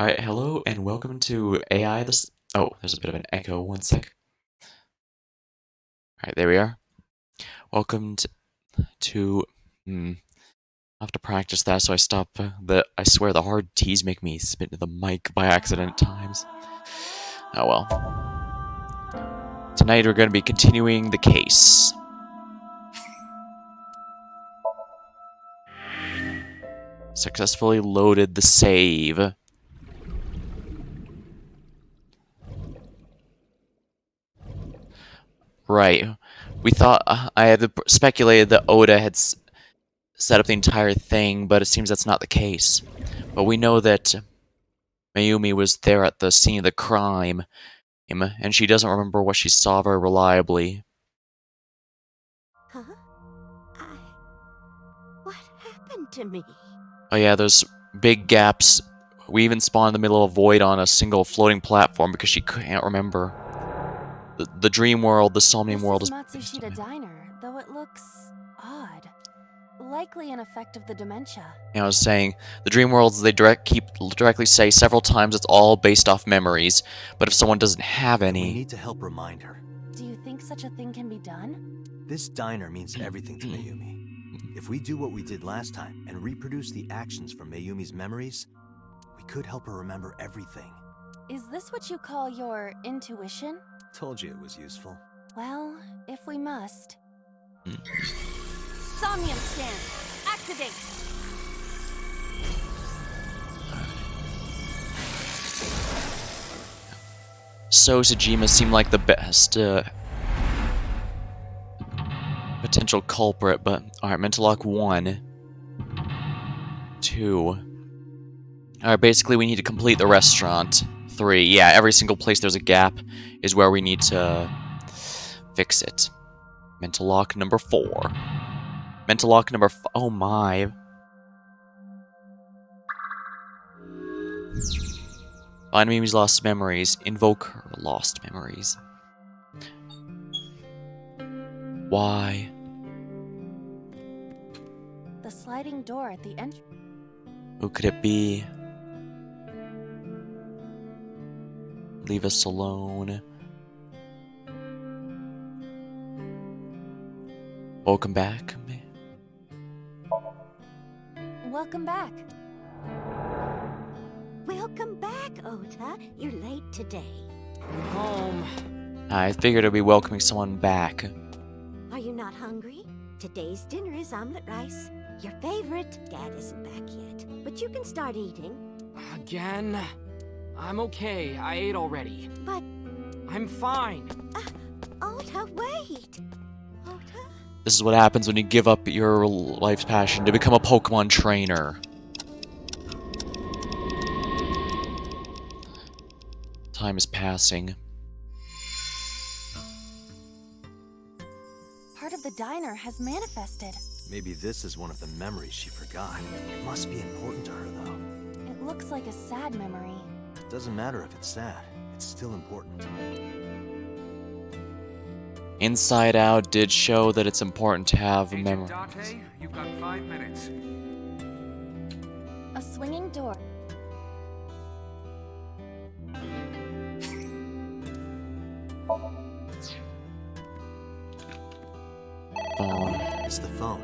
Alright, hello and welcome to AI this. Oh, there's a bit of an echo. One sec. Alright, there we are. Welcome to I have to practice that so I stop I swear the hard T's make me spit into the mic by accident at times. Oh well. Tonight we're going to be continuing the case. Successfully loaded the save. Right. We thought I had speculated that Oda had set up the entire thing, but it seems that's not the case. But we know that Mayumi was there at the scene of the crime, and she doesn't remember what she saw very reliably. Huh? What happened to me? Oh yeah, there's big gaps. We even spawned in the middle of a void on a single floating platform because she can't remember. The dream world, the Somnium world is... Matsushita Diner, though it looks odd. Likely an effect of the dementia. I was saying, the dream worlds, they directly say several times it's all based off memories, but if someone doesn't have any... We need to help remind her. Do you think such a thing can be done? This diner means everything to Mayumi. If we do what we did last time and reproduce the actions from Mayumi's memories, we could help her remember everything. Is this what you call your intuition? Told you it was useful. Well, if we must. Somnium scan! Activate! So Sajima seemed like the best potential culprit, but alright, mental lock 1. 2. Alright, basically we need to complete the restaurant. 3. Yeah, every single place there's a gap is where we need to fix it. Mental lock number 4. Mental lock number oh my. Find Mimi's lost memories. Invoke her lost memories. Why? The sliding door at the entrance. Who could it be? Leave us alone. Welcome back. Welcome back. Welcome back, Ota. You're late today. Home. I figured I'd be welcoming someone back. Are you not hungry? Today's dinner is omelet rice. Your favorite. Dad isn't back yet, but you can start eating. Again? I'm okay. I ate already. But, I'm fine. Ota, wait. Ota? This is what happens when you give up your life's passion to become a Pokemon trainer. Time is passing. Part of the diner has manifested. Maybe this is one of the memories she forgot. It must be important to her, though. It looks like a sad memory. Doesn't matter if it's sad. It's still important. Inside Out did show that it's important to have memories. Date, you've got 5 minutes. A swinging door. Phone. It's the phone.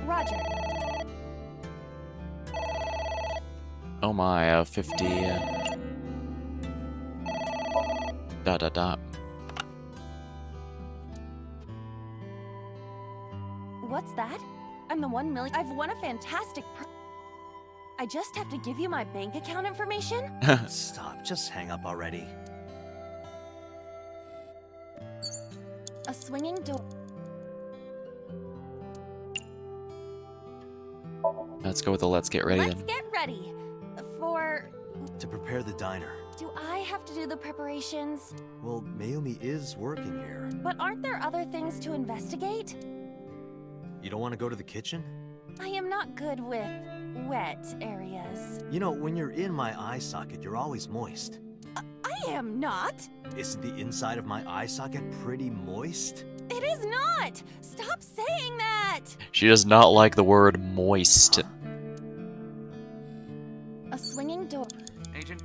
Roger. Oh my, 50. Dot dot dot. What's that? I'm the 1 million. I've won a fantastic I just have to give you my bank account information? Stop. Just hang up already. A swinging door. Let's go with the let's get ready Let's then. get ready. For... To prepare the diner. Do I have to do the preparations? Well, Mayumi is working here. But aren't there other things to investigate? You don't want to go to the kitchen? I am not good with wet areas. You know, when you're in my eye socket, you're always moist. I am not. Isn't the inside of my eye socket pretty moist? It is not. Stop saying that. She does not like the word moist. A swinging door. Agent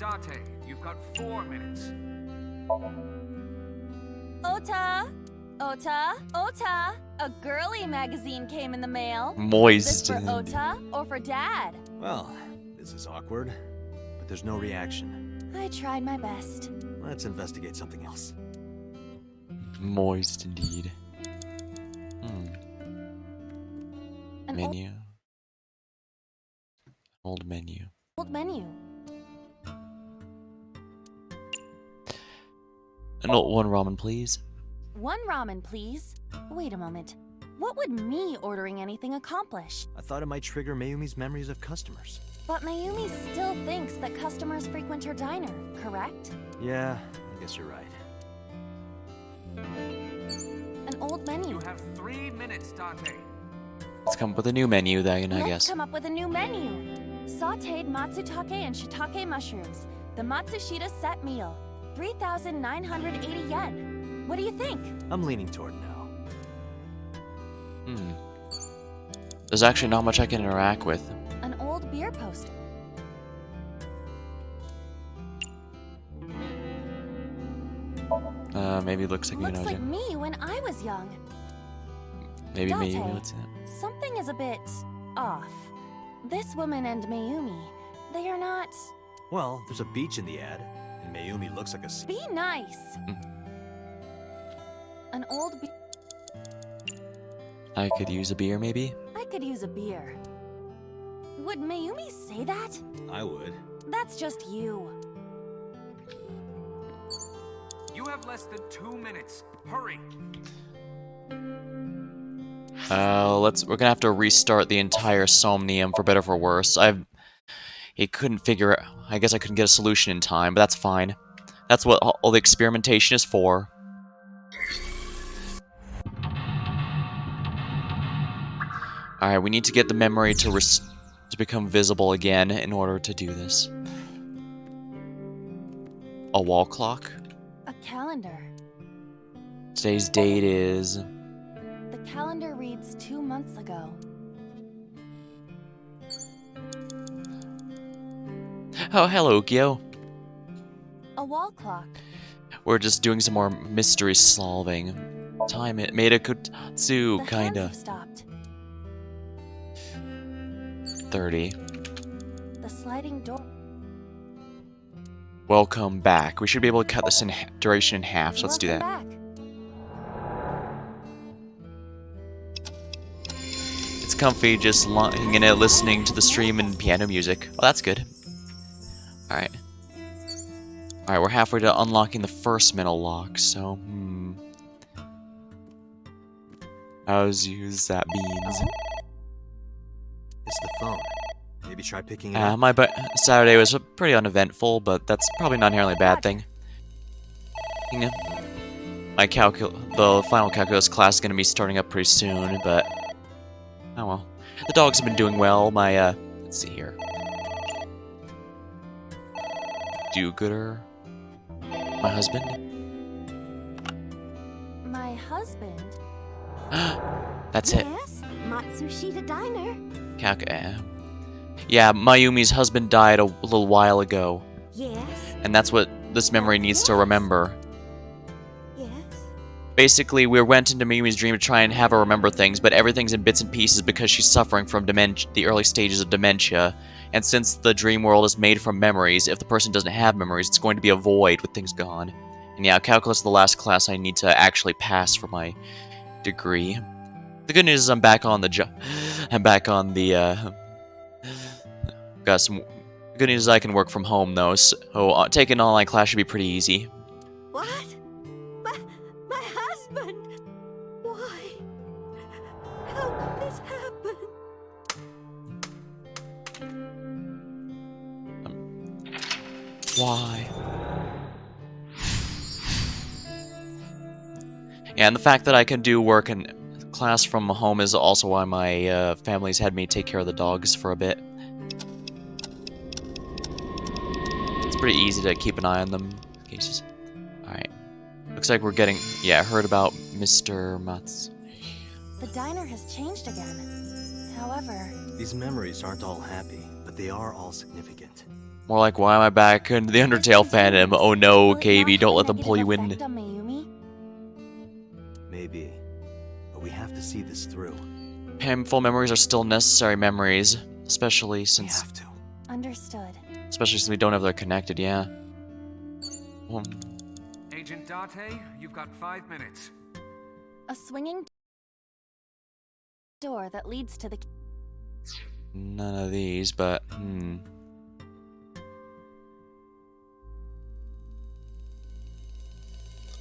Ota! Ota! Ota! A girly magazine came in the mail. Is this for Moist. Ota or for Dad? Well, this is awkward, but there's no reaction. I tried my best. Let's investigate something else. Moist indeed. An Menu. Old menu. old menu. An old one ramen, please. One ramen, please. Wait a moment. What would me ordering anything accomplish? I thought it might trigger Mayumi's memories of customers. But Mayumi still thinks that customers frequent her diner, correct? Yeah, I guess you're right. An old menu. You have 3 minutes, Dante. Let's come up with a new menu then, I Let's guess. come up with a new menu. Sautéed matsutake and shiitake mushrooms. The Matsushita set meal. 3,980 yen. What do you think? I'm leaning toward no. There's actually not much I can interact with. An old beer poster. Maybe it looks like Looks Miyoji. like me when I was young. Maybe Dante. Mayumi, let's see that. Something is a bit off. This woman and Mayumi, they are not... Well, there's a beach in the ad, and Mayumi looks like a sea. Be nice. An old beer... I could use a beer, maybe? I could use a beer. Would Mayumi say that? I would. That's just you. You have less than 2 minutes. Hurry. We're gonna have to restart the entire Somnium, for better or for worse. He couldn't figure out, I guess I couldn't get a solution in time, but that's fine. That's what all the experimentation is for. Alright, we need to get the memory to become visible again in order to do this. A wall clock? A calendar. Today's date is... The calendar reads 2 months ago. Oh, hello, Ukyo. A wall clock. We're just doing some more mystery solving. Time it made a kutsu, The kinda. hands have stopped. 30. The sliding door. Welcome back. We should be able to cut this in duration in half, so let's do that. Welcome back. It's comfy just lying in it, listening to the stream and piano music. Oh, that's good. Alright. Alright, we're halfway to unlocking the first mental lock, so, How's use that beans? It's the phone. Maybe try picking it up. My Saturday was pretty uneventful, but that's probably not inherently a bad thing. Yeah. The final calculus class is going to be starting up pretty soon, but... Oh well. The dogs have been doing well. Let's see here. Do-gooder. My husband. My husband. That's it. Yes, Matsushita Diner. Yeah, Mayumi's husband died a little while ago, Yes, and that's what this memory needs to remember. yes. Basically, we went into Mayumi's dream to try and have her remember things, but everything's in bits and pieces because she's suffering from the early stages of dementia. And since the dream world is made from memories, if the person doesn't have memories, it's going to be a void with things gone. And yeah, calculus is the last class I need to actually pass for my degree. The good news is I'm back on the got some good news is I can work from home though, so taking an online class should be pretty easy. What? My husband? Why? How could this happen? Why? Yeah, and the fact that I can do work and class from home is also why my family's had me take care of the dogs for a bit. It's pretty easy to keep an eye on them cases. Alright. Looks like we're getting... Yeah, I heard about Mr. Mats. The diner has changed again. However, These memories aren't all happy, but they are all significant. More like, why am I back in the Undertale fandom? Oh no, KB, don't let them pull you in. Maybe. But we have to see this through. Painful memories are still necessary memories. Especially We since have to. Understood. we don't have their connected, yeah. Well, Agent Date, you've got 5 minutes. A swinging door that leads to the... none of these, but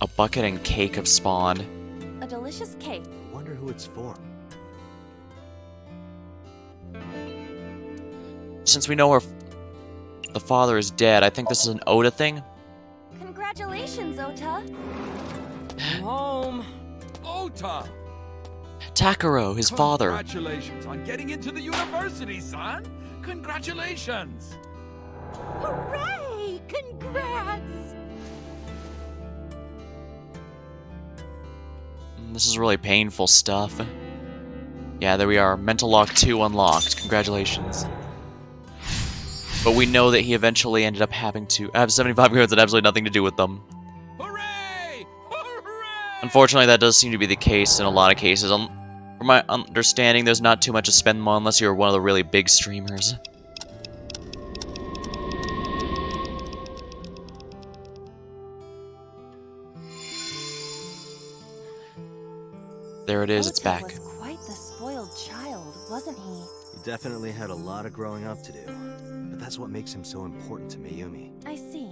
a bucket and cake have spawned. A delicious cake. Wonder who it's for. Since we know the father is dead, I think this is an Oda thing. Congratulations, Ota. I'm home. Ota! Takaro, his father. Congratulations on getting into the university, son! Congratulations! Hooray! Congrats! This is really painful stuff. Yeah, there we are. Mental Lock 2 unlocked. Congratulations. But we know that he eventually ended up having to have 75 cards that had absolutely nothing to do with them. Hooray! Hooray! Unfortunately, that does seem to be the case in a lot of cases. From my understanding, there's not too much to spend them on unless you're one of the really big streamers. There it is, it's Ota back. was quite the spoiled child, wasn't he? He definitely had a lot of growing up to do. But that's what makes him so important to Mayumi. I see.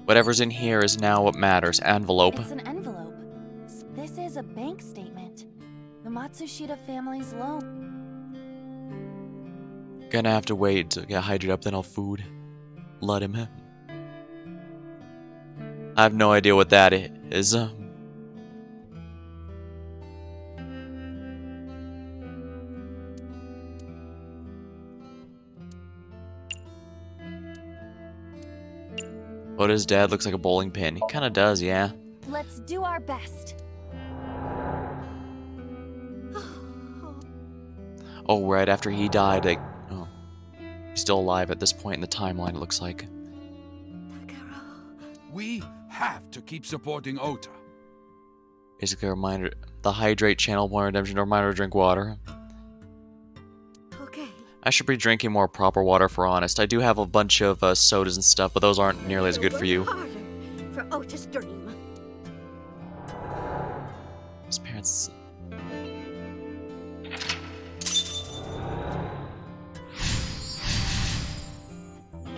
Whatever's in here is now what matters. Envelope. It's an envelope. This is a bank statement. The Matsushita family's loan. Gonna have to wait to get hydrated up, then I'll food. Let him. I have no idea what that is. Oda's dad looks like a bowling pin. He kinda does, yeah. Let's do our best. Oh, right after he died, like, oh. He's still alive at this point in the timeline, it looks like. We have to keep supporting Ota. Basically a reminder, the hydrate channel, more redemption, a reminder to drink water. Okay. I should be drinking more proper water, for honest. I do have a bunch of sodas and stuff, but those aren't nearly as good for you. Harder for Ota's dream. His parents...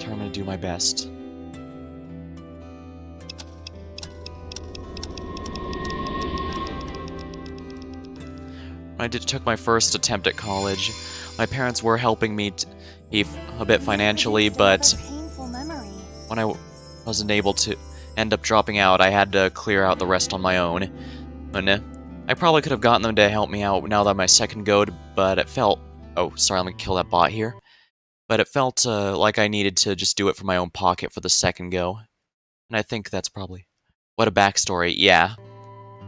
I'm gonna do my best. When I took my first attempt at college, my parents were helping me a bit financially, but Painful memory. when I wasn't able to end up dropping out, I had to clear out the rest on my own. And I probably could have gotten them to help me out now that I'm my second go, but it felt... Oh, sorry, let me kill that bot here. But it felt like I needed to just do it from my own pocket for the second go. And I think that's probably... What a backstory, yeah.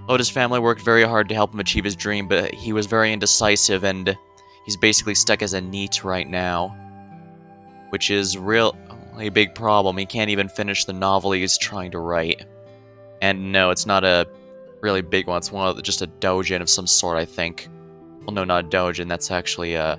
Oda's family worked very hard to help him achieve his dream, but he was very indecisive, and he's basically stuck as a NEET right now. Which is a big problem. He can't even finish the novel he's trying to write. And no, it's not a really big one. It's just a doujin of some sort, I think. Well, no, not a doujin. That's actually a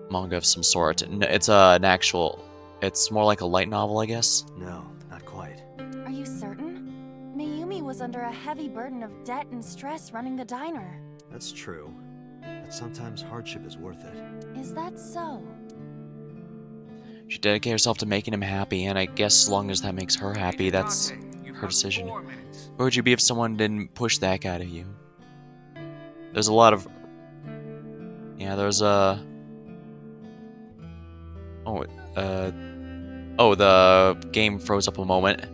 manga of some sort. It's an actual... It's more like a light novel, I guess. No, not quite. Are you certain? Mayumi was under a heavy burden of debt and stress running the diner. That's true. But sometimes hardship is worth it. Is that so? She dedicated herself to making him happy, and I guess as long as that makes her happy, that's her decision. Four minutes. Where would you be if someone didn't push the heck out of you? There's a lot of... Yeah, there's a... Oh, the game froze up a moment.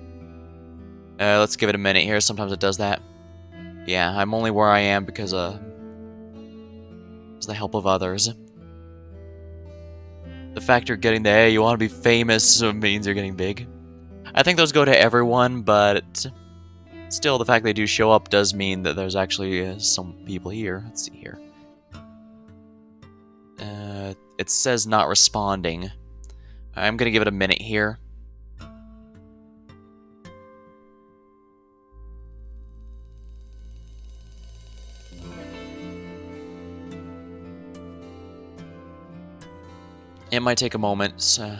Let's give it a minute here. Sometimes it does that. Yeah, I'm only where I am because of the help of others. The fact you're getting the hey, you want to be famous means you're getting big. I think those go to everyone, but still, the fact they do show up does mean that there's actually some people here. Let's see here. it says not responding. I'm gonna give it a minute here. It might take a moment. So.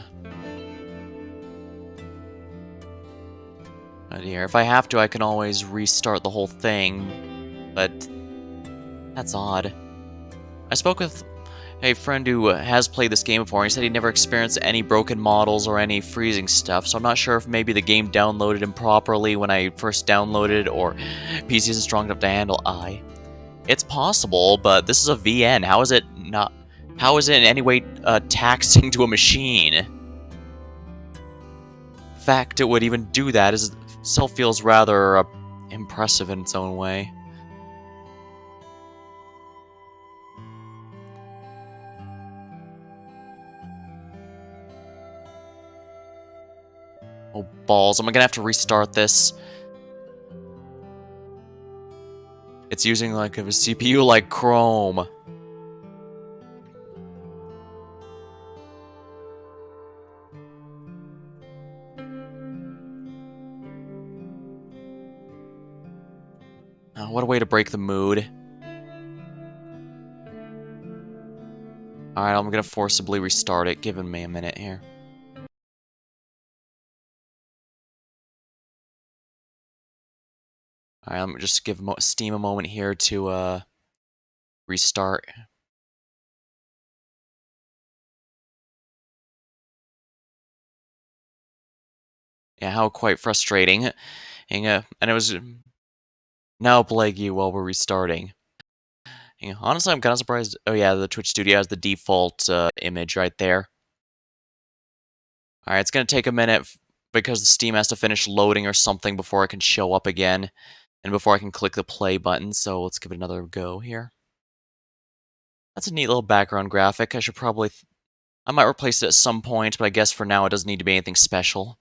Oh dear. If I have to, I can always restart the whole thing. But that's odd. I spoke with a friend who has played this game before, and he said he'd never experienced any broken models or any freezing stuff, so I'm not sure if maybe the game downloaded improperly when I first downloaded, or PC isn't strong enough to handle It's possible, but this is a VN. How is it not... How is it in any way taxing to a machine? The fact it would even do that is itself feels rather impressive in its own way. Oh, balls. I'm gonna have to restart this. It's using like a CPU like Chrome. What a way to break the mood. Alright, I'm gonna forcibly restart it. Giving me a minute here. Alright, I'm gonna just give Steam a moment here to restart. Yeah, how quite frustrating. And it was now blaggy while we're restarting. Honestly, I'm kind of surprised. Oh yeah, the Twitch Studio has the default image right there. Alright, it's gonna take a minute because the Steam has to finish loading or something before it can show up again. And before I can click the play button, so let's give it another go here. That's a neat little background graphic. I should probably... I might replace it at some point, but I guess for now it doesn't need to be anything special.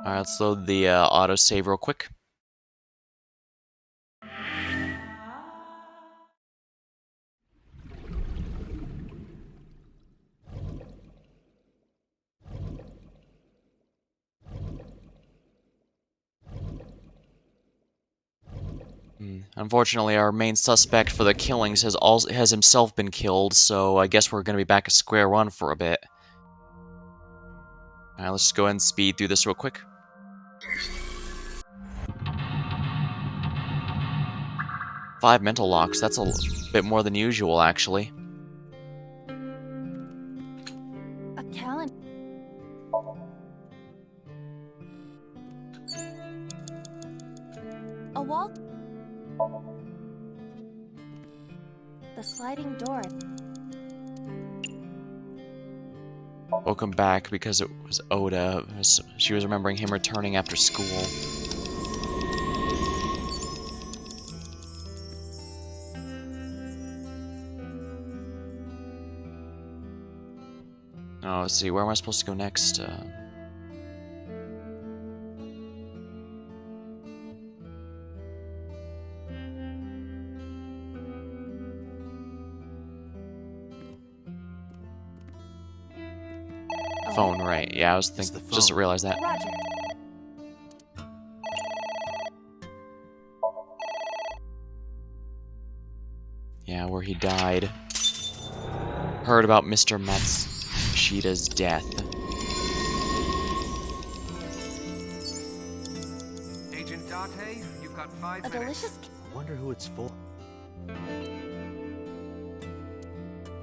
Alright, let's load the autosave real quick. Unfortunately, our main suspect for the killings has himself been killed, so I guess we're gonna be back at square one for a bit. Alright, let's just go ahead and speed through this real quick. 5 mental locks, that's a bit more than usual, actually. A calendar. A wall. The sliding door. Welcome back because it was Oda. She was remembering him returning after school. Oh, let's see, where am I supposed to go next? Phone, right. Yeah, I was thinking, just realized that. Roger. Yeah, where he died. Heard about Mr. Matsushida's death. Agent Date, you've got 5 A minutes. delicious. I wonder who it's for.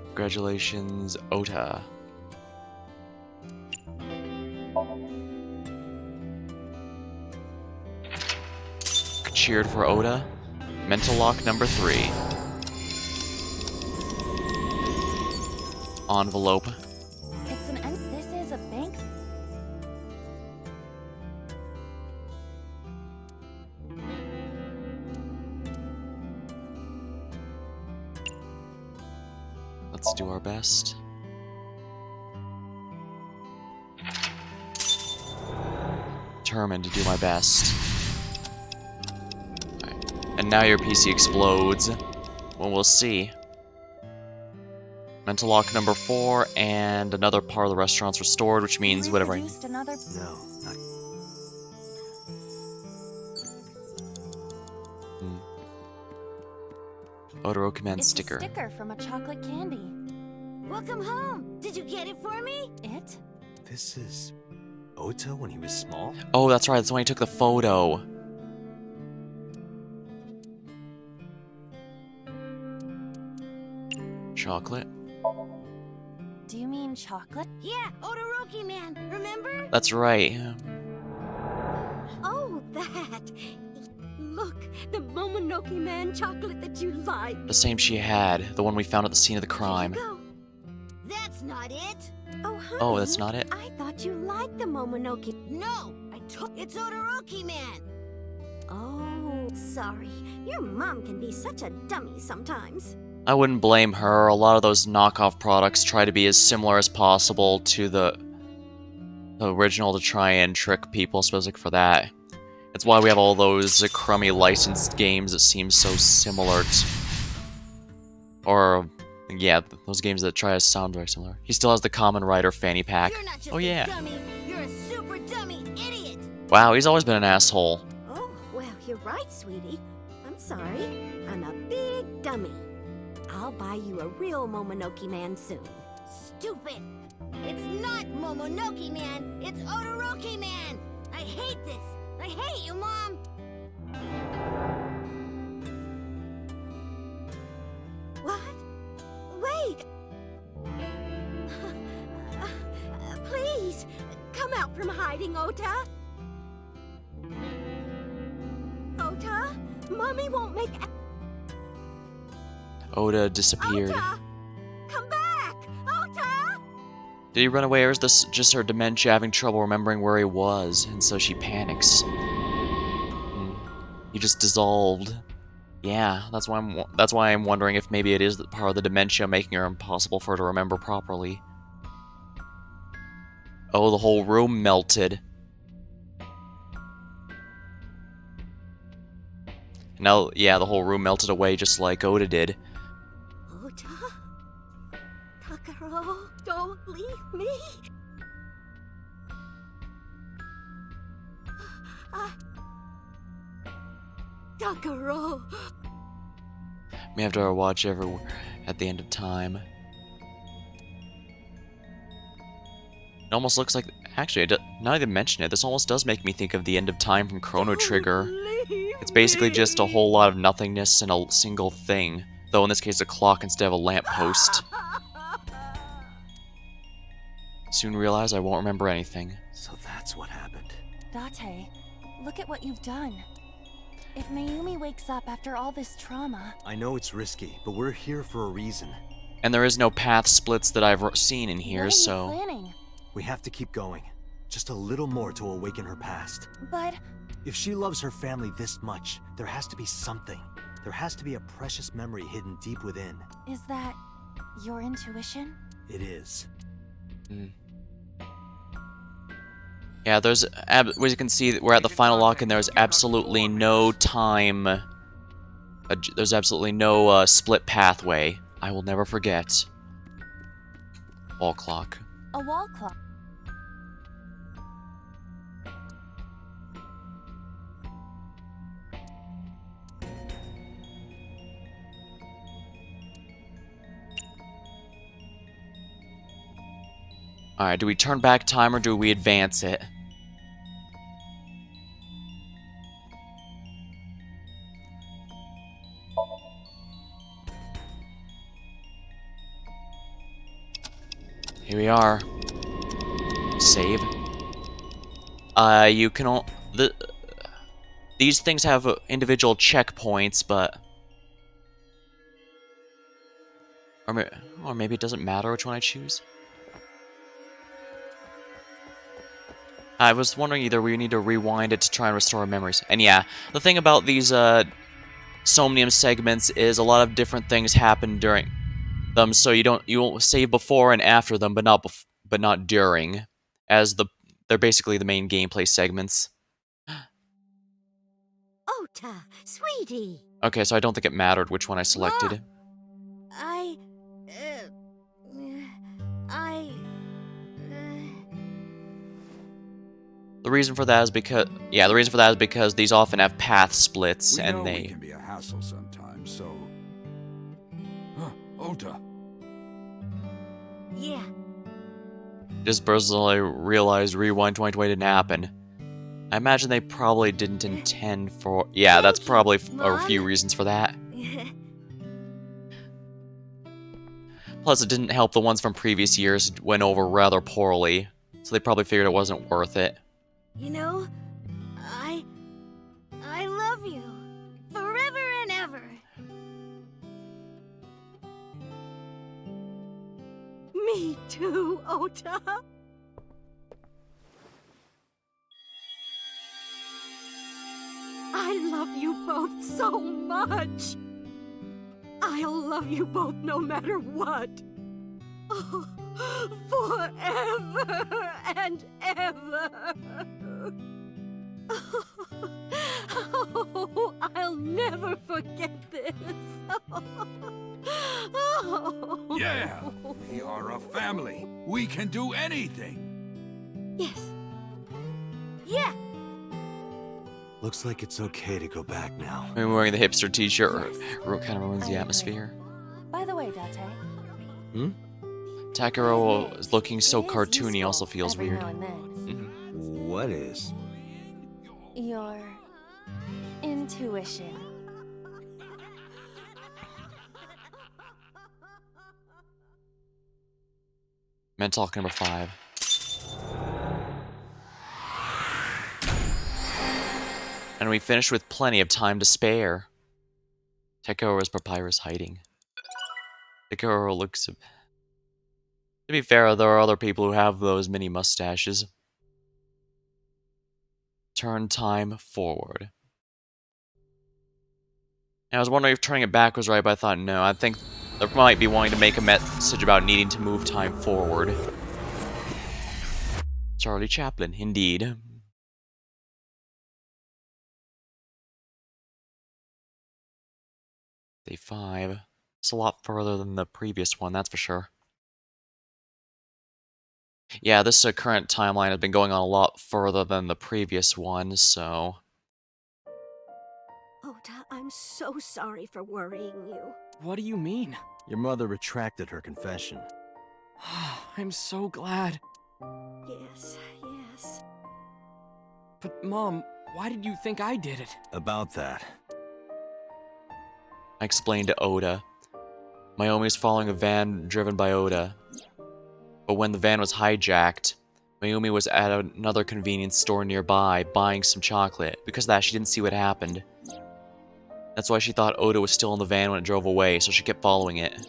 Congratulations, Ota. Cheered for Oda. Mental lock number 3. Envelope. It's an. This is a bank. let's do our best. Determined to do my best. Alright. And now your PC explodes. Well, we'll see. Mental lock number 4, and another part of the restaurant's restored, which means whatever I... Reproduced another... No, not. Odoroki Man It's sticker. a sticker from a chocolate candy. Welcome home. Did you get it for me? It? This is Ota when he was small? Oh, that's right, that's when he took the photo. Chocolate? Do you mean chocolate? Yeah, Odoroki Man. Remember? That's right. Oh, that. Look, the Momonoke Man chocolate that you like. The same she had, the one we found at the scene of the crime. Here you go. That's not it. Oh, honey. Oh, that's not it? I thought you liked the Momonoke. No, it's Odoroki Man. Oh, sorry. Your mom can be such a dummy sometimes. I wouldn't blame her. A lot of those knockoff products try to be as similar as possible to the original to try and trick people, especially for that. It's why we have all those crummy licensed games that seem so similar to... Or, yeah, those games that try to sound very similar. He still has the Kamen Rider fanny pack. You're not just Oh, yeah. a dummy. You're a super dummy idiot. Wow, he's always been an asshole. Oh, well, you're right, sweetie. I'm sorry. I'm a big dummy. I'll buy you a real Momonoke Man soon. Stupid! It's not Momonoke Man, it's Odoroki Man! I hate this! I hate you, Mom! What? Wait! Please, come out from hiding, Ota! Ota? Mommy won't make... Oda disappeared. Ota! Come back! Ota! Did he run away, or is this just her dementia having trouble remembering where he was, and so she panics? He just dissolved. Yeah, that's why I'm wondering if maybe it is part of the dementia making her impossible for her to remember properly. Oh, the whole room melted. Now, yeah, the whole room melted away just like Oda did. Ota? Takaro, don't leave me! Takaro! We have to watch everywhere at the end of time. It almost looks like... Actually, now that you mention it, this almost does make me think of the end of time from Chrono Trigger. It's basically just a whole lot of nothingness and a single thing. Though in this case, a clock instead of a lamppost. Soon realize I won't remember anything. So that's what happened. Date, look at what you've done. If Mayumi wakes up after all this trauma... I know it's risky, but we're here for a reason. And there is no path splits that I've seen in here, what are so... you planning? We have to keep going. Just a little more to awaken her past. But... If she loves her family this much, there has to be something. There has to be a precious memory hidden deep within. is that your intuition? It is. Yeah, there's... as you can see, we're at the final lock, and there's absolutely no time... there's absolutely no split pathway. I will never forget. Wall clock. A wall clock. Alright, do we turn back time or do we advance it? Here we are. Save. You can these things have individual checkpoints, but... Or maybe it doesn't matter which one I choose? I was wondering either we need to rewind it to try and restore our memories. And yeah, the thing about these Somnium segments is a lot of different things happen during... them, so you'll save before and after them, but not during, as they're basically the main gameplay segments. Ota, sweetie. Okay, so I don't think it mattered which one I selected. I. I. The reason for that is because these often have path splits, We and know we they can be a hassle sometimes, so... Ota. Yeah. just personally realized Rewind 2020 didn't happen. I imagine they probably didn't intend for... Yeah, that's Thank you, probably a Mom. few reasons for that. Plus, it didn't help the ones from previous years went over rather poorly, so they probably figured it wasn't worth it. You know, I love you. Forever and ever. Me too, Ota. I love you both so much. I'll love you both no matter what. Oh, forever and ever. Oh, I'll never forget this. Oh. Yeah! We are a family. We can do anything. Yes. Yeah. Looks like it's okay to go back now. I mean, wearing the hipster t-shirt Yes. kind of ruins I the agree. atmosphere. By the way, Date, Takaro is looking so it is cartoony useful also feels every weird. now and then. What is? Your intuition. Mental number 5. And we finished with plenty of time to spare. Tekoro's papyrus hiding. Tekoro looks... To be fair, there are other people who have those mini mustaches. Turn time forward. And I was wondering if turning it back was right, but I thought no. I think they might be wanting to make a message about needing to move time forward. Charlie Chaplin, indeed. Day 5. It's a lot further than the previous one, that's for sure. Yeah, this current timeline has been going on a lot further than the previous one, so... Ota, I'm so sorry for worrying you. What do you mean? Your mother retracted her confession. I'm so glad. Yes, yes. But, Mom, why did you think I did it? About that. I explained to Oda. Mayumi was following a van driven by Oda. But when the van was hijacked, Mayumi was at another convenience store nearby buying some chocolate. Because of that, she didn't see what happened. That's why she thought Oda was still in the van when it drove away, so she kept following it.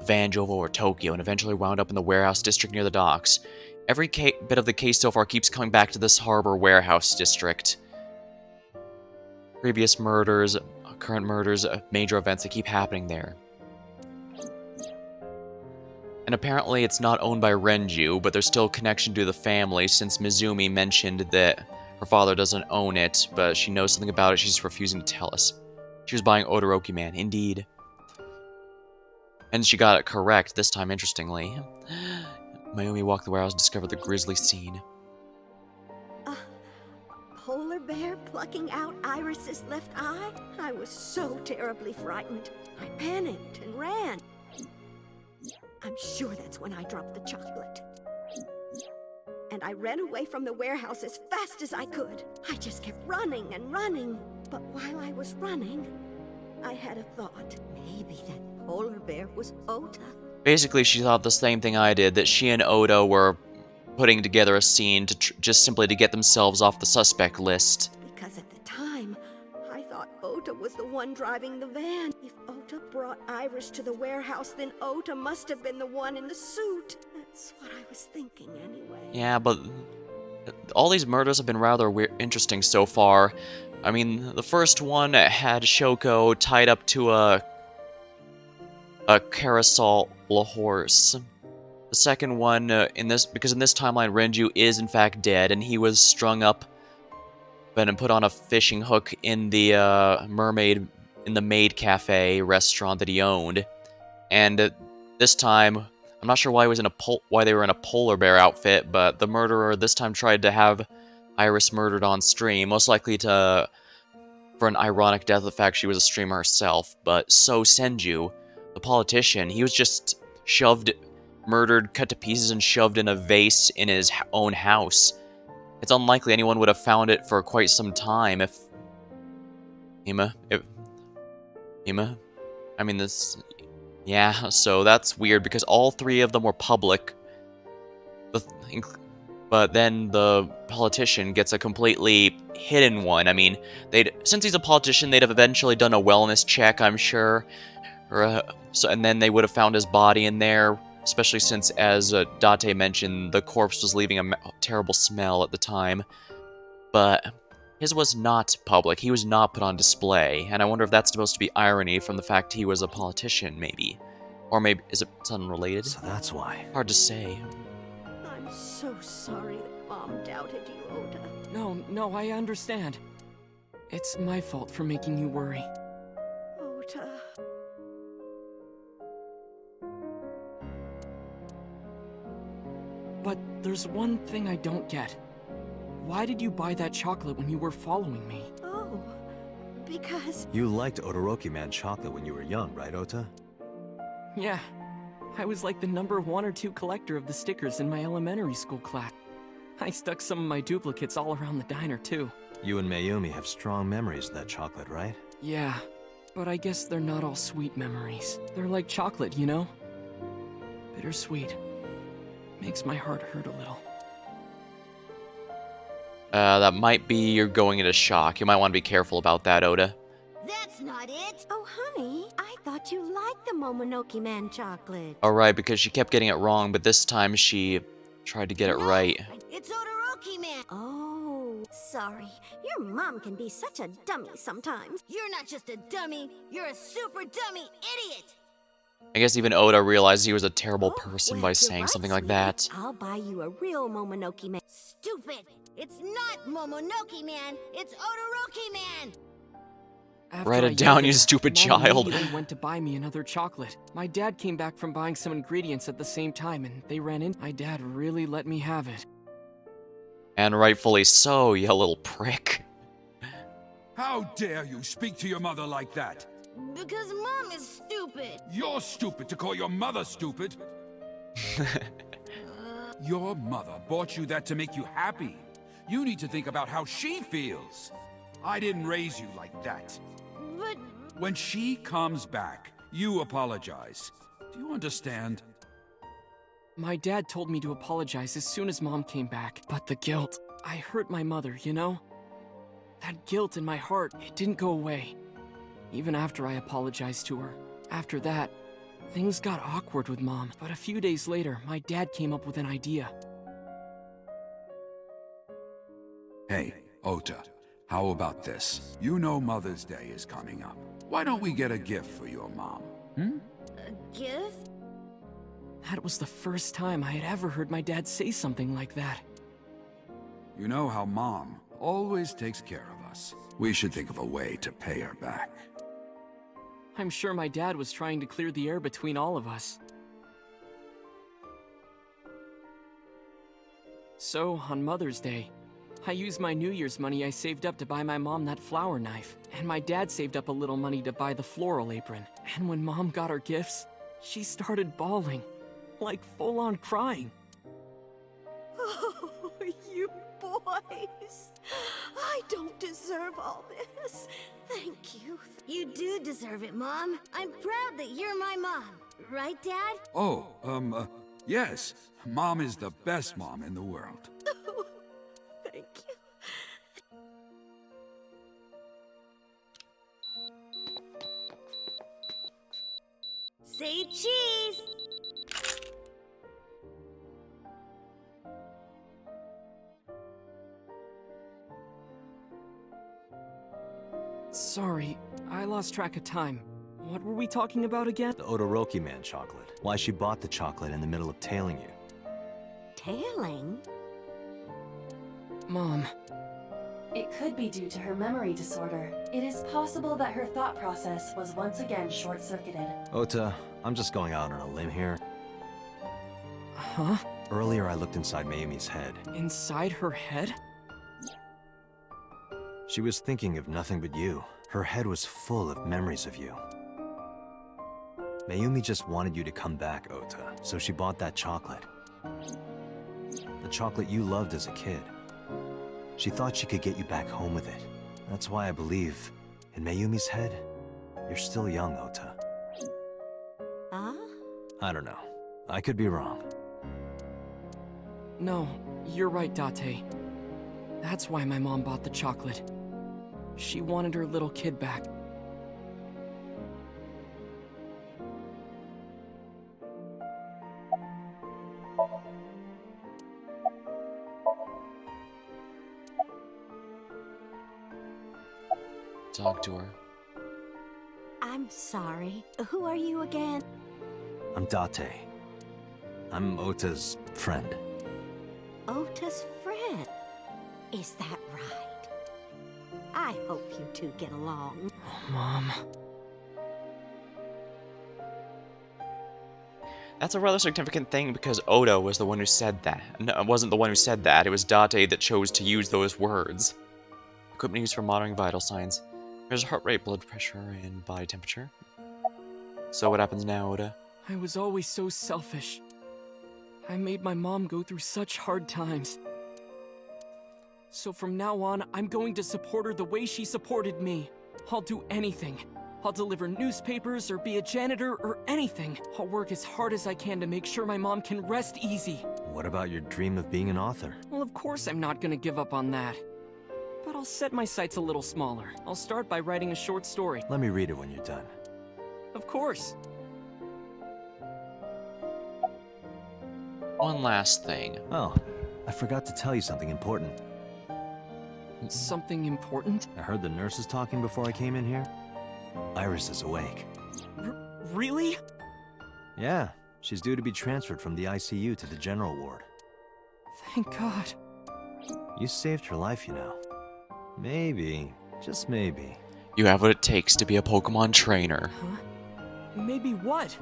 The van drove over Tokyo and eventually wound up in the warehouse district near the docks. Every bit of the case so far keeps coming back to this harbor warehouse district. Previous murders, current murders, major events that keep happening there. And apparently it's not owned by Renju, but there's still a connection to the family since Mizumi mentioned that her father doesn't own it, but she knows something about it, she's refusing to tell us. She was buying Odoroki Man, indeed. And she got it correct this time, interestingly. Mayumi walked the warehouse and discovered the grisly scene. Polar bear plucking out Iris's left eye? I was so terribly frightened. I panicked and ran. I'm sure that's when I dropped the chocolate. And I ran away from the warehouse as fast as I could. I just kept running and running. But while I was running, I had a thought. Maybe that polar bear was Ota. Basically, she thought the same thing I did, that she and Oda were putting together a scene to just simply to get themselves off the suspect list. Because at the time, I thought Ota was the one driving the van. If Ota brought Iris to the warehouse, then Ota must have been the one in the suit. That's what I was thinking anyway. Yeah, but all these murders have been rather interesting so far. I mean, the first one had Shoko tied up to a a carousel horse. The second one, because in this timeline, Renju is in fact dead, and he was strung up and put on a fishing hook in the maid cafe restaurant that he owned. And this time, I'm not sure why why they were in a polar bear outfit, but the murderer this time tried to have Iris murdered on stream, most likely for an ironic death of the fact she was a streamer herself. But So Senju, the politician, he was just murdered, cut to pieces, and shoved in a vase in his own house. It's unlikely anyone would have found it for quite some time if Hima, I mean this. Yeah, so that's weird because all three of them were public. But then the politician gets a completely hidden one. I mean, since he's a politician, they'd have eventually done a wellness check, I'm sure. And then they would have found his body in there, especially since, as Date mentioned, the corpse was leaving a terrible smell at the time. But his was not public. He was not put on display, and I wonder if that's supposed to be irony from the fact he was a politician, maybe. Or maybe, is it unrelated? So that's why. Hard to say. I'm so sorry that Mom doubted you, Oda. No, I understand. It's my fault for making you worry. Oda. But there's one thing I don't get. Why did you buy that chocolate when you were following me? Oh, because... You liked Todoroki Man chocolate when you were young, right, Ota? Yeah. I was like the number 1 or 2 collector of the stickers in my elementary school class. I stuck some of my duplicates all around the diner, too. You and Mayumi have strong memories of that chocolate, right? Yeah, but I guess they're not all sweet memories. They're like chocolate, you know? Bittersweet. Makes my heart hurt a little. That might be you're going into shock. You might want to be careful about that, Oda. That's not it! Oh, honey, I thought you liked the Momonoke Man chocolate. Alright, because she kept getting it wrong, but this time she tried to get it right. It's Todoroki Man! Oh, sorry. Your mom can be such a dummy sometimes. You're not just a dummy, you're a super dummy idiot! I guess even Oda realized he was a terrible Oh, person well, by you're saying right, something like sweetie. that. I'll buy you a real Momonoke Man. Stupid! It's not Momonoke Man, it's Todoroki Man! After Write I it down, yelled you at her, stupid Mom child. immediately went to buy me another chocolate. My dad came back from buying some ingredients at the same time, and they ran in. My dad really let me have it. And rightfully so, you little prick. How dare you speak to your mother like that? Because Mom is stupid. You're stupid to call your mother stupid. Your mother bought you that to make you happy. You need to think about how she feels. I didn't raise you like that. But... When she comes back, you apologize. Do you understand? My dad told me to apologize as soon as Mom came back, but the guilt. I hurt my mother, you know? That guilt in my heart, it didn't go away. Even after I apologized to her. After that, things got awkward with Mom, but a few days later, my dad came up with an idea. Hey, Ota, how about this? You know Mother's Day is coming up. Why don't we get a gift for your mom? A gift? That was the first time I had ever heard my dad say something like that. You know how Mom always takes care of us. We should think of a way to pay her back. I'm sure my dad was trying to clear the air between all of us. So, on Mother's Day, I used my New Year's money I saved up to buy my mom that flower knife, and my dad saved up a little money to buy the floral apron. And when Mom got her gifts, she started bawling, like full-on crying. Oh, you boys. I don't deserve all this. Thank you. You do deserve it, Mom. I'm proud that you're my mom. Right, Dad? Oh, yes. Mom is the best mom in the world. Thank you. Say cheese! Sorry, I lost track of time. What were we talking about again? The Odoroki Man chocolate. Why she bought the chocolate in the middle of tailing you. Tailing? Mom, It could be due to her memory disorder. It is possible that her thought process was once again short-circuited. Ota, I'm just going out on a limb here. huh? Earlier I looked inside Mayumi's head. Inside her head? She was thinking of nothing but you. Her head was full of memories of you. Mayumi just wanted you to come back, Ota, so she bought that chocolate. The chocolate you loved as a kid. She thought she could get you back home with it. That's why I believe, in Mayumi's head, you're still young, Ota. Huh? I don't know. I could be wrong. No, you're right, Date. That's why my mom bought the chocolate. She wanted her little kid back. Talk to her. I'm sorry. Who are you again? I'm Date. I'm Ota's friend. Ota's friend. Is that right? I hope you two get along. Oh, Mom. That's a rather significant thing because Oda was the one who said that. No, it wasn't the one who said that. It was Date that chose to use those words. Equipment used for monitoring vital signs. There's heart rate, blood pressure, and body temperature. So what happens now, Oda? I was always so selfish. I made my mom go through such hard times. So from now on, I'm going to support her the way she supported me. I'll do anything. I'll deliver newspapers or be a janitor or anything. I'll work as hard as I can to make sure my mom can rest easy. What about your dream of being an author? Well, of course I'm not gonna give up on that. But I'll set my sights a little smaller. I'll start by writing a short story. Let me read it when you're done. Of course. One last thing. Oh, I forgot to tell you something important. Something important? I heard the nurses talking before I came in here. Iris is awake. Really? Yeah, she's due to be transferred from the ICU to the general ward. Thank God. You saved her life, you know. Maybe, just maybe, You have what it takes to be a Pokemon trainer. Huh? Maybe what?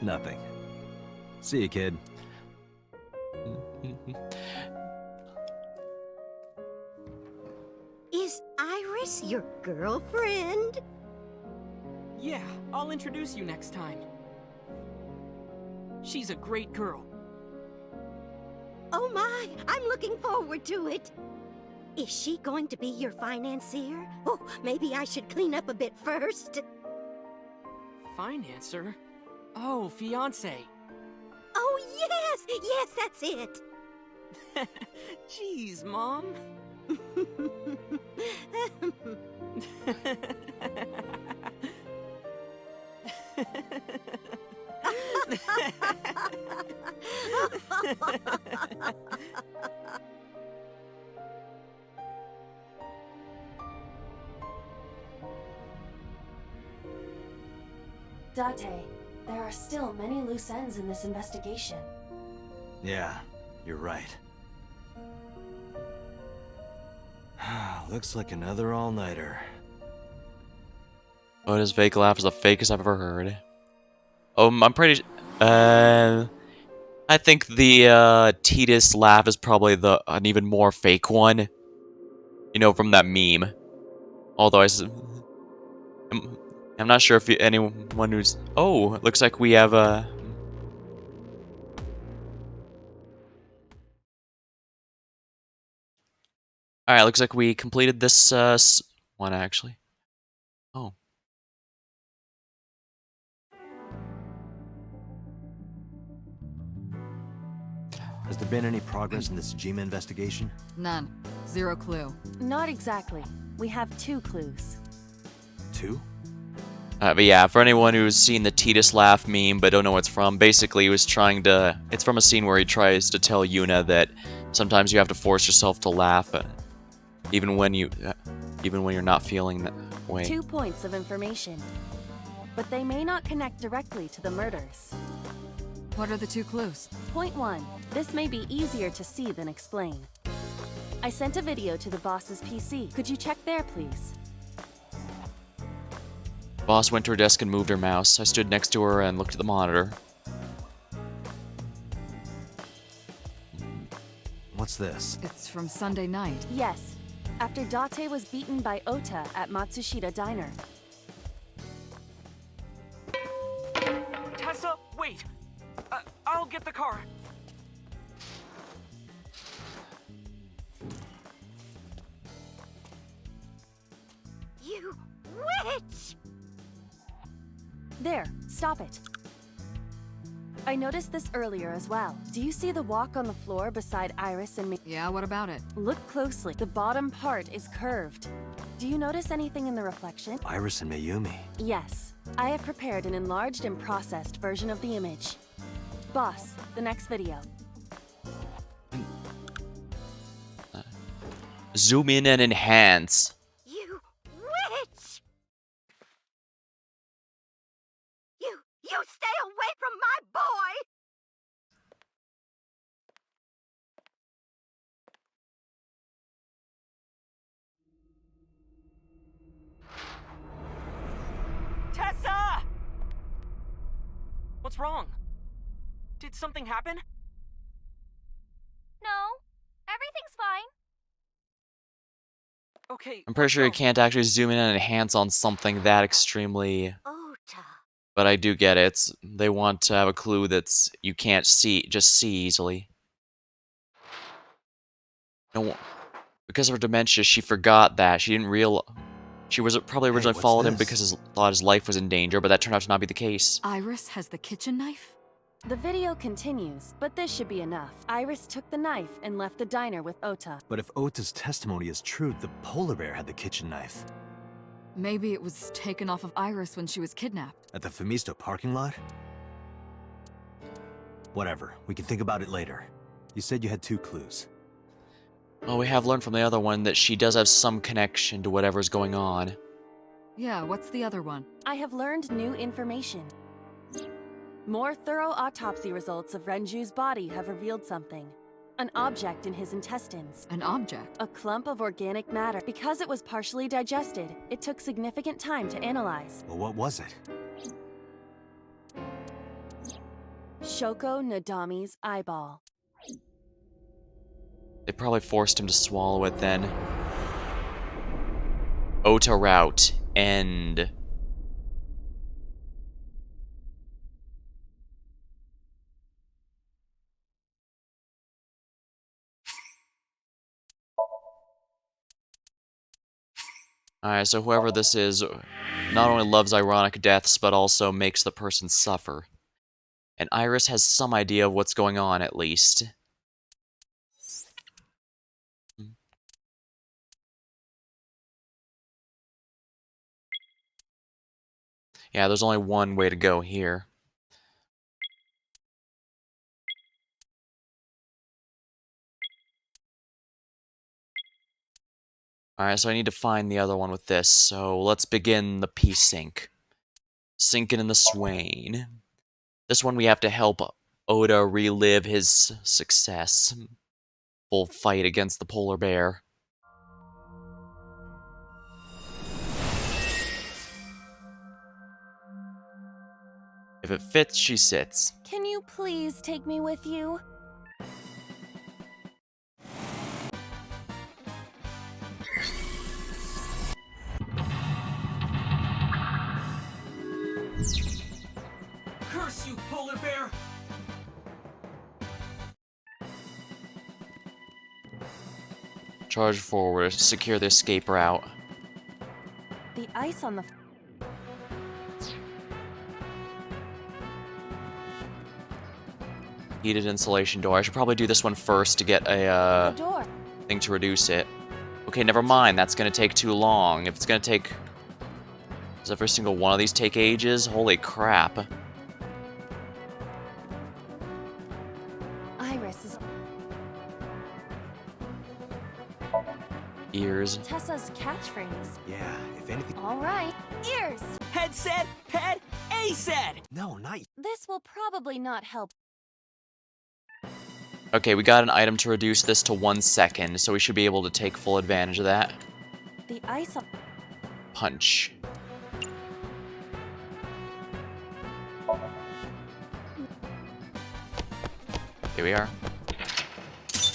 nothing. See you, kid. Is Iris your girlfriend? Yeah, I'll introduce you next time. She's a great girl. Oh my, I'm looking forward to it. Is she going to be your financier? Oh, maybe I should clean up a bit first. Financer? Oh, fiance. Oh, yes! Yes, that's it! Jeez, Mom. Date, there are still many loose ends in this investigation. Yeah, you're right. Looks like another all-nighter. Oda's fake laugh is the fakest I've ever heard. I'm pretty. I think the Titus laugh is probably an even more fake one. You know, from that meme. Although I'm not sure if anyone who's. Oh, it looks like we have a. All right, looks like we completed this one actually. Oh. Has there been any progress in this Jima investigation? None. Zero clue. Not exactly. We have 2 clues. 2? But yeah, for anyone who's seen the Titus laugh meme but don't know what it's from, basically he was trying to. It's from a scene where he tries to tell Yuna that sometimes you have to force yourself to laugh, even when you're not feeling that, Wait. 2 points of information. But they may not connect directly to the murders. What are the 2 clues? Point 1. This may be easier to see than explain. I sent a video to the boss's PC. Could you check there, please? Boss went to her desk and moved her mouse. I stood next to her and looked at the monitor. What's this? It's from Sunday night. Yes. After Date was beaten by Ota at Matsushita Diner. Tessa, wait! I'll get the car. You witch! There, stop it. I noticed this earlier as well. Do you see the walk on the floor beside Iris and me? Yeah, what about it? Look closely. The bottom part is curved. Do you notice anything in the reflection? Iris and Mayumi. Yes. I have prepared an enlarged and processed version of the image. Boss, the next video. Zoom in and enhance. You witch! You stay away from my boy! Tessa! What's wrong? Did something happen? No, everything's fine. Okay. I'm pretty sure you let's go. can't actually zoom in and enhance on something that extremely... Ota. But I do get it. They want to have a clue that's you can't just see easily. No, because of her dementia, she forgot that. She didn't real. She was probably Hey, originally what's followed him this? because thought his life was in danger, but that turned out to not be the case. Iris has the kitchen knife? The video continues, but this should be enough. Iris took the knife and left the diner with Ota. But if Ota's testimony is true, the polar bear had the kitchen knife. Maybe it was taken off of Iris when she was kidnapped. At the Femisto parking lot? Whatever, we can think about it later. You said you had 2 clues. Well, we have learned from the other one that she does have some connection to whatever's going on. Yeah, what's the other one? I have learned new information. More thorough autopsy results of Renju's body have revealed something. An object in his intestines. An object? A clump of organic matter. Because it was partially digested, it took significant time to analyze. Well, what was it? Shoko Nadami's eyeball. They probably forced him to swallow it then. Ota route. End. Alright, so whoever this is not only loves ironic deaths, but also makes the person suffer. And Iris has some idea of what's going on, at least. Yeah, there's only one way to go here. Alright, so I need to find the other one with this, so let's begin the P-Sync. Sinking in the Swain. This one we have to help Oda relive his success. Full fight against the polar bear. If it fits, she sits. Can you please take me with you? Curse you, polar bear! Charge forward, secure the escape route. The ice on the... Heated insulation door. I should probably do this one first to get the a door. thing to reduce it. Okay, never mind. That's gonna take too long. If it's gonna take... Does every single one of these take ages? Holy crap. Iris is... Ears. Tessa's catchphrase. Yeah, if anything. All right, ears. Head said, head, A said! No, not. This will probably not help. Okay, we got an item to reduce this to 1 second, so we should be able to take full advantage of that. The ice on Punch. Here we are.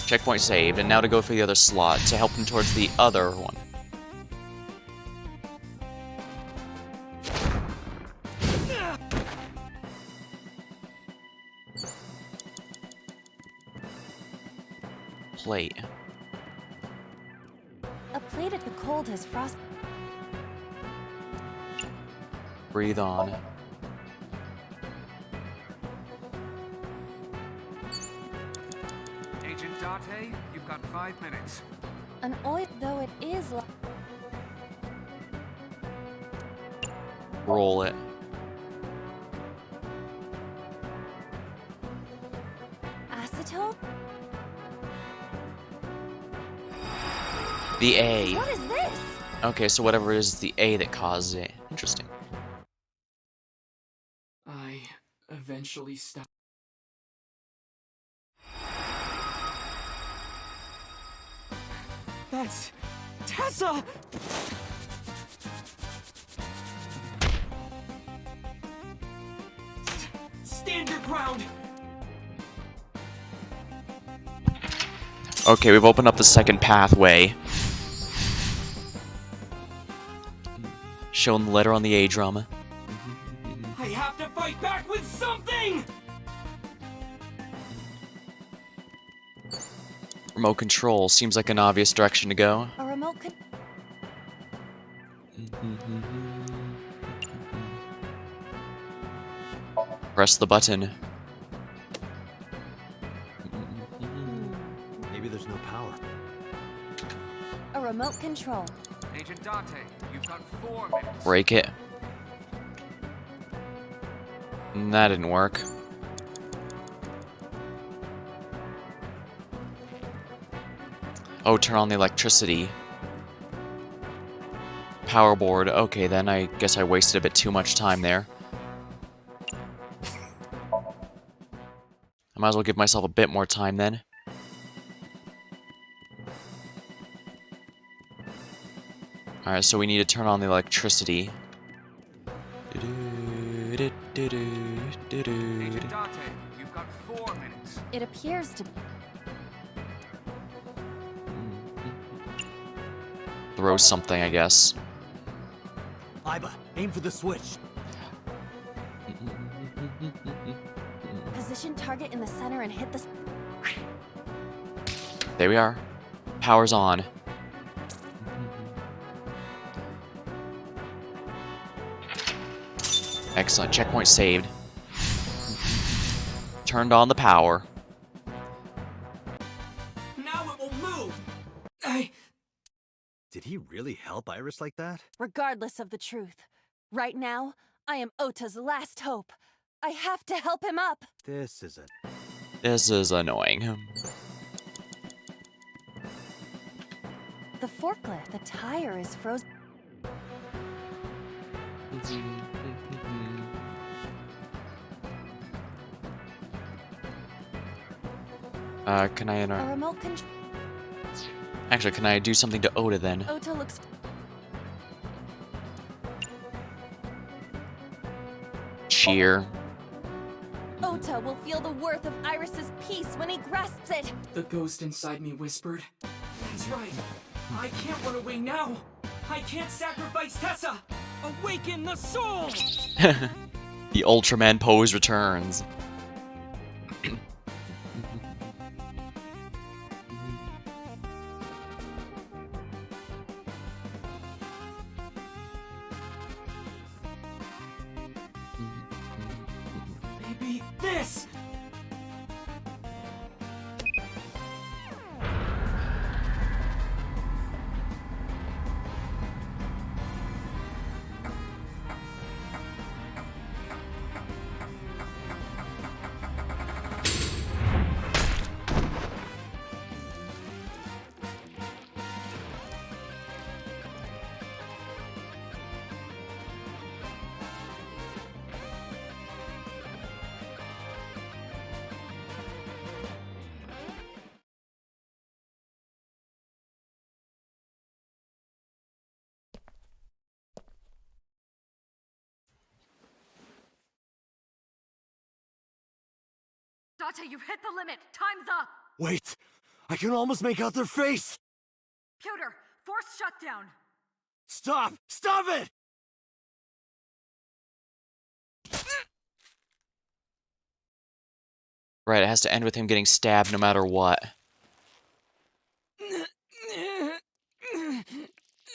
Checkpoint saved, and now to go for the other slot to help him towards the other one. Plate. a plate at the cold has frost. Breathe on. Agent Date, you've got 5 minutes. An oil, though it is Roll it. acetone. The A. What is this? Okay, so whatever it is the A that causes it. Interesting. I eventually stopped. That's Tessa! Stand your ground! Okay, we've opened up the second pathway. Shown the letter on the A drum. I have to fight back with something! Remote control seems like an obvious direction to go. A remote con- Press the button. Maybe there's no power. a remote control. Agent Date, you've got 4 minutes. Break it. That didn't work. Oh, turn on the electricity. Power board. Okay, then I guess I wasted a bit too much time there. I might as well give myself a bit more time then. Alright, so we need to turn on the electricity. Agent Date, you've got 4 minutes. It appears to. Throw something, I guess. Iba, aim for the switch. Position target in the center and hit the. There we are. Power's on. Excellent. Checkpoint saved. Turned on the power. Now it will move! Did he really help Iris like that? Regardless of the truth, right now, I am Ota's last hope. I have to help him up. This isn't. This is annoying. The forklift, the tire is frozen. Can I A enter? remote control. Actually, can I do something to Oda then? Ota looks. Cheer. Ota will feel the worth of Iris's peace when he grasps it. The ghost inside me whispered. That's right. I can't run away now. I can't sacrifice Tessa. Awaken the soul! The Ultraman pose returns. Maybe this! Date, you've hit the limit. Time's up. Wait! I can almost make out their face! Pewter, force shutdown. Stop! Stop it! Right, it has to end with him getting stabbed no matter what.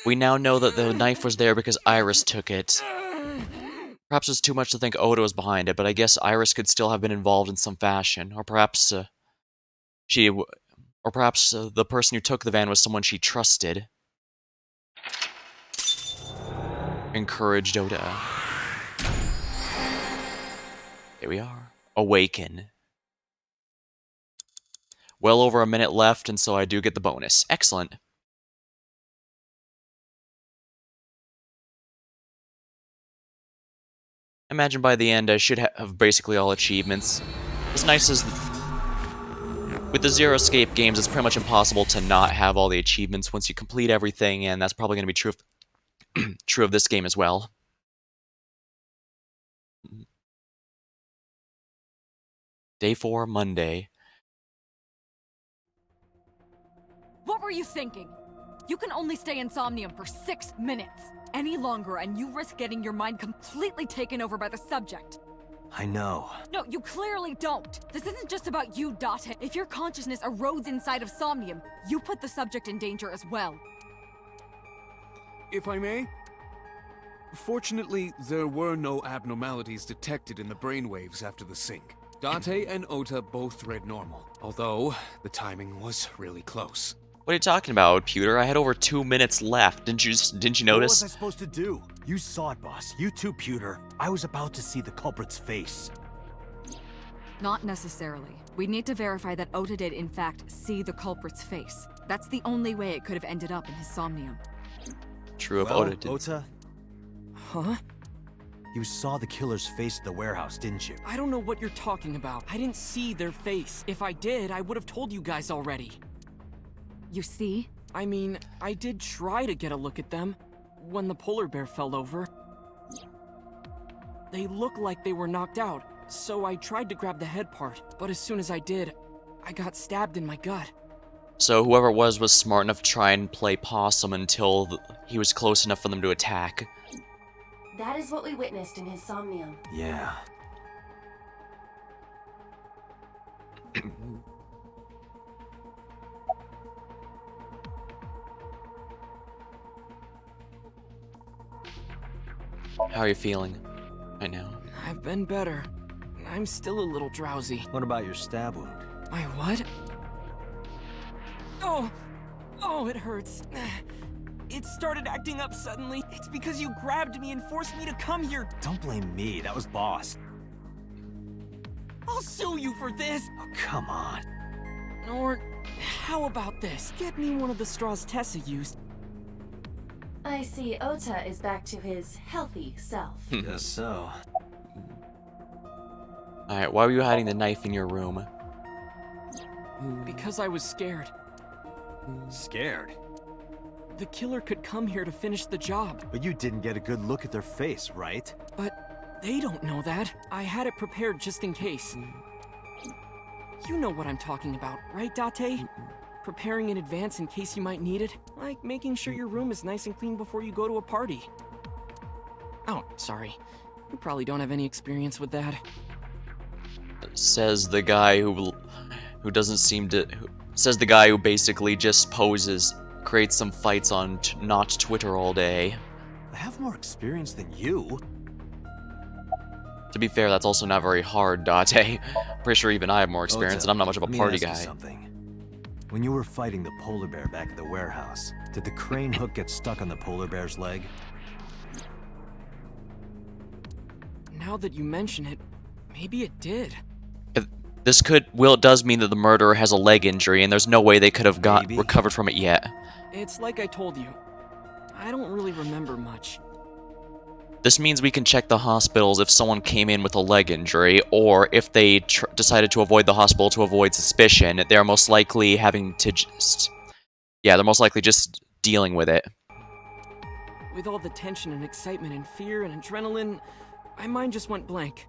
We now know that the knife was there because Iris took it. Perhaps it's too much to think Oda was behind it, but I guess Iris could still have been involved in some fashion. Or perhaps the person who took the van was someone she trusted. Encouraged Oda. Here we are. Awaken. Well over a minute left, and so I do get the bonus. Excellent. Imagine by the end I should have basically all achievements. As nice as... With the Zero Escape games, it's pretty much impossible to not have all the achievements once you complete everything, and that's probably going to be true of this game as well. Day 4, Monday. What were you thinking? You can only stay in Somnium for 6 minutes. Any longer, and you risk getting your mind completely taken over by the subject. I know. No, you clearly don't. This isn't just about you, Date. If your consciousness erodes inside of Somnium, you put the subject in danger as well. If I may? Fortunately, there were no abnormalities detected in the brainwaves after the sync. Date and Ota both read normal, although the timing was really close. What are you talking about, Pewter? I had over 2 minutes left. Didn't you What notice? was I supposed to do? You saw it, boss. You too, Pewter. I was about to see the culprit's face. Not necessarily. We need to verify that Ota did in fact see the culprit's face. That's the only way it could have ended up in his Somnium. True if Well, Oda did. Ota, Huh? you saw the killer's face at the warehouse, didn't you? I don't know what you're talking about. I didn't see their face. If I did, I would have told you guys already. You see? I mean, I did try to get a look at them when the polar bear fell over. They looked like they were knocked out, so I tried to grab the head part, but as soon as I did, I got stabbed in my gut. So whoever it was smart enough to try and play possum until he was close enough for them to attack. That is what we witnessed in his Somnium. Yeah. How are you feeling right now? I've been better. I'm still a little drowsy. What about your stab wound? My what? Oh, it hurts. It started acting up suddenly. It's because you grabbed me and forced me to come here. Don't blame me. That was boss. I'll sue you for this. Oh, come on. Or how about this? Get me one of the straws Tessa used. I see Ota is back to his healthy self. Guess so. Alright, why were you hiding the knife in your room? Because I was scared. Scared? The killer could come here to finish the job. But you didn't get a good look at their face, right? But they don't know that. I had it prepared just in case. You know what I'm talking about, right, Date? Preparing in advance in case you might need it. Like making sure your room is nice and clean before you go to a party. Oh, sorry. You probably don't have any experience with that. Says the guy who doesn't seem to... Says the guy who basically just poses, creates some fights on not Twitter all day. I have more experience than you. To be fair, that's also not very hard, Date. Pretty sure even I have more experience, Ota, and I'm not much of a let me party ask you guy. something. When you were fighting the polar bear back at the warehouse, did the crane hook get stuck on the polar bear's leg? Now that you mention it, maybe it did. This does mean that the murderer has a leg injury, and there's no way they could have Maybe. recovered from it yet. It's like I told you. I don't really remember much. This means we can check the hospitals if someone came in with a leg injury, or if they decided to avoid the hospital to avoid suspicion, they're most likely having to just... Yeah, they're most likely just dealing with it. With all the tension and excitement and fear and adrenaline, my mind just went blank.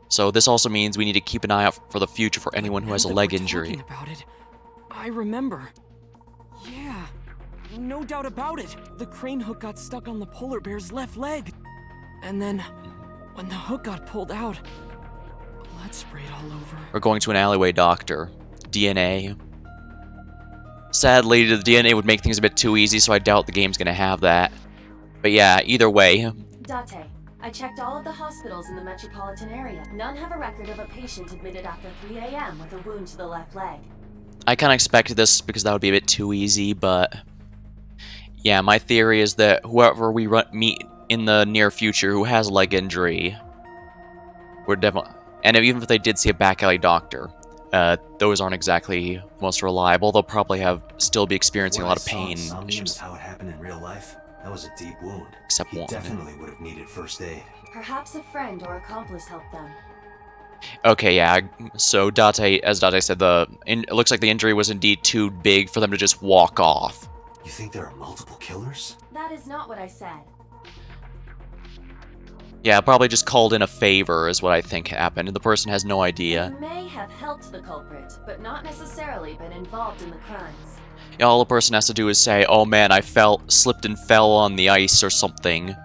So this also means we need to keep an eye out for the future for But anyone who now has a that leg we're injury. talking about it, I remember. Yeah, no doubt about it. The crane hook got stuck on the polar bear's left leg. And then, when the hook got pulled out, blood sprayed all over. We're going to an alleyway doctor. DNA. Sadly, the DNA would make things a bit too easy, so I doubt the game's gonna have that. But yeah, either way. Date, I checked all of the hospitals in the metropolitan area. None have a record of a patient admitted after 3 a.m. with a wound to the left leg. I kind of expected this because that would be a bit too easy, but yeah, my theory is that whoever we meet in the near future who has a leg injury, we're definitely, and even if they did see a back alley doctor, those aren't exactly most reliable. They'll probably still be experiencing a lot of pain Somnium is issues, how it happened in real life. That was a deep wound. except He one. definitely would have needed first aid. Perhaps a friend or accomplice helped them. Okay, yeah. So as Date said, it looks like the injury was indeed too big for them to just walk off. You think there are multiple killers? That is not what I said. Yeah, probably just called in a favor is what I think happened, and the person has no idea. You may have helped the culprit, but not necessarily been involved in the crimes. Yeah, all the person has to do is say, "Oh man, I slipped and fell on the ice or something,"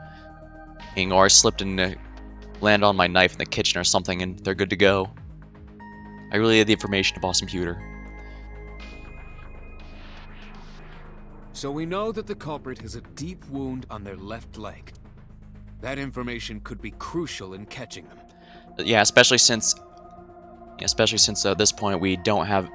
or I slipped and landed on my knife in the kitchen or something, and they're good to go. I really had the information to Boss Computer. So we know that the culprit has a deep wound on their left leg. That information could be crucial in catching them. Yeah, especially since at this point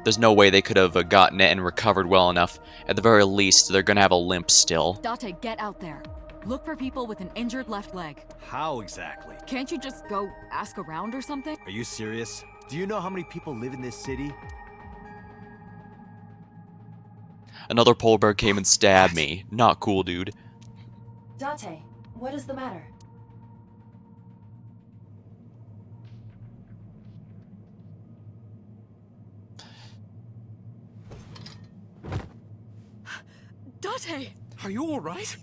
there's no way they could have gotten it and recovered well enough. At the very least, they're gonna have a limp still. Date, get out there. Look for people with an injured left leg. How exactly? Can't you just go ask around or something? Are you serious? Do you know how many people live in this city? Another polar bear came and stabbed me. Not cool, dude. Date, what is the matter? Date! Are you alright?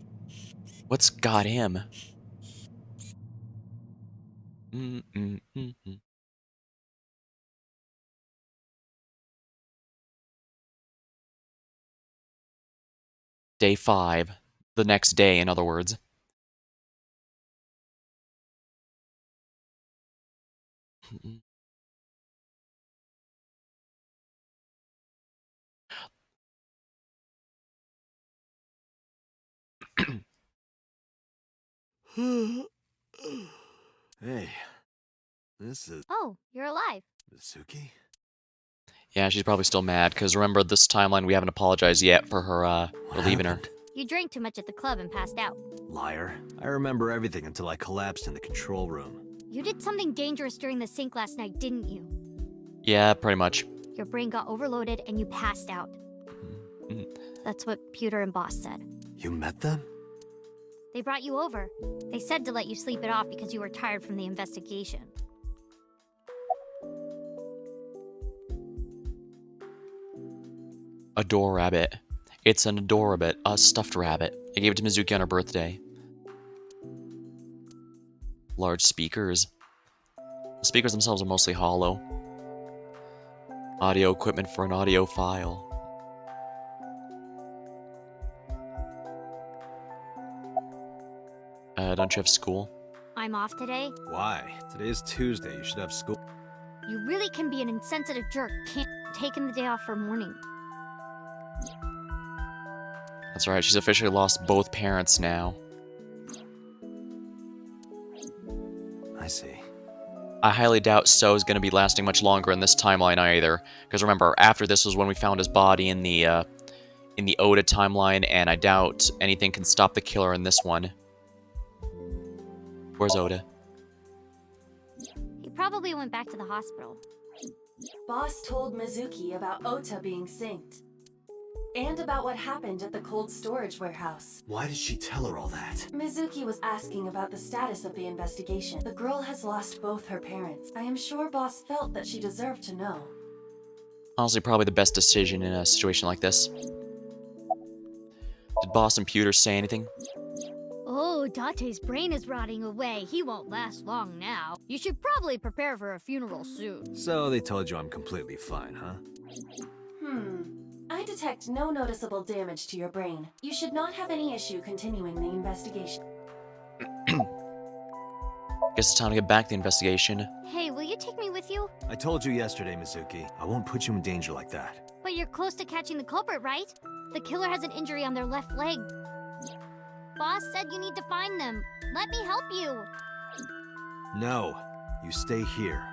What's got him? Mm-mm-mm-mm. Day 5. The next day, in other words. Hey, this is Oh, you're alive. Mizuki? Yeah, she's probably still mad, because remember, this timeline, we haven't apologized yet for her, for leaving her. You drank too much at the club and passed out. Liar. I remember everything until I collapsed in the control room. You did something dangerous during the sink last night, didn't you? Yeah, pretty much. Your brain got overloaded and you passed out. Mhm. That's what Pewter and Boss said. You met them? They brought you over. They said to let you sleep it off because you were tired from the investigation. Adore rabbit. It's an adorable, a stuffed rabbit. I gave it to Mizuki on her birthday. Large speakers. The speakers themselves are mostly hollow. Audio equipment for an audio file. Don't you have school? I'm off today. Why? Today is Tuesday. You should have school. You really can be an insensitive jerk. Can't taking the day off for mourning. That's right, she's officially lost both parents now. I see. I highly doubt So's gonna be lasting much longer in this timeline either. Because remember, after this was when we found his body in the Oda timeline, and I doubt anything can stop the killer in this one. Where's Oda? He probably went back to the hospital. Boss told Mizuki about Ota being synced. And about what happened at the cold storage warehouse. Why did she tell her all that? Mizuki was asking about the status of the investigation. The girl has lost both her parents. I am sure Boss felt that she deserved to know. Honestly, probably the best decision in a situation like this. Did Boss and Pewter say anything? Oh, Oh, Date's brain is rotting away. He won't last long now. You should probably prepare for a funeral soon. So they told you I'm completely fine, huh? I detect no noticeable damage to your brain. You should not have any issue continuing the investigation. Guess it's time to get back to the investigation. Hey, will you take me with you? I told you yesterday, Mizuki. I won't put you in danger like that. But you're close to catching the culprit, right? The killer has an injury on their left leg. Boss said you need to find them. Let me help you. No, you stay here.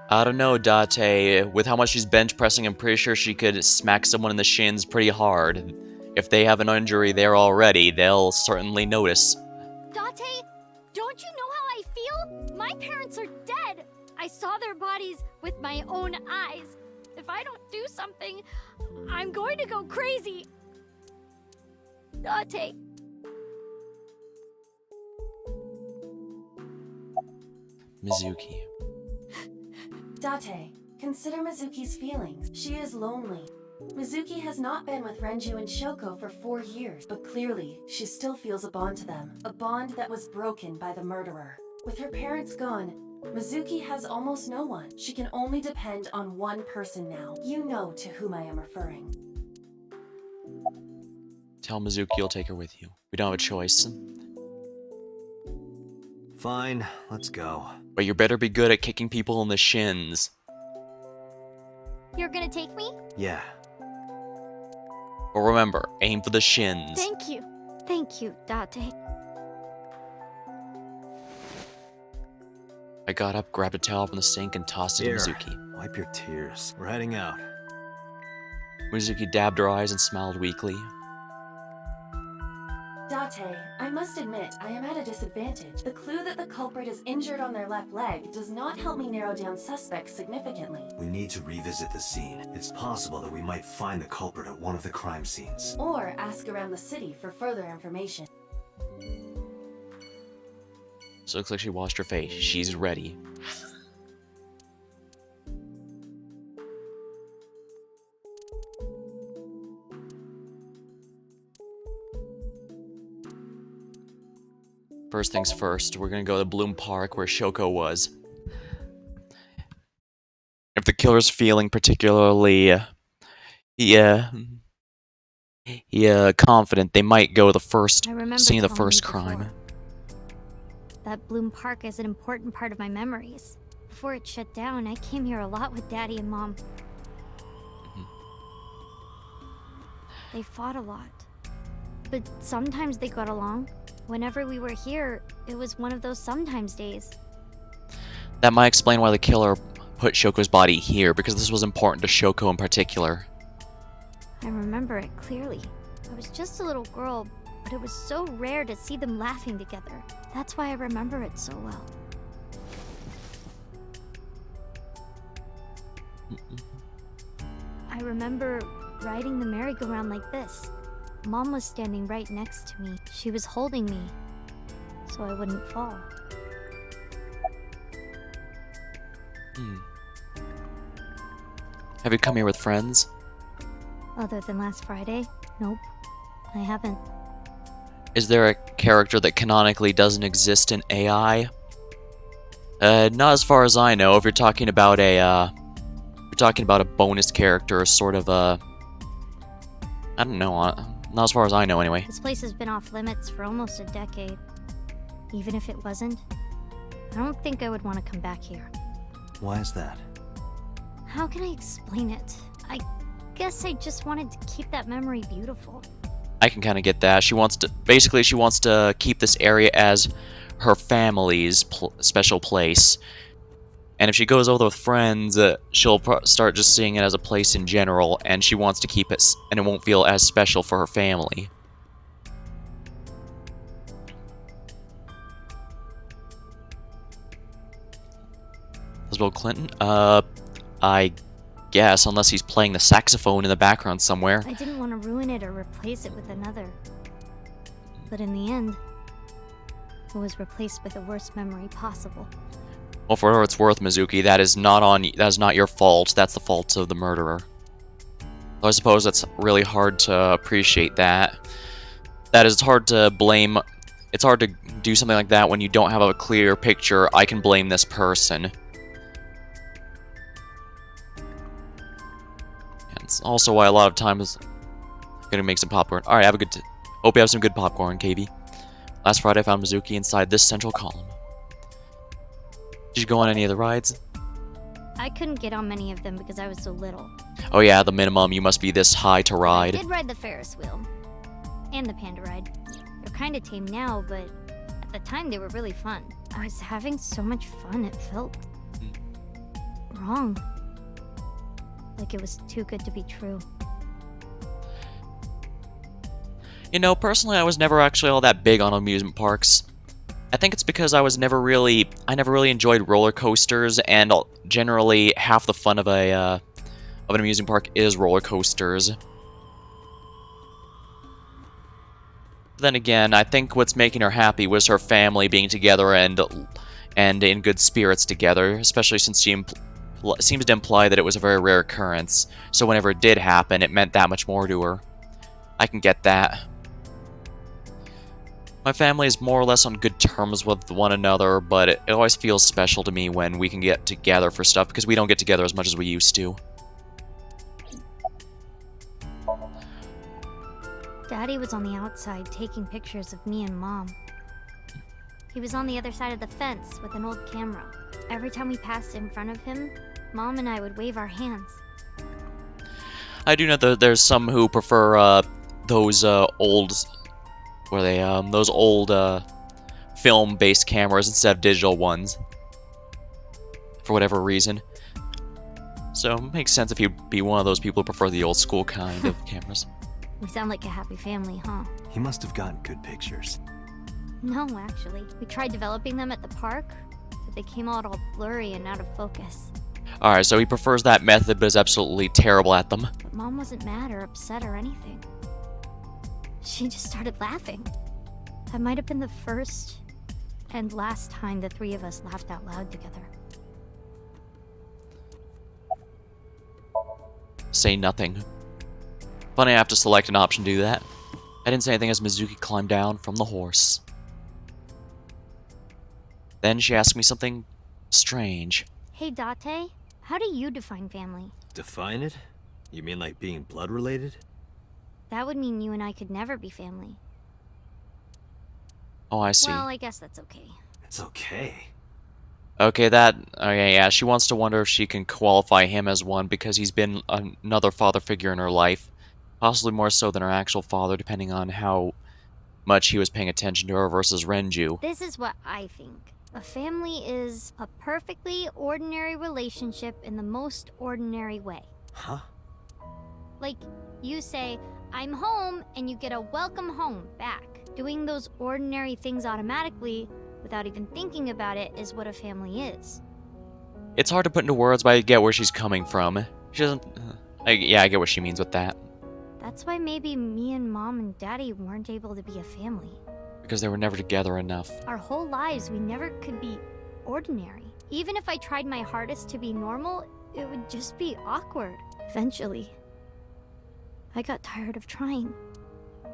I don't know, Date. With how much she's bench pressing, I'm pretty sure she could smack someone in the shins pretty hard. If they have an injury there already, they'll certainly notice. Date, don't you know how I feel? My parents are dead. I saw their bodies with my own eyes. If I don't do something, I'm going to go crazy. Date. Mizuki. Date, consider Mizuki's feelings. She is lonely. Mizuki has not been with Renju and Shoko for 4 years, but clearly, she still feels a bond to them. A bond that was broken by the murderer. With her parents gone, Mizuki has almost no one. She can only depend on one person now. You know to whom I am referring. Tell Mizuki you'll take her with you. We don't have a choice. Fine, let's go. But you better be good at kicking people in the shins. You're gonna take me? Yeah. But remember, aim for the shins. Thank you. Thank you, Date. I got up, grabbed a towel from the sink, and tossed it to Here, Mizuki. wipe your tears. We're heading out. Mizuki dabbed her eyes and smiled weakly. Date, I must admit, I am at a disadvantage. The clue that the culprit is injured on their left leg does not help me narrow down suspects significantly. We need to revisit the scene. It's possible that we might find the culprit at one of the crime scenes. Or ask around the city for further information. So it looks like she washed her face. She's ready. First things first, we're gonna go to Bloom Park where Shoko was. If the killer's feeling particularly confident, they might go to the first I remember scene of the telling first you crime. before. That Bloom Park is an important part of my memories. Before it shut down, I came here a lot with Daddy and Mom. They fought a lot. But sometimes they got along. Whenever we were here, it was one of those sometimes days. That might explain why the killer put Shoko's body here, because this was important to Shoko in particular. I remember it clearly. I was just a little girl, but it was so rare to see them laughing together. That's why I remember it so well. I remember riding the merry-go-round like this. Mom was standing right next to me. She was holding me, so I wouldn't fall. Have you come here with friends? Other than last Friday? Nope. I haven't. Is there a character that canonically doesn't exist in AI? Not as far as I know. If you're talking about a bonus character, sort of a, I don't know, not as far as I know anyway. This place has been off limits for almost a decade. Even if it wasn't, I don't think I would want to come back here. Why is that? How can I explain it? I guess I just wanted to keep that memory beautiful. I can kind of get that. She wants to keep this area as her family's special place. And if she goes over with friends, she'll start just seeing it as a place in general, and she wants to keep it, and it won't feel as special for her family. Bill Clinton? I guess, unless he's playing the saxophone in the background somewhere. I didn't want to ruin it or replace it with another. But in the end, it was replaced with the worst memory possible. Well, for what it's worth, Mizuki, that is not your fault. That's the fault of the murderer. Though I suppose that's really hard to appreciate that. That is hard to blame. It's hard to do something like that when you don't have a clear picture. I can blame this person. And it's also why a lot of times I'm gonna make some popcorn. Alright, have a good hope you have some good popcorn, KB. Last Friday I found Mizuki inside this central column. Did you go on any of the rides? I couldn't get on many of them because I was so little. Oh yeah, the minimum. You must be this high to I ride. did ride the Ferris wheel. And the panda ride. They're kinda tame now, but at the time they were really fun. I was having so much fun, it felt wrong. Like it was too good to be true. You know, personally, I was never actually all that big on amusement parks. I think it's because I never really enjoyed roller coasters, and generally half the fun of an amusement park is roller coasters. Then again, I think what's making her happy was her family being together and in good spirits together, especially since she seems to imply that it was a very rare occurrence. So whenever it did happen, it meant that much more to her. I can get that. My family is more or less on good terms with one another, but it always feels special to me when we can get together for stuff, because we don't get together as much as we used to. Daddy was on the outside taking pictures of me and Mom. He was on the other side of the fence with an old camera. Every time we passed in front of him, Mom and I would wave our hands. I do know that there's some who prefer those old film-based cameras instead of digital ones, for whatever reason. So it makes sense if you'd be one of those people who prefer the old school kind of cameras. We sound like a happy family, huh? He must have gotten good pictures. No, actually. We tried developing them at the park, but they came out all blurry and out of focus. Alright, so he prefers that method, but is absolutely terrible at them. But Mom wasn't mad or upset or anything. She just started laughing. That might have been the first and last time the three of us laughed out loud together. Say nothing. Funny I have to select an option to do that. I didn't say anything as Mizuki climbed down from the horse. Then she asked me something strange. Hey, Date, how do you define family? Define it? You mean like being blood related? That would mean you and I could never be family. Oh, I see. Well, I guess that's okay. It's okay. Okay, yeah, she wants to wonder if she can qualify him as one because he's been another father figure in her life. Possibly more so than her actual father, depending on how much he was paying attention to her versus Renju. This is what I think. A family is a perfectly ordinary relationship in the most ordinary way. Huh? Like, you say, I'm home, and you get a welcome home back. Doing those ordinary things automatically, without even thinking about it, is what a family is. It's hard to put into words, but I get where she's coming from. She doesn't... yeah, I get what she means with that. That's why maybe me and Mom and Daddy weren't able to be a family. Because they were never together enough. Our whole lives, we never could be ordinary. Even if I tried my hardest to be normal, it would just be awkward. Eventually, I got tired of trying.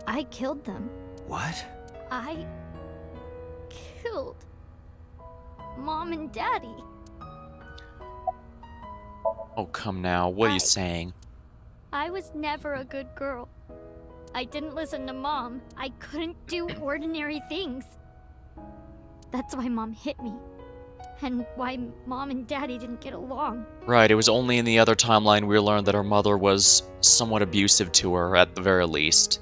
I killed them. What? I killed Mom and Daddy. Oh, come now. What are you saying? I was never a good girl. I didn't listen to Mom. I couldn't do ordinary things. That's why Mom hit me. And why Mom and Daddy didn't get along. Right, it was only in the other timeline we learned that her mother was somewhat abusive to her, at the very least.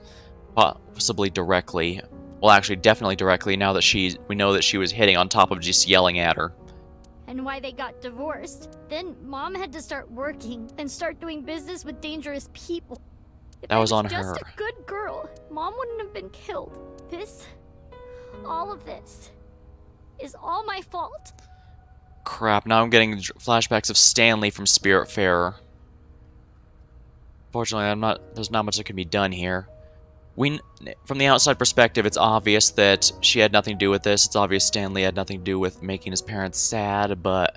Possibly directly. Well, actually, definitely directly, now that we know that she was hitting on top of just yelling at her. And why they got divorced. Then Mom had to start working and start doing business with dangerous people. If That was I on was just her. a good girl, Mom wouldn't have been killed. All of this, is all my fault. Crap, now I'm getting flashbacks of Stanley from Spiritfarer. Fortunately, there's not much that can be done here. From the outside perspective, it's obvious that she had nothing to do with this. It's obvious Stanley had nothing to do with making his parents sad, but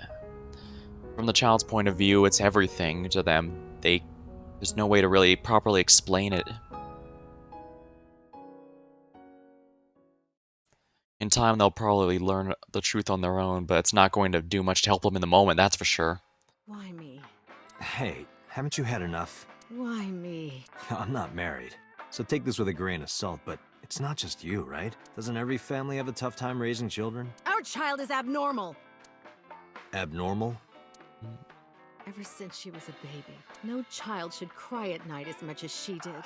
from the child's point of view, it's everything to them. There's no way to really properly explain it. In time, they'll probably learn the truth on their own, but it's not going to do much to help them in the moment, that's for sure. Why me? Hey, haven't you had enough? Why me? I'm not married, so take this with a grain of salt, but it's not just you, right? Doesn't every family have a tough time raising children? Our child is abnormal. Abnormal? Ever since she was a baby, no child should cry at night as much as she did.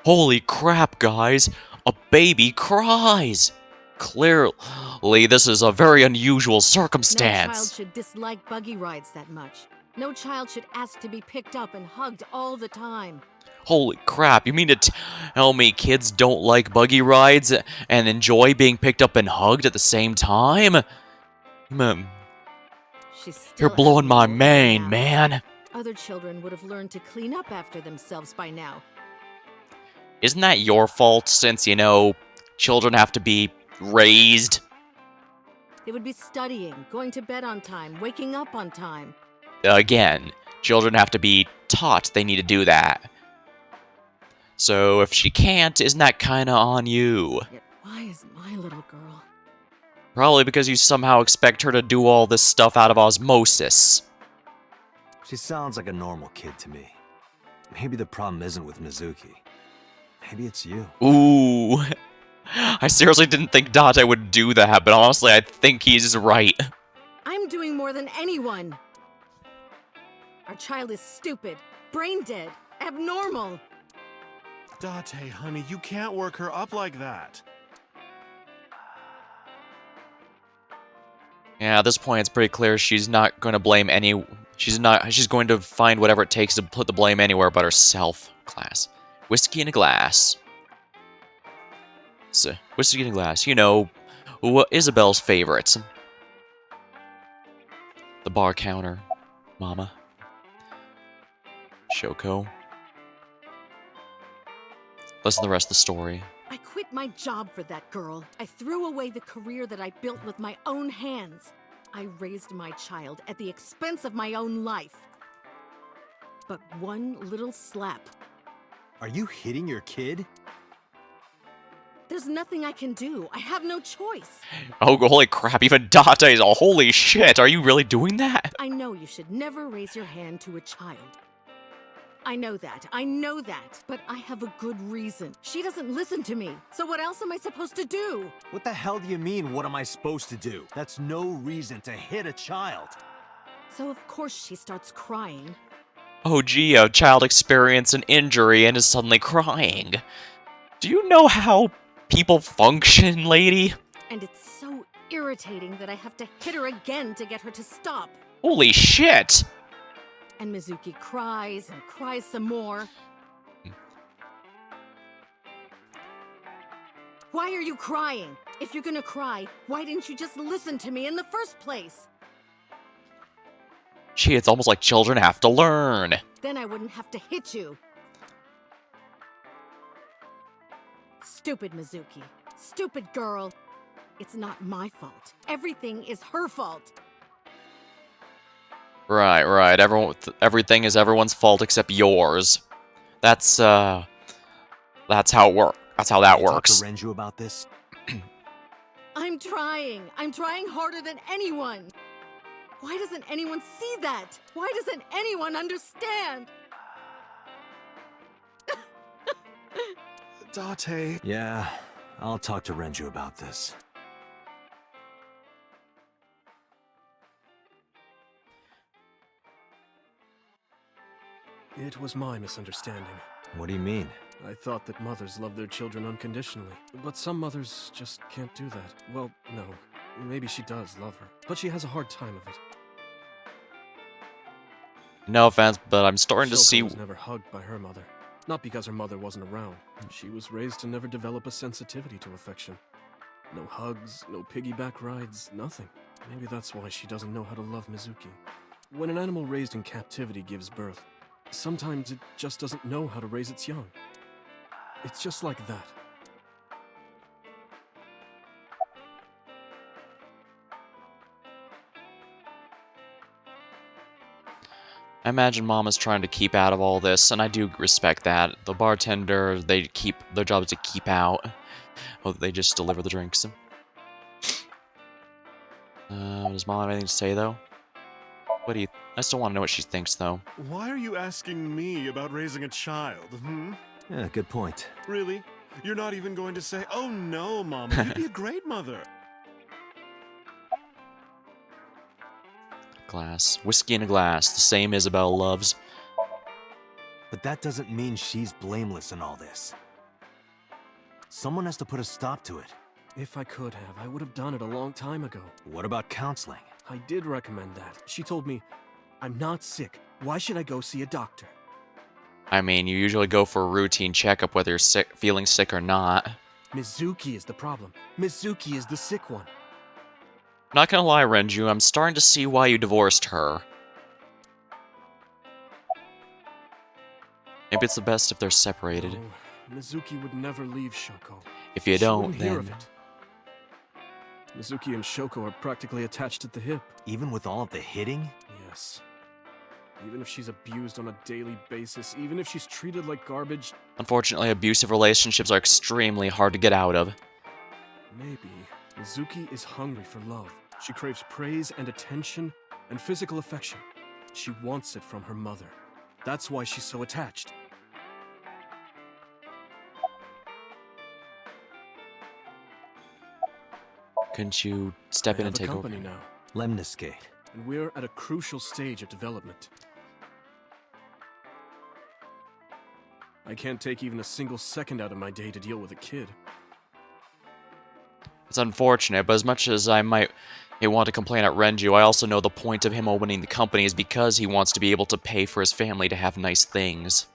Holy crap, guys! A baby cries! Clearly, this is a very unusual No child circumstance. should dislike buggy rides that much. No child should ask to be picked up and hugged all the time. Holy crap, you mean to tell me kids don't like buggy rides and enjoy being picked up and hugged at the same time? She's still You're blowing my abnormal even mind, now. man. Other children would have learned to clean up after themselves by now. Isn't that your fault since, children have to be raised? They would be studying, going to bed on time, waking up on time. Again, children have to be taught they need to do that. So if she can't, isn't that kinda on you? Yet why is my little girl? Probably because you somehow expect her to do all this stuff out of osmosis. She sounds like a normal kid to me. Maybe the problem isn't with Mizuki. Maybe it's you. Ooh. I seriously didn't think Date would do that, but honestly, I think he's right. I'm doing more than anyone. Our child is stupid, brain dead, abnormal. Date, honey, you can't work her up like that. Yeah, at this point, it's pretty clear she's not going to blame any... She's going to find whatever it takes to put the blame anywhere but herself. Class. Whiskey in a glass. So, whiskey in a glass. Isabel's favorites. The bar counter. Mama. Shoko. Listen to the rest of the story. I quit my job for that girl. I threw away the career that I built with my own hands. I raised my child at the expense of my own life. But one little slap. Are you hitting your kid? There's nothing I can do. I have no choice. Oh, holy crap, even Date's all holy shit. Are you really doing that? I know you should never raise your hand to a child. I know that, but I have a good reason. She doesn't listen to me, so what else am I supposed to do? What the hell do you mean, what am I supposed to do? That's no reason to hit a child. So of course she starts crying. Oh gee, a child experienced an injury and is suddenly crying. Do you know how people function, lady? And it's so irritating that I have to hit her again to get her to stop. Holy shit! And Mizuki cries and cries some more. Why are you crying? If you're gonna cry, why didn't you just listen to me in the first place? Gee, it's almost like children have to learn. Then I wouldn't have to hit you. Stupid Mizuki. Stupid girl. It's not my fault. Everything is her fault. Right. Everything is everyone's fault except yours. That's how it works. That's how that works. Talk to Renju about this? I'm trying. I'm trying harder than anyone. Why doesn't anyone see that? Why doesn't anyone understand? Date. Yeah, I'll talk to Renju about this. It was my misunderstanding. What do you mean? I thought that mothers love their children unconditionally, but some mothers just can't do that. Well, no. Maybe she does love her, but she has a hard time of it. No offense, but I'm starting to Shoko see... was never hugged by her mother. Not because her mother wasn't around. She was raised to never develop a sensitivity to affection. No hugs, no piggyback rides, nothing. Maybe that's why she doesn't know how to love Mizuki. When an animal raised in captivity gives birth, sometimes it just doesn't know how to raise its young. It's just like that. I imagine Mom is trying to keep out of all this, and I do respect that. The bartender, their job is to keep out. Oh, they just deliver the drinks. Does Mom have anything to say, though? What do you... I still want to know what she thinks, though. Why are you asking me about raising a child, hmm? Yeah, good point. Really? You're not even going to say, oh no, Mom, you'd be a great mother. Glass. Whiskey in a glass. The same Isabel loves. But that doesn't mean she's blameless in all this. Someone has to put a stop to it. If I could have, I would have done it a long time ago. What about counseling? I did recommend that. She told me, I'm not sick. Why should I go see a doctor? I mean, you usually go for a routine checkup whether you're sick, feeling sick or not. Mizuki is the problem. Mizuki is the sick one. Not gonna lie, Renju, I'm starting to see why you divorced her. Maybe it's the best if they're separated. No, Mizuki would never leave Shoko. If you She don't, wouldn't hear then... of it. Mizuki and Shoko are practically attached at the hip. Even with all of the hitting? Yes. Even if she's abused on a daily basis, even if she's treated like garbage... Unfortunately, abusive relationships are extremely hard to get out of. Maybe Mizuki is hungry for love. She craves praise and attention and physical affection. She wants it from her mother. That's why she's so attached. Couldn't you step I in and have a take over? company now, Lemniscate. and we're at a crucial stage of development. I can't take even a single second out of my day to deal with a kid. It's unfortunate, but as much as I might want to complain at Renju, I also know the point of him opening the company is because he wants to be able to pay for his family to have nice things.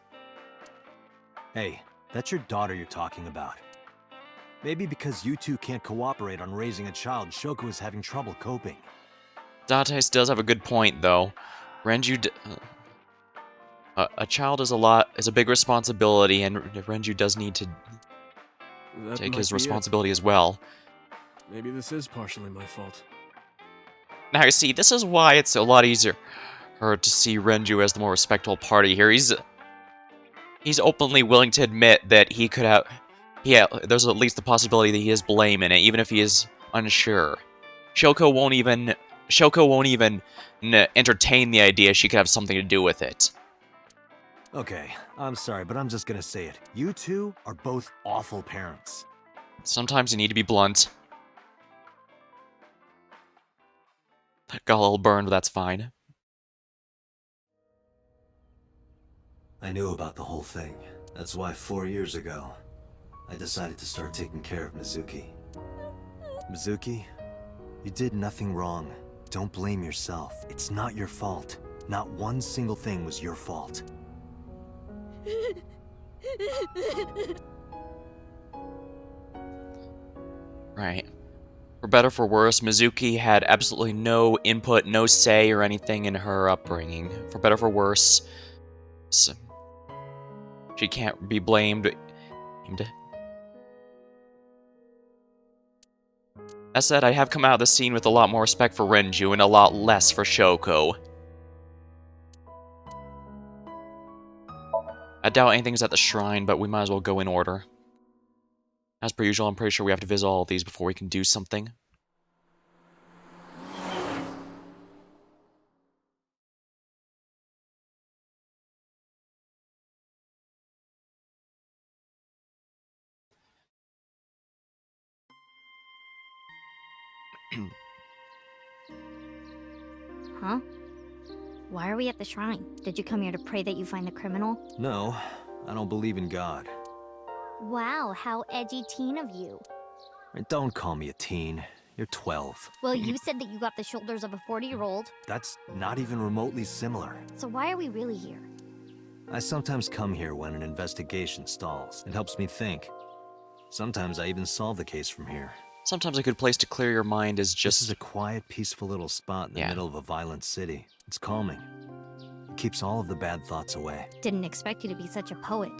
Hey, that's your daughter you're talking about. Maybe because you two can't cooperate on raising a child, Shoko is having trouble coping. Dantes does have a good point, though. Renju... a child is a big responsibility, and Renju does need to That take might his be it. responsibility as well. Maybe this is partially my fault. Now, you see, this is why it's a lot easier to see Renju as the more respectable party here. He's openly willing to admit that he could have... Yeah, there's at least the possibility that he has blame in it, even if he is unsure. Shoko won't even entertain the idea she could have something to do with it. Okay, I'm sorry, but I'm just gonna say it. You two are both awful parents. Sometimes you need to be blunt. Got a little burned, but that's fine. I knew about the whole thing. That's why 4 years ago, I decided to start taking care of Mizuki. Mizuki, you did nothing wrong. Don't blame yourself. It's not your fault. Not one single thing was your fault. Right. For better or for worse, Mizuki had absolutely no input, no say or anything in her upbringing. For better or for worse, she can't be blamed. That said, I have come out of the scene with a lot more respect for Renju and a lot less for Shoko. I doubt anything's at the shrine, but we might as well go in order. As per usual, I'm pretty sure we have to visit all of these before we can do something. Huh? Why are we at the shrine? Did you come here to pray that you find the criminal? No, I don't believe in God. Wow, how edgy teen of you. And don't call me a teen. You're 12. Well, you said that you got the shoulders of a 40-year-old. That's not even remotely similar. So why are we really here? I sometimes come here when an investigation stalls. It helps me think. Sometimes I even solve the case from here. Sometimes a good place to clear your mind is just... This is a quiet, peaceful little spot in the middle of a violent city. It's calming. It keeps all of the bad thoughts away. Didn't expect you to be such a poet.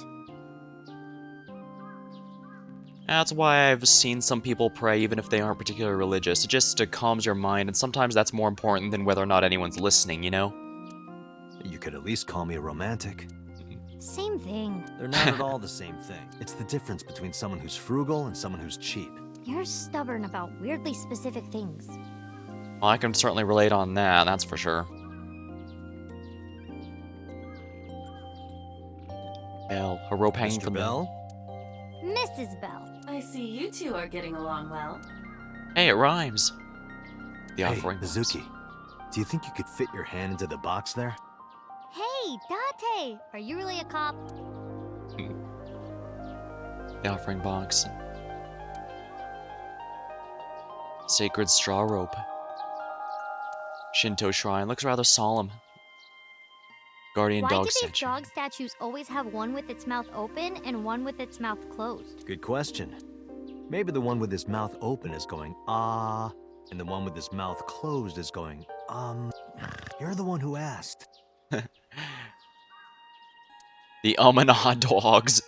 That's why I've seen some people pray even if they aren't particularly religious. It just calms your mind, and sometimes that's more important than whether or not anyone's listening, you know? You could at least call me a romantic. Same thing. They're not at all the same thing. It's the difference between someone who's frugal and someone who's cheap. You're stubborn about weirdly specific things. Well, I can certainly relate on that, that's for sure. Bell, a rope hanging Mr. from Bell? Mrs. Bell. I see you two are getting along well. Hey, it rhymes. The Hey, offering box. Mizuki. Do you think you could fit your hand into the box there? Hey, Date! Are you really a cop? The offering box. Sacred straw rope. Shinto shrine. Looks rather solemn. Guardian Why dog do these statue. dog statues always have one with its mouth open and one with its mouth closed? Good question. Maybe the one with his mouth open is going, ah, and the one with his mouth closed is going, You're the one who asked. The and ah dogs.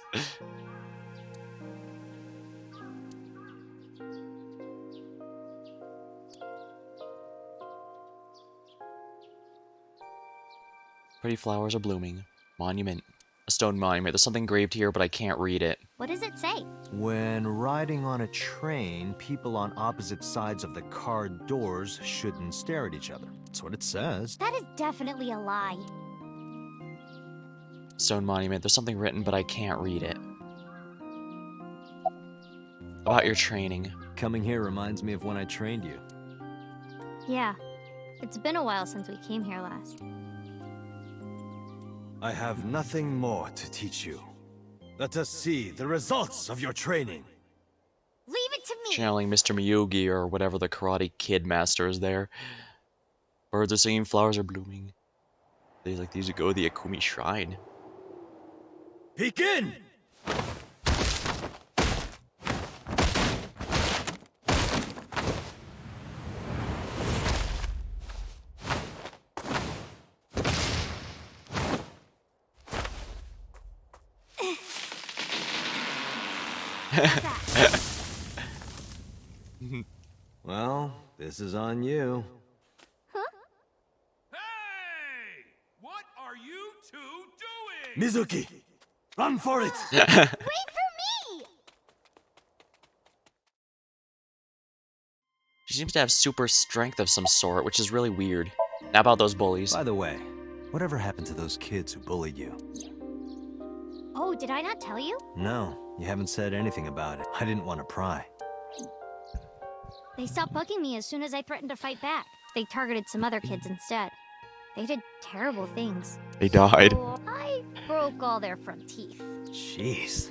Pretty flowers are blooming. Monument. A stone monument. There's something engraved here, but I can't read it. What does it say? When riding on a train, people on opposite sides of the car doors shouldn't stare at each other. That's what it says. That is definitely a lie. Stone monument. There's something written, but I can't read it. About your training. Coming here reminds me of when I trained you. Yeah. It's been a while since we came here last. I have nothing more to teach you. Let us see the results of your training. Leave it to me! Channeling Mr. Miyagi or whatever the Karate Kid master is there. Birds are singing, flowers are blooming. These go to the Akumi Shrine. Begin! Well, this is on you. Hey! What are you two doing? Mizuki, run for it! Wait for me! She seems to have super strength of some sort, which is really weird. Now about those bullies. By the way, whatever happened to those kids who bullied you? Oh, did I not tell you? No, you haven't said anything about it. I didn't want to pry. They stopped bugging me as soon as I threatened to fight back. They targeted some other kids instead. They did terrible things. They died. So I broke all their front teeth. Jeez.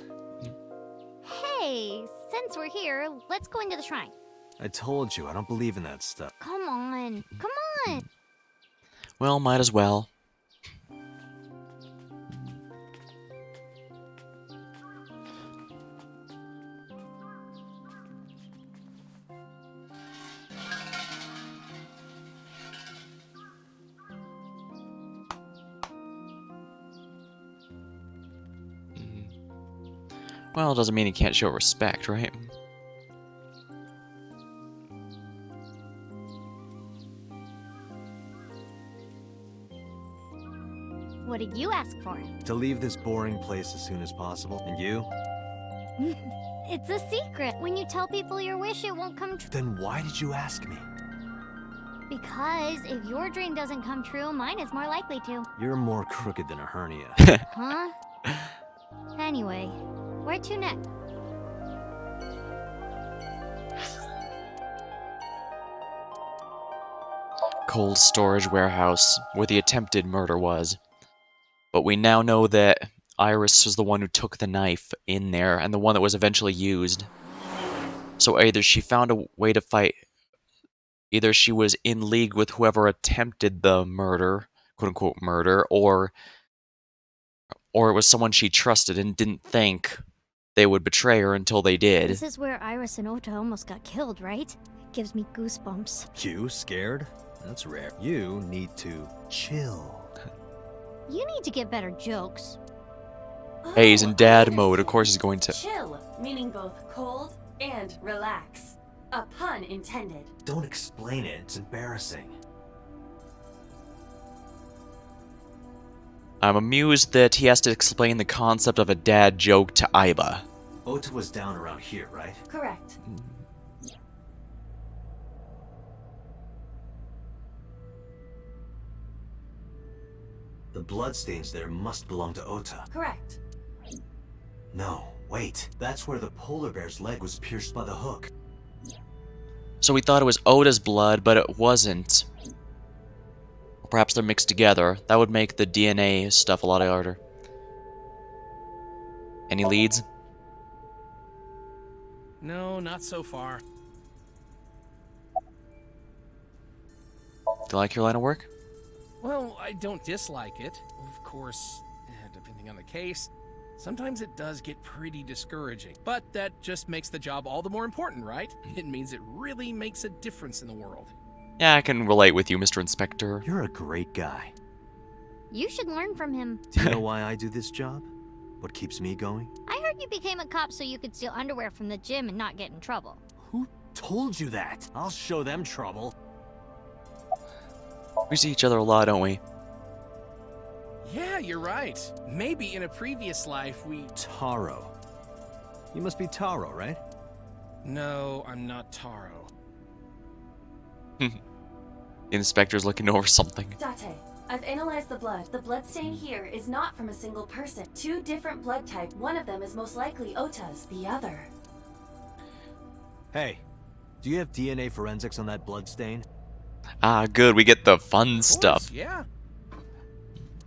Hey, since we're here, let's go into the shrine. I told you, I don't believe in that stuff. Come on, come on! Well, might as well. Well, it doesn't mean he can't show respect, right? What did you ask for? To leave this boring place as soon as possible. And you? It's a secret. When you tell people your wish, it won't come true. Then why did you ask me? Because if your dream doesn't come true, mine is more likely to. You're more crooked than a hernia. Huh? Anyway, where to next? Cold storage warehouse where the attempted murder was. But we now know that Iris was the one who took the knife in there and the one that was eventually used. So either she found a way to fight, either she was in league with whoever attempted the murder, quote unquote murder, or it was someone she trusted and didn't think they would betray her until they did. This is where Iris and Ota almost got killed, right? It gives me goosebumps. You scared? That's rare. You need to chill. You need to get better jokes. Hey, he's in dad I mode. Of understand. course he's going to. Chill, meaning both cold and relax. A pun intended. Don't explain it. It's embarrassing. I'm amused that he has to explain the concept of a dad joke to Aiba. Ota was down around here, right? Correct. The bloodstains there must belong to Ota. Correct. No, wait. That's where the polar bear's leg was pierced by the hook. So we thought it was Oda's blood, but it wasn't. Or perhaps they're mixed together. That would make the DNA stuff a lot harder. Any leads? No, not so far. Do you like your line of work? Well, I don't dislike it. Of course, depending on the case, sometimes it does get pretty discouraging. But that just makes the job all the more important, right? It means it really makes a difference in the world. Yeah, I can relate with you, Mr. Inspector. You're a great guy. You should learn from him. Do you know why I do this job? What keeps me going? I heard you became a cop so you could steal underwear from the gym and not get in trouble. Who told you that? I'll show them trouble. We see each other a lot, don't we? Yeah, you're right. Maybe in a previous life we... Taro. You must be Taro, right? No, I'm not Taro. The inspector's looking over something. Date, I've analyzed the blood. The bloodstain here is not from a single person. 2 different blood types. One of them is most likely Ota's, the other. Hey, do you have DNA forensics on that bloodstain? Ah, good. We get the fun stuff. Yeah.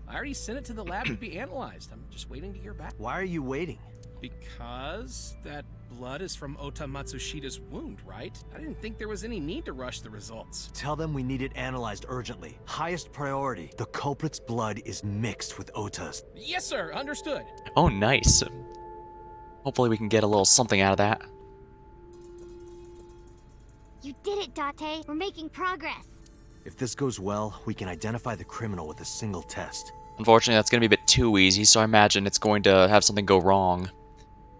I already sent it to the lab to be analyzed. I'm just waiting to hear back. Why are you waiting? Because that blood is from Ota Matsushida's wound, right? I didn't think there was any need to rush the results. Tell them we need it analyzed urgently. Highest priority. The culprit's blood is mixed with Ota's. Yes, sir. Understood. Oh, nice. Hopefully we can get a little something out of that. You did it, Date. We're making progress. If this goes well, we can identify the criminal with a single test. Unfortunately, that's going to be a bit too easy, so I imagine it's going to have something go wrong.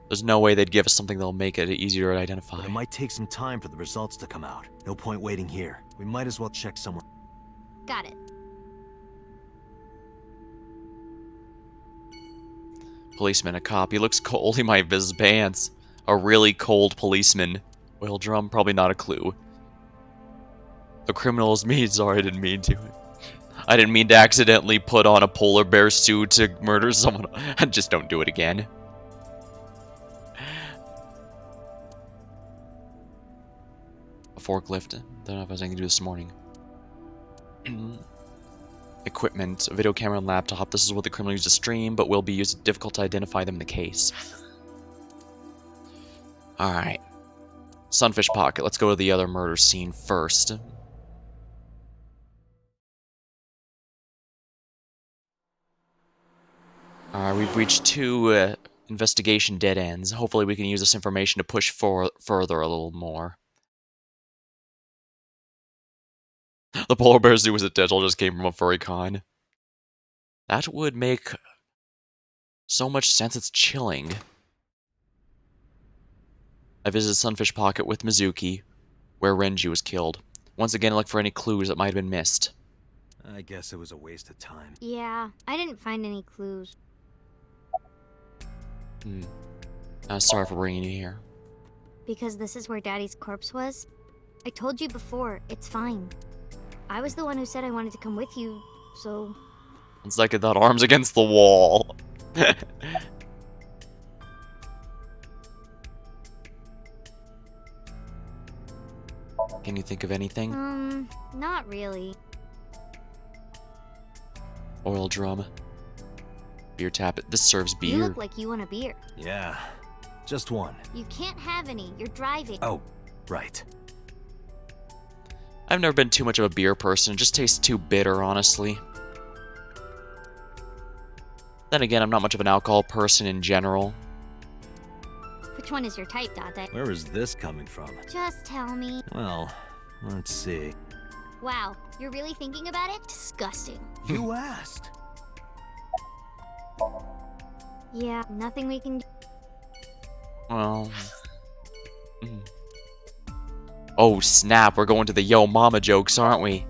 There's no way they'd give us something that'll make it easier to identify. But it might take some time for the results to come out. No point waiting here. We might as well check somewhere. Got it. Policeman, a cop. He looks cold. He might have his pants. A really cold policeman. Oil drum, probably not a clue. The criminal is me. Sorry, I didn't mean to. I didn't mean to accidentally put on a polar bear suit to murder someone. Just don't do it again. A forklift. Don't know if I was anything to do this morning. Equipment. A video camera and laptop. This is what the criminal used to stream, but will be used difficult to identify them in the case. Alright. Sunfish pocket. Let's go to the other murder scene first. Alright, we've reached 2 investigation dead ends. Hopefully we can use this information to push further a little more. The polar bear zoo was potential just came from a furry con. That would make so much sense, it's chilling. I visited Sunfish Pocket with Mizuki, where Renji was killed. Once again, look for any clues that might have been missed. I guess it was a waste of time. Yeah, I didn't find any clues. Sorry for bringing you here. Because this is where Daddy's corpse was? I told you before, it's fine. I was the one who said I wanted to come with you, so... It's like I thought arms against the wall. Can you think of anything? Not really. Oil drum. Beer tap. This serves beer. You look like you want a beer. Yeah, just one. You can't have any. You're driving. Oh, right. I've never been too much of a beer person. It just tastes too bitter, honestly. Then again, I'm not much of an alcohol person in general. Which one is your type, Date? Where is this coming from? Just tell me. Well, let's see. Wow, you're really thinking about it? Disgusting. You asked. Yeah, nothing we can do. Well... Oh snap, we're going to the Yo Mama jokes, aren't we?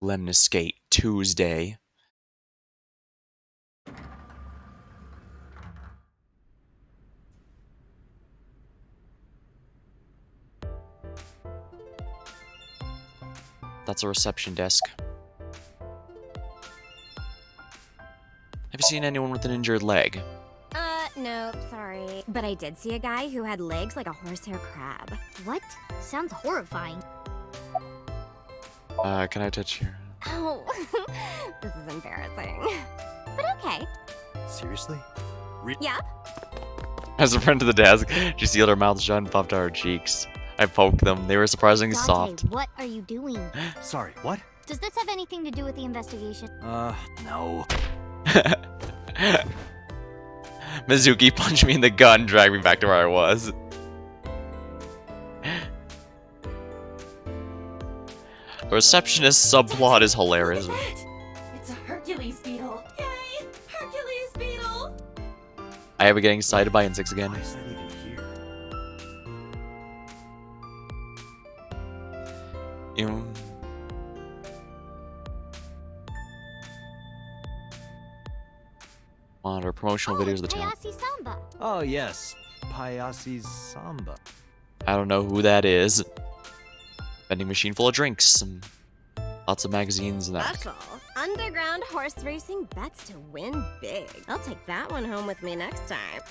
Lemniscate Tuesday. That's a reception desk. Have you seen anyone with an injured leg? Nope, sorry. But I did see a guy who had legs like a horsehair crab. What? Sounds horrifying. Can I touch your... Oh, this is embarrassing. But okay. Seriously? Yep. As a friend to the desk, she sealed her mouth shut and puffed out her cheeks. I poked them. They were surprisingly Dante, soft. what are you doing? Sorry, what? Does this have anything to do with the investigation? No. Mizuki punched me in the gut and dragged me back to where I was. The receptionist subplot is hilarious. It's a Hercules beetle. Yay! Hercules beetle! I ever getting excited by insects again? Why is that even here? You... Monitor promotional videos of the town. Hayase Samba. Oh, yes. Payasi's Samba. I don't know who that is. Vending machine full of drinks. And lots of magazines and that. Special. Underground horse racing bets to win big. I'll take that one home with me next time.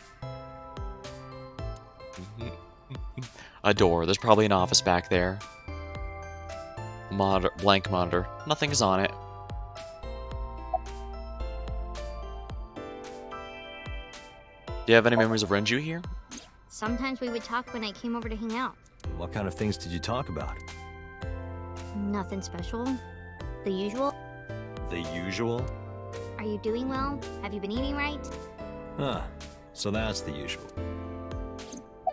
A door. There's probably an office back there. Monitor, blank monitor. Nothing is on it. Do you have any memories of Renju here? Sometimes we would talk when I came over to hang out. What kind of things did you talk about? Nothing special. The usual. The usual? Are you doing well? Have you been eating right? Huh. So that's the usual.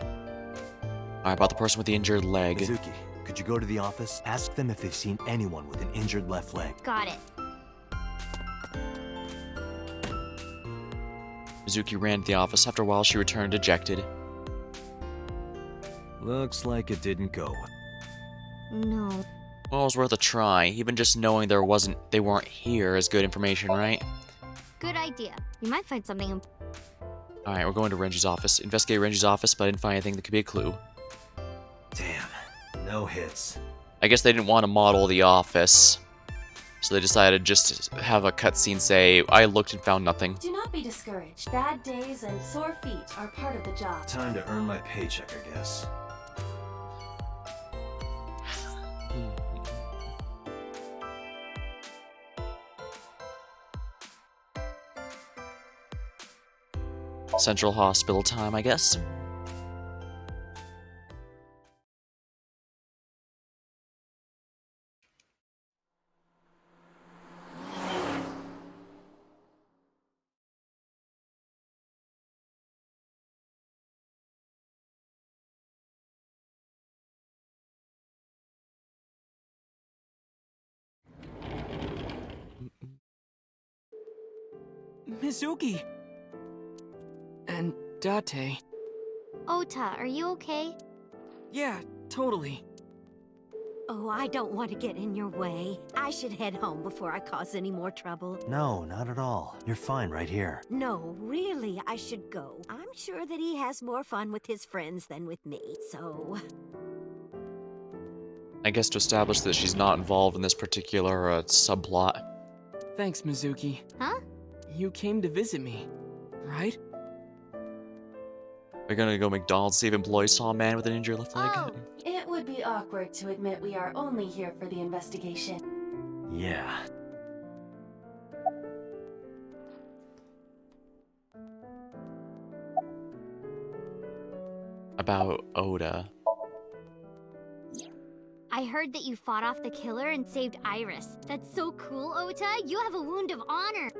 Alright, about the person with the injured leg. Mizuki, could you go to the office? Ask them if they've seen anyone with an injured left leg. Got it. Mizuki ran to the office. After a while, she returned dejected. Looks like it didn't go. No. Well, it was worth a try. Even just knowing they weren't here is good information, right? Good idea. You might find something. Alright, we're going to Renji's office. Investigate Renji's office, but I didn't find anything that could be a clue. Damn. No hits. I guess they didn't want to model the office. So they decided just to have a cutscene say, I looked and found nothing. Do not be discouraged. Bad days and sore feet are part of the job. Time to earn my paycheck, I guess. Central Hospital time, I guess. Mizuki! And Date. Ota, are you okay? Yeah, totally. Oh, I don't want to get in your way. I should head home before I cause any more trouble. No, not at all. You're fine right here. No, really, I should go. I'm sure that he has more fun with his friends than with me, so... I guess to establish that she's not involved in this particular subplot. Thanks, Mizuki. Huh? You came to visit me, right? We're gonna go McDonald's, see if employees saw a man with an injured left leg. Oh. It would be awkward to admit we are only here for the investigation. Yeah. About Oda. I heard that you fought off the killer and saved Iris. That's so cool, Ota. You have a wound of honor.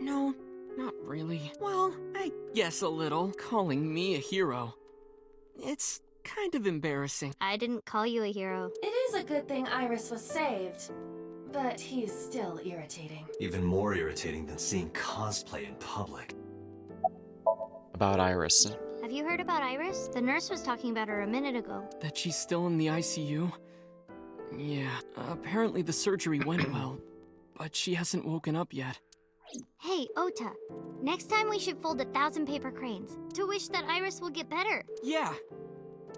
No, not really. Well, I guess a little. Calling me a hero. It's kind of embarrassing. I didn't call you a hero. It is a good thing Iris was saved, but he's still irritating. Even more irritating than seeing cosplay in public. About Iris. Have you heard about Iris? The nurse was talking about her a minute ago. That she's still in the ICU? Yeah, apparently the surgery went well, but she hasn't woken up yet. Hey, Ota. Next time we should fold 1,000 paper cranes to wish that Iris will get better. Yeah.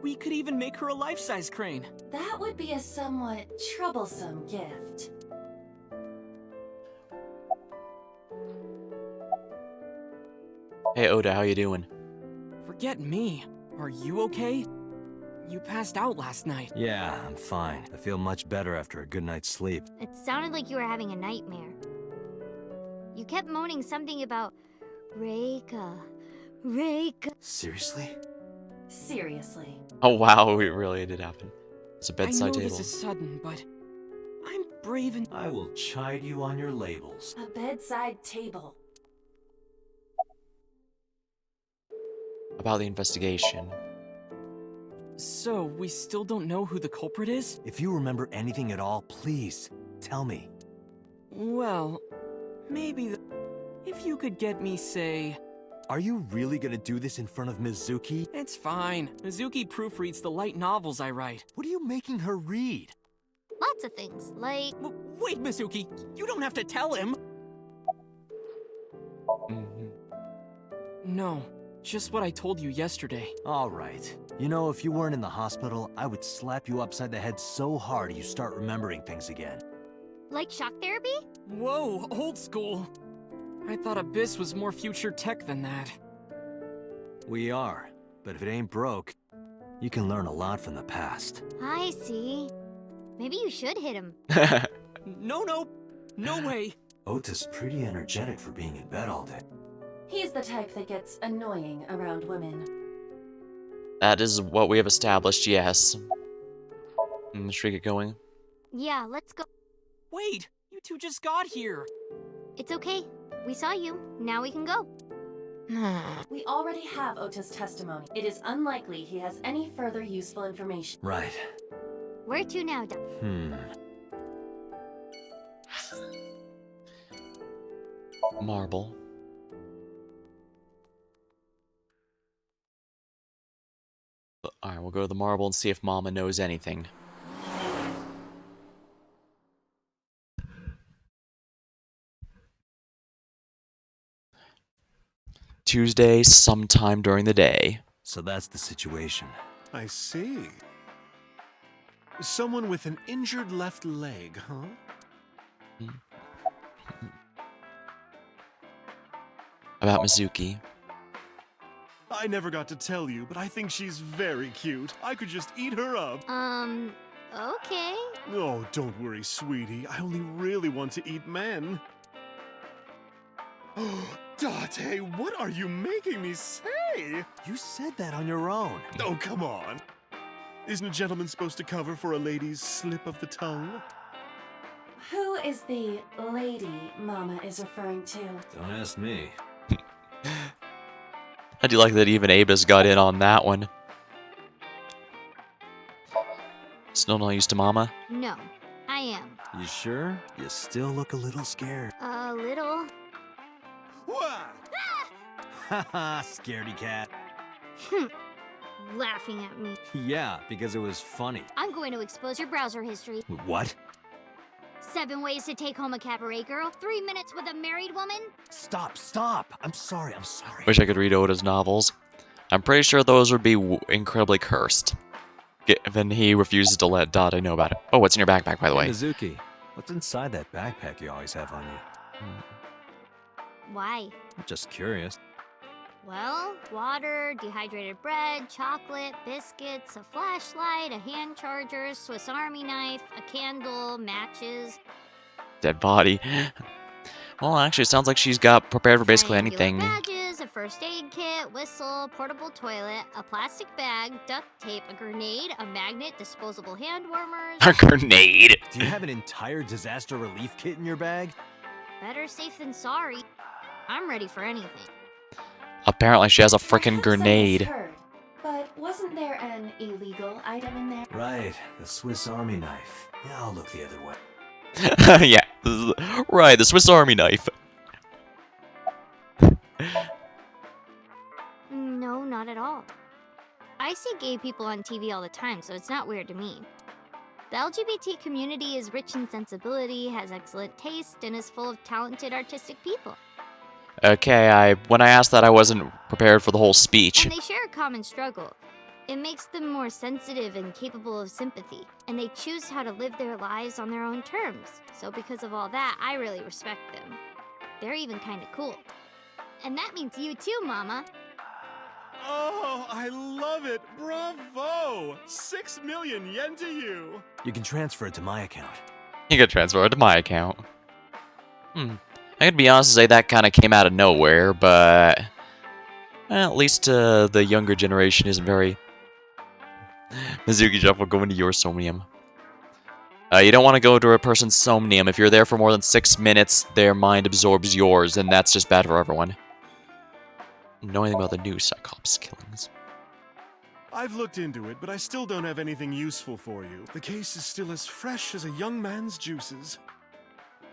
We could even make her a life-size crane. That would be a somewhat troublesome gift. Hey Oda, how you doing? Forget me. Are you okay? You passed out last night. Yeah, I'm fine. I feel much better after a good night's sleep. It sounded like you were having a nightmare. You kept moaning something about Reika. Reika. Seriously? Seriously. Oh wow, it really did happen. It's a bedside I know table. this is sudden, but I'm brave and... I will chide you on your labels. A bedside table. About the investigation. So, we still don't know who the culprit is? If you remember anything at all, please, tell me. Well, maybe if you could get me, say... Are you really gonna do this in front of Mizuki? It's fine. Mizuki proofreads the light novels I write. What are you making her read? Lots of things, like... Wait, Mizuki, you don't have to tell him! No, just what I told you yesterday. All right. You know, if you weren't in the hospital, I would slap you upside the head so hard you start remembering things again. Like shock therapy? Whoa, old school. I thought Abyss was more future tech than that. We are, but if it ain't broke, you can learn a lot from the past. I see. Maybe you should hit him. No way. Ota's pretty energetic for being in bed all day. He's the type that gets annoying around women. That is what we have established, yes. Should we get going? Yeah, let's go. Wait, you two just got here. It's okay. We saw you. Now we can go. We already have Ota's testimony. It is unlikely he has any further useful information. Right. Where to now, Doc? Marble. Alright, we'll go to the marble and see if Mama knows anything. Tuesday, sometime during the day. So that's the situation. I see. Someone with an injured left leg, huh? About Mizuki. I never got to tell you, but I think she's very cute. I could just eat her up. Okay. Oh, don't worry, sweetie. I only really want to eat men. Date, what are you making me say? You said that on your own. Oh, come on. Isn't a gentleman supposed to cover for a lady's slip of the tongue? Who is the lady Mama is referring to? Don't ask me. I do like that even Abus got in on that one. Still not used to Mama? No, I am. You sure? You still look a little scared. A little. What? Haha, scaredy cat. Laughing at me. Yeah, because it was funny. I'm going to expose your browser history. What? 7 ways to take home a cabaret girl. 3 minutes with a married woman. Stop. I'm sorry. Wish I could read Oda's novels. I'm pretty sure those would be incredibly cursed. Given he refuses to let Dada know about it. Oh, what's in your backpack, by the way? Mizuki, what's inside that backpack you always have on you? Why? I'm just curious. Well, water, dehydrated bread, chocolate, biscuits, a flashlight, a hand charger, Swiss Army knife, a candle, matches. Dead body. Well, actually, it sounds like she's got prepared for basically anything. Badges, a first aid kit, whistle, portable toilet, a plastic bag, duct tape, a grenade, a magnet, disposable hand warmers. A grenade! Do you have an entire disaster relief kit in your bag? Better safe than sorry. I'm ready for anything. Apparently she has a frickin' Perhaps I grenade. misheard, but wasn't there an illegal item in there? Right, the Swiss Army knife. Yeah, I'll look the other way. Yeah, right, the Swiss Army knife. No, not at all. I see gay people on TV all the time, so it's not weird to me. The LGBT community is rich in sensibility, has excellent taste, and is full of talented artistic people. Okay, when I asked that, I wasn't prepared for the whole speech. And they share a common struggle. It makes them more sensitive and capable of sympathy, and they choose how to live their lives on their own terms. So because of all that, I really respect them. They're even kind of cool. And that means you too, Mama. Oh, I love it! Bravo! 6 million yen to you! You can transfer it to my account. You can transfer it to my account. I could be honest and say that kind of came out of nowhere, but at least the younger generation isn't very... Mizuki Jeff will go into your Somnium. You don't want to go to a person's Somnium. If you're there for more than 6 minutes, their mind absorbs yours, and that's just bad for everyone. Know anything about the new Cyclops killings? I've looked into it, but I still don't have anything useful for you. The case is still as fresh as a young man's juices.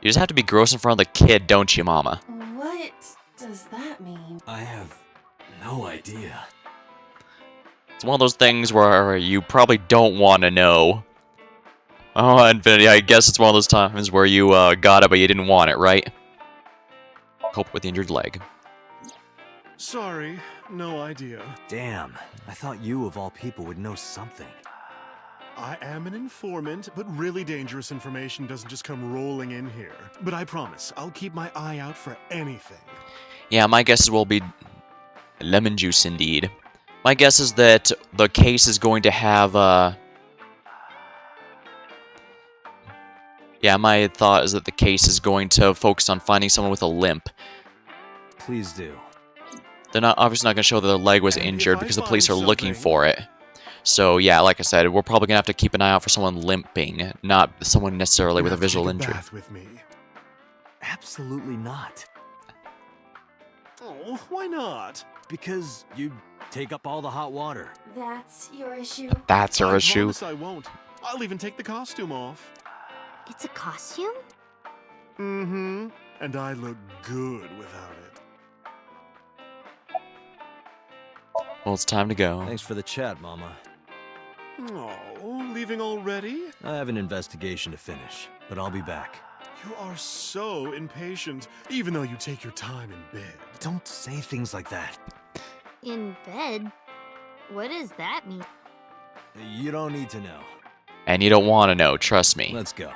You just have to be gross in front of the kid, don't you, Mama? What does that mean? I have no idea. It's one of those things where you probably don't want to know. Oh, Infinity, I guess it's one of those times where you got it, but you didn't want it, right? Cope with the injured leg. Sorry, no idea. Damn, I thought you of all people would know something. I am an informant, but really dangerous information doesn't just come rolling in here. But I promise, I'll keep my eye out for anything. Yeah, my guesses will be lemon juice indeed. My guess is that the case is going to have, yeah, my thought is that the case is going to focus on finding someone with a limp. Please do. They're not obviously not going to show that their leg was injured because the police are looking for it. So yeah, like I said, we're probably going to have to keep an eye out for someone limping, not someone necessarily with a visual injury. Bath with me. Absolutely not. Oh, why not? Because you take up all the hot water. That's your issue? That's your issue. I promise I won't. I'll even take the costume off. It's a costume? Mm-hmm. And I look good without it. Well, it's time to go. Thanks for the chat, Mama. Oh, leaving already? I have an investigation to finish, but I'll be back. You are so impatient, even though you take your time in bed. Don't say things like that. In bed? What does that mean? You don't need to know. And you don't want to know, trust me. Let's go.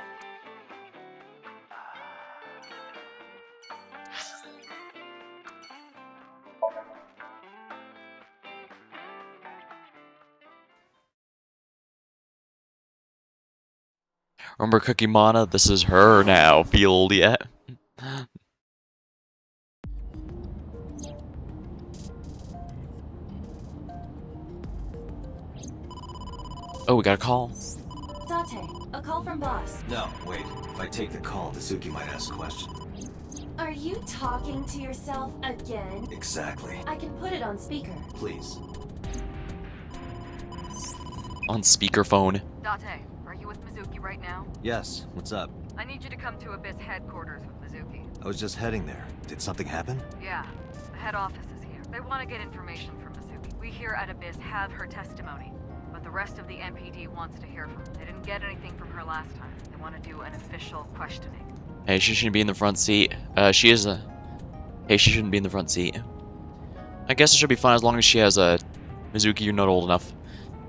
Remember Cookie Mana? This is her now. Field yet? Oh, we got a call. Date, a call from boss. No, wait. If I take the call, Mizuki might ask a question. Are you talking to yourself again? Exactly. I can put it on speaker. Please. On speakerphone. Date, are you with Mizuki right now? Yes, what's up? I need you to come to Abyss headquarters with Mizuki. I was just heading there. Did something happen? Yeah, the head office is here. They want to get information from Mizuki. We here at Abyss have her testimony, but the rest of the MPD wants to hear from her. They didn't get anything from her last time. They want to do an official questioning. Hey, she shouldn't be in the front seat. She is a... Hey, she shouldn't be in the front seat. I guess it should be fine as long as she has a... Mizuki, you're not old enough.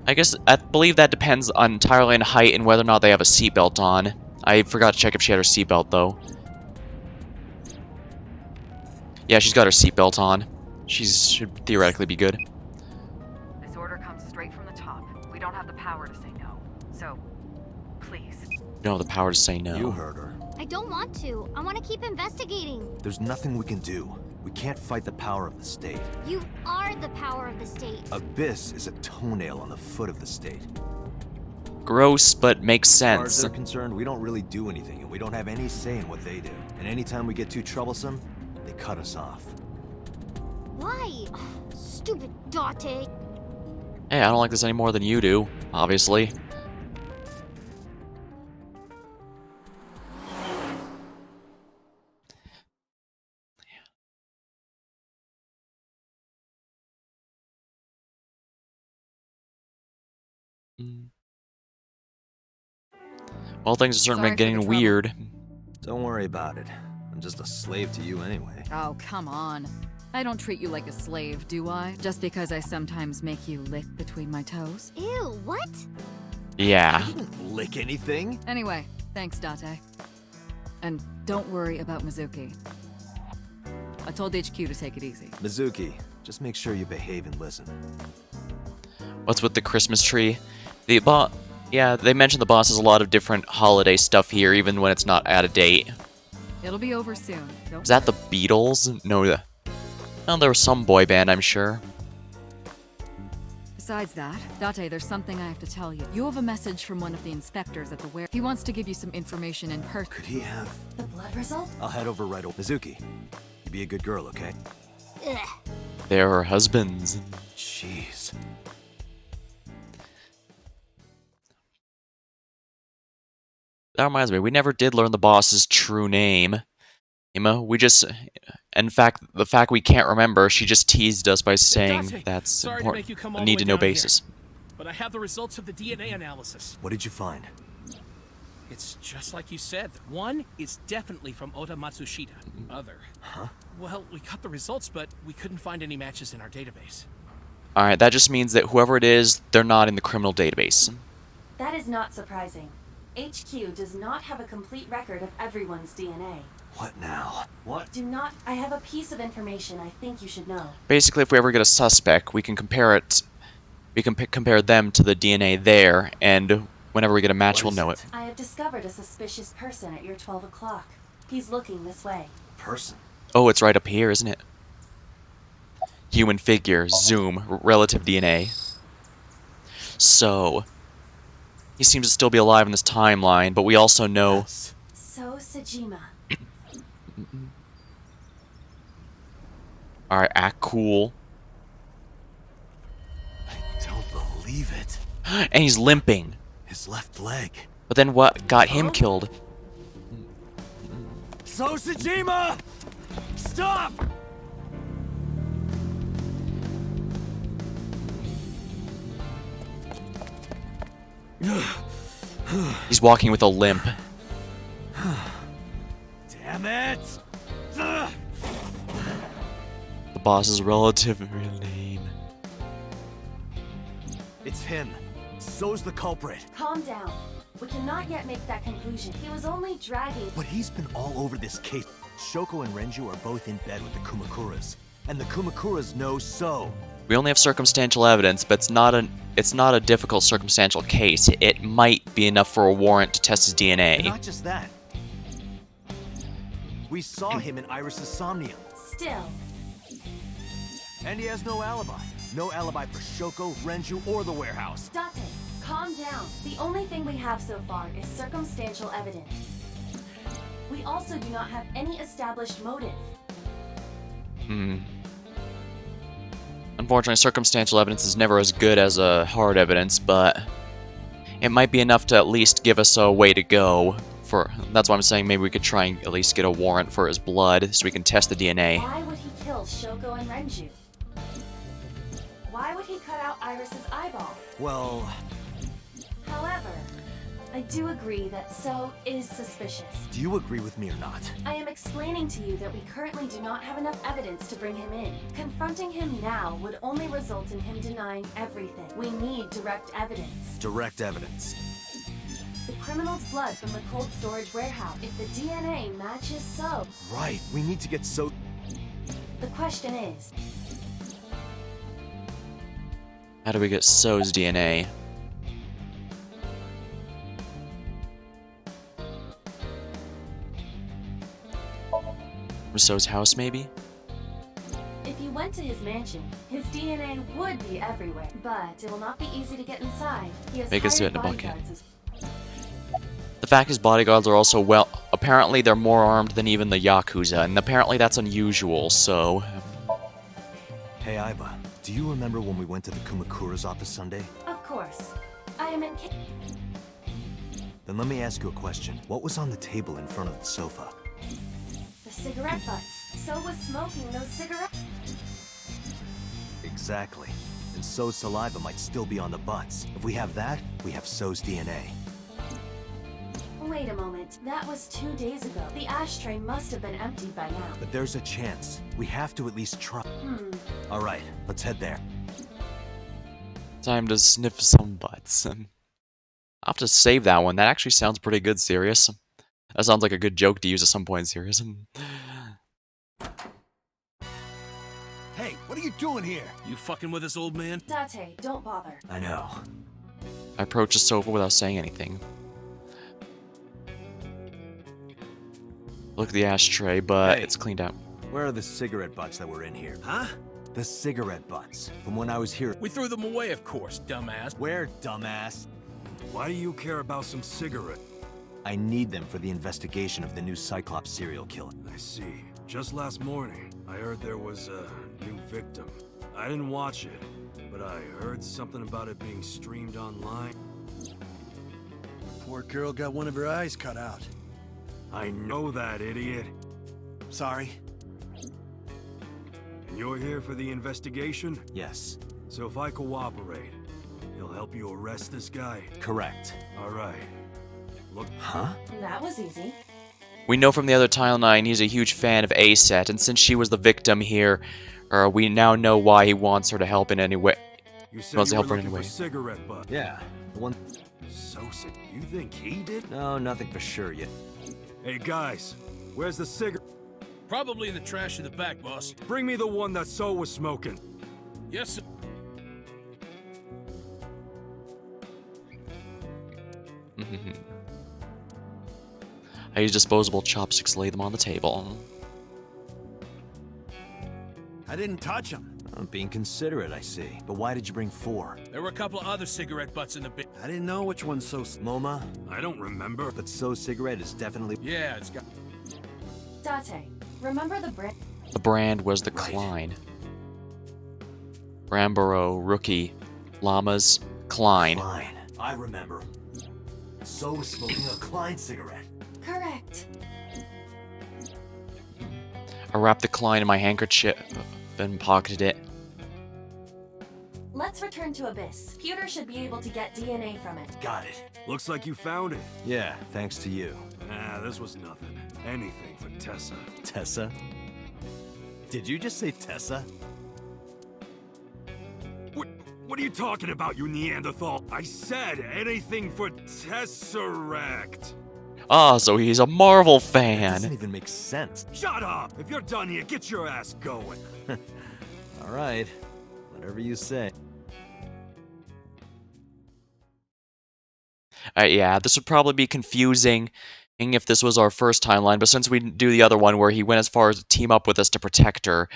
I believe that depends entirely on height and whether or not they have a seatbelt on. I forgot to check if she had her seatbelt, though. Yeah, she's got her seatbelt on. She should theoretically be good. This order comes straight from the top. We don't have the power to say no. So, please. You don't have the power to say no. You heard her. I don't want to. I want to keep investigating. There's nothing we can do. We can't fight the power of the state. You are the power of the state. Abyss is a toenail on the foot of the state. Gross, but makes As far as sense. they're concerned, we don't really do anything, and we don't have any say in what they do. And anytime we get too troublesome, they cut us off. Why? Stupid Date. Hey, I don't like this any more than you do, obviously. Well, things are starting Sorry for the getting trouble. weird. Don't worry about it. I'm just a slave to you anyway. Oh, come on. I don't treat you like a slave, do I? Just because I sometimes make you lick between my toes? Ew, what? Yeah. Lick anything? Anyway, thanks, Date. And don't worry about Mizuki. I told HQ to take it easy. Mizuki, just make sure you behave and listen. What's with the Christmas tree? Yeah, they mentioned the boss has a lot of different holiday stuff here, even when it's not out of date. It'll be over soon. Don't Is that the Beatles? No, there was some boy band, I'm sure. Besides that, Date, there's something I have to tell you. You have a message from one of the inspectors at the ware. He wants to give you some information in person. Could he have... The blood result? I'll head over right away. Mizuki, you be a good girl, okay? Ugh. They're her husbands. Jeez. That reminds me, we never did learn the boss's true name. Emma, we just... In fact, the fact we can't remember, she just teased us by saying Date, that's sorry to important. make you come A all the way need-to-know down here, basis. but I have the results of the DNA analysis. What did you find? It's just like you said. One is definitely from Ota Matsushita. Other. Huh? Well, we got the results, but we couldn't find any matches in our database. Alright, that just means that whoever it is, they're not in the criminal database. That is not surprising. HQ does not have a complete record of everyone's DNA. What now? What? Do not. I have a piece of information I think you should know. Basically, if we ever get a suspect, we can compare it. We can compare them to the DNA there, and whenever we get a match, we'll know it. I have discovered a suspicious person at your 12 o'clock. He's looking this way. Person? Oh, it's right up here, isn't it? Human figure, zoom, relative DNA. So, he seems to still be alive in this timeline, but we also know... Yes. So Sajima. Alright, act cool. I don't believe it. And he's limping. His left leg. But then what got him killed? So Sajima! Stop! He's walking with a limp. Damn it! The boss's relative name. It's him. So's the culprit. Calm down. We cannot yet make that conclusion. He was only dragging. But he's been all over this case. Shoko and Renju are both in bed with the Kumakuras. And the Kumakuras know So. We only have circumstantial evidence, but it's not a difficult circumstantial case. It might be enough for a warrant to test his DNA. And not just that. We saw him in Iris's Somnium. Still. And he has no alibi. No alibi for Shoko, Renju, or the warehouse. Date, calm down. The only thing we have so far is circumstantial evidence. We also do not have any established motive. Unfortunately, circumstantial evidence is never as good as hard evidence, but it might be enough to at least give us a way to go. That's why I'm saying maybe we could try and at least get a warrant for his blood so we can test the DNA. Why would he kill Shoko and Renju? Why would he cut out Iris's eyeball? Well... However, I do agree that So is suspicious. Do you agree with me or not? I am explaining to you that we currently do not have enough evidence to bring him in. Confronting him now would only result in him denying everything. We need direct evidence. Direct evidence. The criminal's blood from the cold storage warehouse. If the DNA matches So. Right, we need to get So... The question is... How do we get So's DNA? From So's house, maybe? If you went to his mansion, his DNA would be everywhere. But it will not be easy to get inside. He has Make us do it hired in a bucket. bodyguards as The fact his bodyguards are also apparently they're more armed than even the Yakuza, and apparently that's unusual, so... Hey, Aiba, do you remember when we went to the Kumakura's office Sunday? Of course. I am in... Then let me ask you a question. What was on the table in front of the sofa? The cigarette butts. So was smoking those cigarettes. Exactly. And So's saliva might still be on the butts. If we have that, we have So's DNA. Wait a moment. That was 2 days ago. The ashtray must have been emptied by now. But there's a chance. We have to at least try. All right, let's head there. Time to sniff some butts. I'll have to save that one. That actually sounds pretty good, Sirius. That sounds like a good joke to use at some point, Sirius. Hey, what are you doing here? You fucking with us, old man? Date, don't bother. I know. I approach the sofa without saying anything. Look at the ashtray, but Hey. it's cleaned out. Where are the cigarette butts that were in here? Huh? The cigarette butts. From when I was here. We threw them away, of course, dumbass. Where, dumbass? Why do you care about some cigarette? I need them for the investigation of the new Cyclops serial killer. I see. Just last morning, I heard there was a new victim. I didn't watch it, but I heard something about it being streamed online. Poor girl got one of her eyes cut out. I know that, idiot. Sorry. And you're here for the investigation? Yes. So if I cooperate, he'll help you arrest this guy? Correct. All right. Look. Huh? That was easy. We know from the other timeline he's a huge fan of A-Set, and since she was the victim here, we now know why he wants her to help in any way. You He said wants to you help were her in looking any for way. cigarette butt. Yeah. The one. Sosa, you think he did? No, nothing for sure yet. Hey guys, where's the cigarette? Probably in the trash in the back, boss. Bring me the one that So was smoking. Yes, sir. I use disposable chopsticks to lay them on the table. I didn't touch him. I'm being considerate, I see. But why did you bring 4? There were a couple of other cigarette butts in the bin. I didn't know which one's so... MoMA? I don't remember. But So cigarette is definitely... Yeah, it's got... Date, remember the brand? The brand was the Klein. Ramborough, Rookie, Llamas, Klein. Klein. I remember. So was smoking a Klein cigarette. Correct. I wrapped the Klein in my handkerchief and pocketed it. Let's return to Abyss. Pewter should be able to get DNA from it. Got it. Looks like you found it. Yeah, thanks to you. Ah, this was nothing. Anything for Tessa. Tessa? Did you just say Tessa? What are you talking about, you Neanderthal? I said anything for Tesseract. Ah, so he's a Marvel That fan. doesn't even make sense. Shut up! If you're done here, get your ass going. All right. Whatever you say. Yeah, this would probably be confusing if this was our first timeline, but since we do the other one where he went as far as to team up with us to protect her,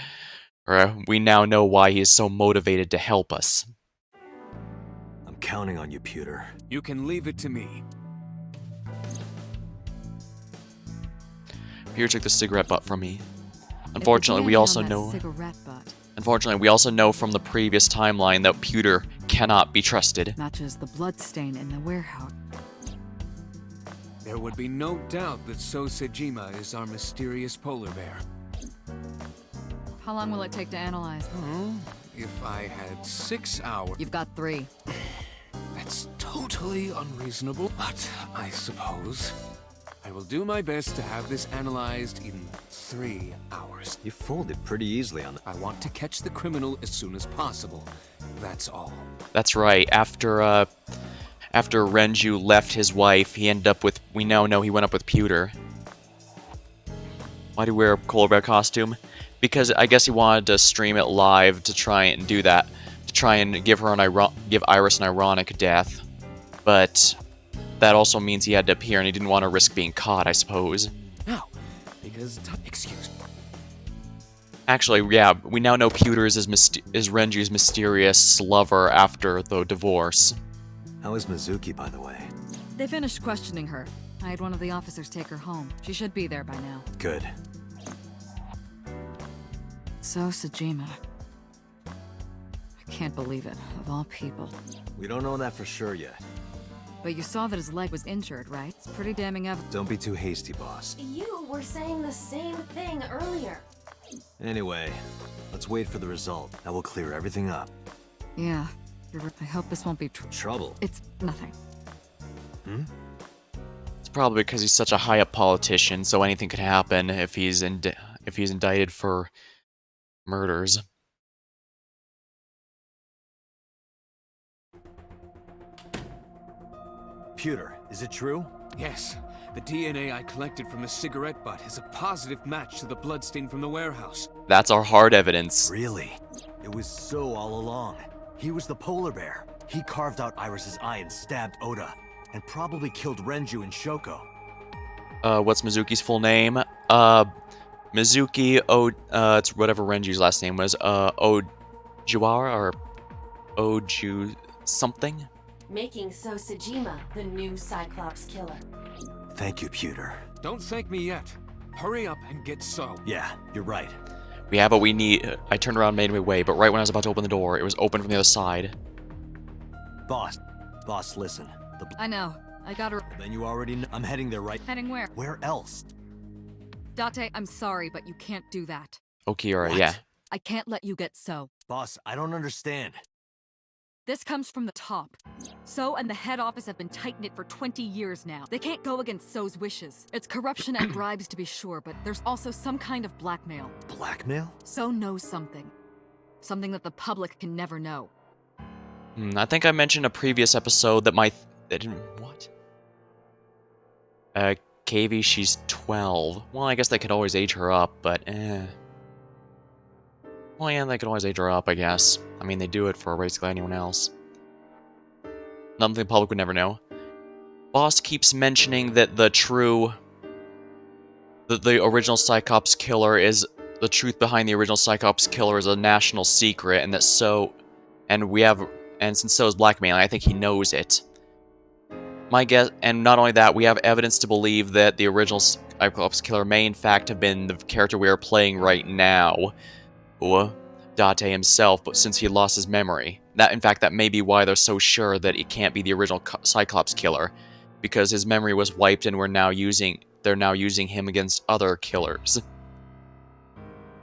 we now know why he is so motivated to help us. I'm counting on you, Pewter. You can leave it to me. Peter took the cigarette butt from me. Unfortunately, we also know. Cigarette butt Unfortunately, we also know from the previous timeline that Pewter cannot be trusted. matches the blood stain in the warehouse. There would be no doubt that So Sejima is our mysterious polar bear. How long will it take to analyze? If I had 6 hours... You've got 3. That's totally unreasonable, but I suppose I will do my best to have this analyzed in 3 hours. You folded pretty easily on that. I want to catch the criminal as soon as possible. That's all. That's right. After Renju left his wife, he ended up with. We now know he went up with Pewter. Why do he wear a polar bear costume? Because I guess he wanted to stream it live to try and do that, to try and give Iris an ironic death. But that also means he had to appear, and he didn't want to risk being caught, I suppose. No, because excuse me. Actually, yeah, we now know Pewter is Renju's mysterious lover after the divorce. How is Mizuki, by the way? They finished questioning her. I had one of the officers take her home. She should be there by now. Good. So Sejima. I can't believe it, of all people. We don't know that for sure yet. But you saw that his leg was injured, right? It's pretty damning evidence. Don't be too hasty, boss. You were saying the same thing earlier. Anyway, let's wait for the result. That will clear everything up. Yeah. I hope this won't be Trouble? It's nothing. Probably because he's such a high-up politician, so anything could happen if he's indicted for murders. Pewter, is it true? Yes. The DNA I collected from the cigarette butt is a positive match to the bloodstain from the warehouse. That's our hard evidence. Really? It was so all along. He was the polar bear. He carved out Iris's eye and stabbed Oda, and probably killed Renju and Shoko. What's Mizuki's full name? Mizuki it's whatever Renju's last name was. Ojiwara or Oju something? Making So Sejima the new Cyclops killer. Thank you, Pewter. Don't thank me yet. Hurry up and get So. Yeah, you're right. We have what we need. I turned around and made my way, but right when I was about to open the door, it was open from the other side. Boss, listen. I know. I gotta... Then you already know. I'm heading there right... Heading where? Where else? Date, I'm sorry, but you can't do that. Okay, alright, What? yeah. I can't let you get So. Boss, I don't understand. This comes from the top. So and the head office have been tight knit for 20 years now. They can't go against So's wishes. It's corruption and bribes to be sure, but there's also some kind of blackmail. Blackmail? So knows something. Something that the public can never know. I think I mentioned in a previous episode that what? KV, she's 12. Well, I guess they could always age her up, but well, yeah, they could always age her up, I guess. I mean, they do it for basically anyone else. Nothing the public would never know. Boss keeps mentioning that the original Cyclops killer is... The truth behind the original Cyclops killer is a national secret, and that So... And since So is blackmailing, I think he knows it. My guess... And not only that, we have evidence to believe that the original Cyclops killer may in fact have been the character we are playing right now. Date himself, but since he lost his memory. In fact, that may be why they're so sure that it can't be the original Cyclops killer. Because his memory was wiped and they're now using him against other killers.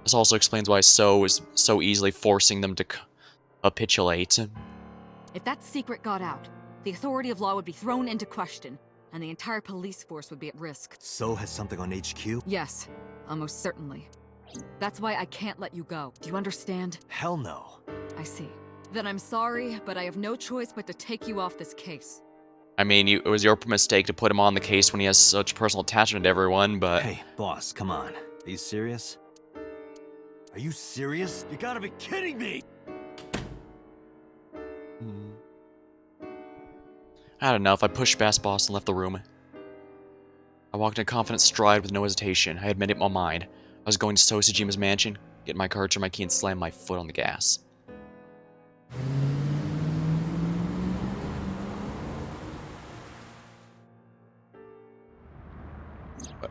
This also explains why So is so easily forcing them to capitulate. If that secret got out, the authority of law would be thrown into question, and the entire police force would be at risk. So has something on HQ? Yes, almost certainly. That's why I can't let you go. Do you understand? Hell no. I see. Then I'm sorry, but I have no choice but to take you off this case. I mean, it was your mistake to put him on the case when he has such personal attachment to everyone, but... Hey, boss, come on. Are you serious? Are you serious? You gotta be kidding me! I don't know if I pushed past boss and left the room. I walked in a confident stride with no hesitation. I had made up my mind. I was going to So Sejima's mansion, get my car, turn my key, and slam my foot on the gas.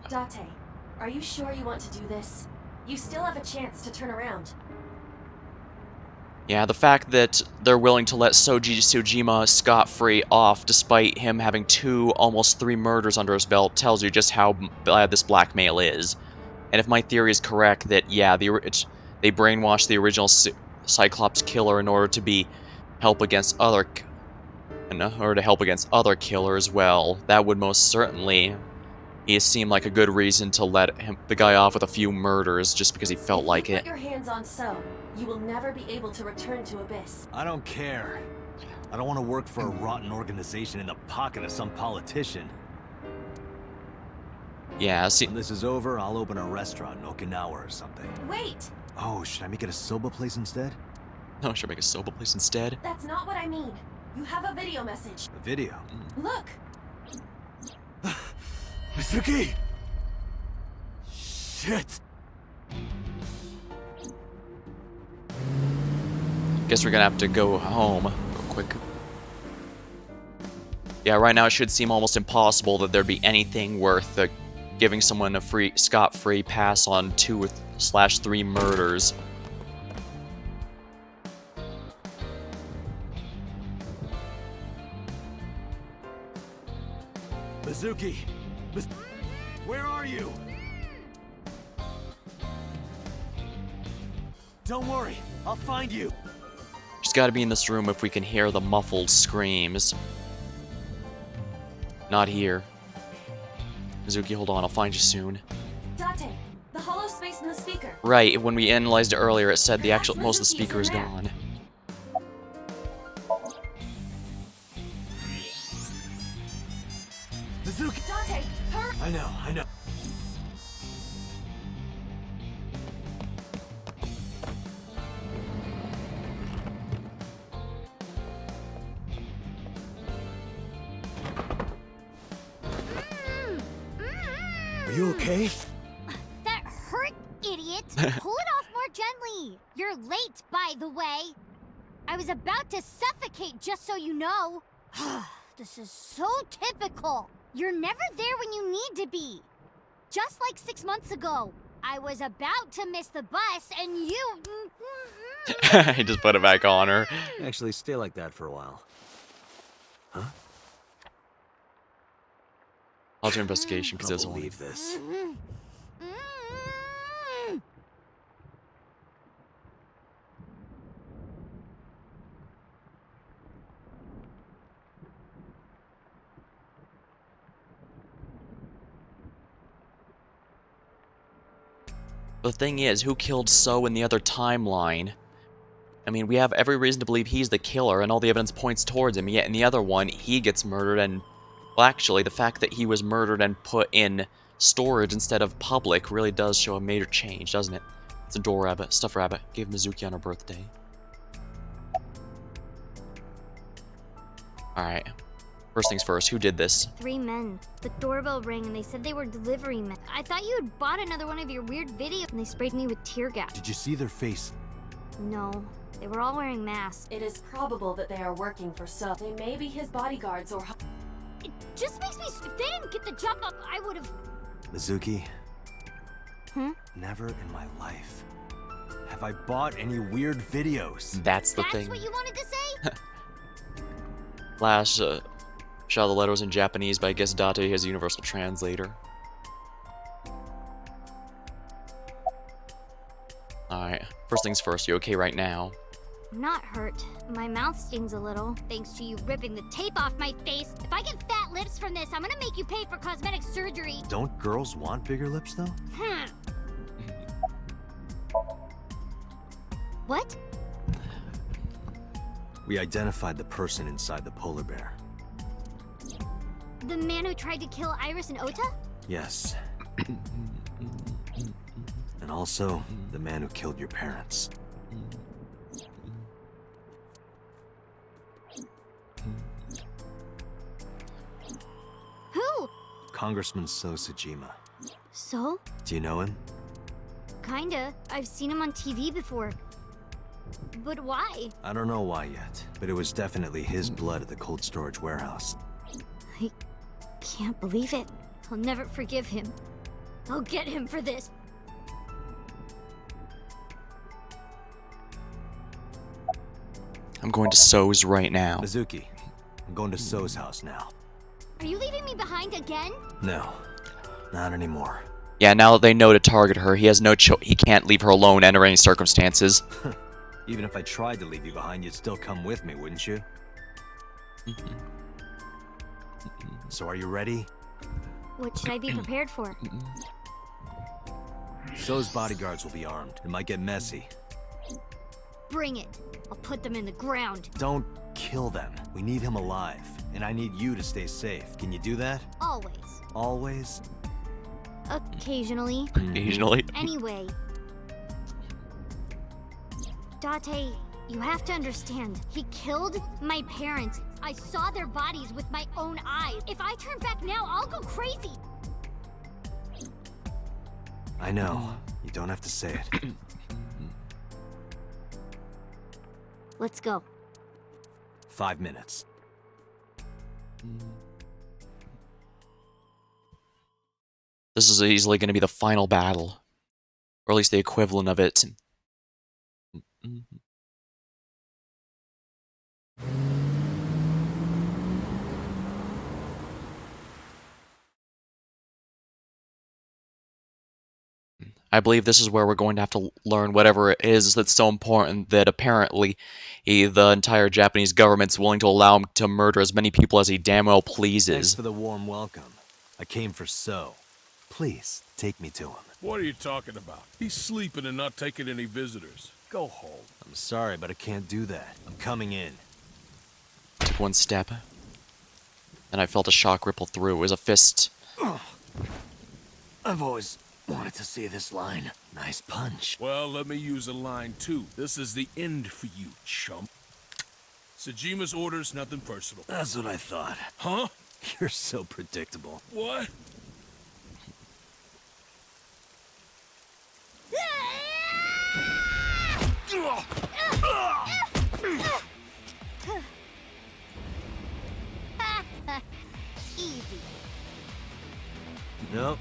Date, are you sure you want to do this? You still have a chance to turn around. Yeah, the fact that they're willing to let Sojima scot-free off despite him having almost 3 murders under his belt tells you just how bad this blackmail is. And if my theory is correct that, yeah, they brainwashed the original Cyclops killer in order to help against other killers, well, that would most certainly seem like a good reason to let the guy off with a few murders just because he felt like it. Put your hands on So, you will never be able to return to Abyss. I don't care. I don't want to work for a rotten organization in the pocket of some politician. Yeah, see... When this is over, I'll open a restaurant in Okinawa or something. Wait! Oh, should I make it a soba place instead? No, should I make a soba place instead? That's not what I mean. You have a video message. A video? Look! Mizuki! Shit! Guess we're gonna have to go home real quick. Yeah, right now it should seem almost impossible that there'd be anything worth giving someone a scot-free pass on 2/3 murders. Mizuki! Where are you? Don't worry, I'll find you. She's gotta be in this room if we can hear the muffled screams. Not here. Mizuki, hold on, I'll find you soon. Date, the hollow space in the speaker. Right, when we analyzed it earlier, it said the actual most of the Mizuki is speaker is in there. gone. Mizuki! Date, hurry! I know. Are you okay? That hurt, idiot! Pull it off more gently. You're late, by the way. I was about to suffocate, just so you know. This is so typical. You're never there when you need to be. Just like 6 months ago. I was about to miss the bus, and you... He just put it back on her. Actually, stay like that for a while. Huh? I'll do investigation because I it's don't only. believe this. The thing is, who killed So in the other timeline? I mean, we have every reason to believe he's the killer, and all the evidence points towards him, yet in the other one, he gets murdered, and... Well, actually, the fact that he was murdered and put in storage instead of public really does show a major change, doesn't it? It's a door rabbit, stuffed rabbit, gave Mizuki on her birthday. Alright. First things first, who did this? 3 men. The doorbell rang and they said they were delivery men. I thought you had bought another one of your weird videos and they sprayed me with tear gas. Did you see their face? No, they were all wearing masks. It is probable that they are working for So. They may be his bodyguards or... It just makes me... If they didn't get the job, I would have... Mizuki, Hmm? never in my life have I bought any weird videos. That's the That's thing. what you wanted to say? Last, shot of the letter was in Japanese, but I guess Date is a universal translator. Alright, first things first, you okay right now? I'm not hurt. My mouth stings a little, thanks to you ripping the tape off my face. If I get fat lips from this, I'm gonna make you pay for cosmetic surgery. Don't girls want bigger lips, though? What? We identified the person inside the polar bear. The man who tried to kill Iris and Ota? Yes. And also, the man who killed your parents. Who? Congressman So Sajima. So? Do you know him? Kinda. I've seen him on TV before. But why? I don't know why yet, but it was definitely his blood at the cold storage warehouse. I can't believe it. I'll never forgive him. I'll get him for this. I'm going to So's right now. Mizuki, I'm going to So's house now. Are you leaving me behind again? No, not anymore. Yeah, now that they know to target her, he has no he can't leave her alone under any circumstances. Even if I tried to leave you behind, you'd still come with me, wouldn't you? So are you ready? What should I be prepared for? So's bodyguards will be armed. It might get messy. Bring it. I'll put them in the ground. Don't kill them. We need him alive, and I need you to stay safe. Can you do that? Always. Always? Occasionally. Occasionally. Anyway. Date, you have to understand. He killed my parents. I saw their bodies with my own eyes. If I turn back now, I'll go crazy. I know. You don't have to say it. Let's go. 5 minutes. This is easily going to be the final battle. Or at least the equivalent of it. I believe this is where we're going to have to learn whatever it is that's so important that apparently the entire Japanese government's willing to allow him to murder as many people as he damn well Thanks pleases. for the warm welcome. I came for So. Please, take me to him. What are you talking about? He's sleeping and not taking any visitors. Go home. I'm sorry, but I can't do that. I'm coming in. Took one step. Then I felt a shock ripple through. It was a fist. I've always wanted to see this line. Nice punch. Well, let me use a line too. This is the end for you, chump. Sejima's orders, nothing personal. That's what I thought. Huh? You're so predictable. What? Easy. Nope.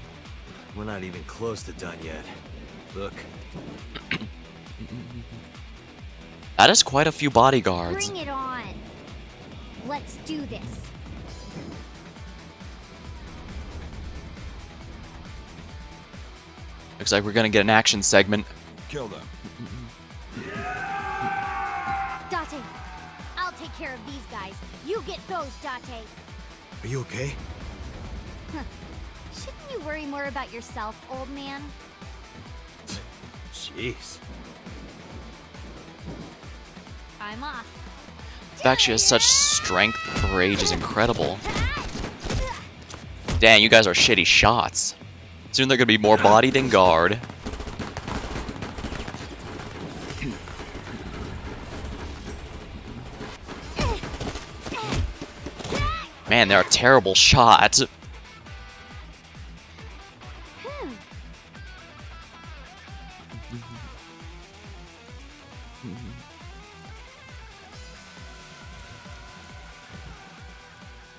We're not even close to done yet. Look. That is quite a few bodyguards. Bring it on. Let's do this. Looks like we're gonna get an action segment. Kill them. Date, I'll take care of these guys. You get those, Date. Are you okay? Huh. Shouldn't you worry more about yourself, old man? Jeez. I'm off. The fact she has such strength for her age is incredible. Dang, you guys are shitty shots. Soon they're gonna be more body than guard. Man, they're a terrible shot.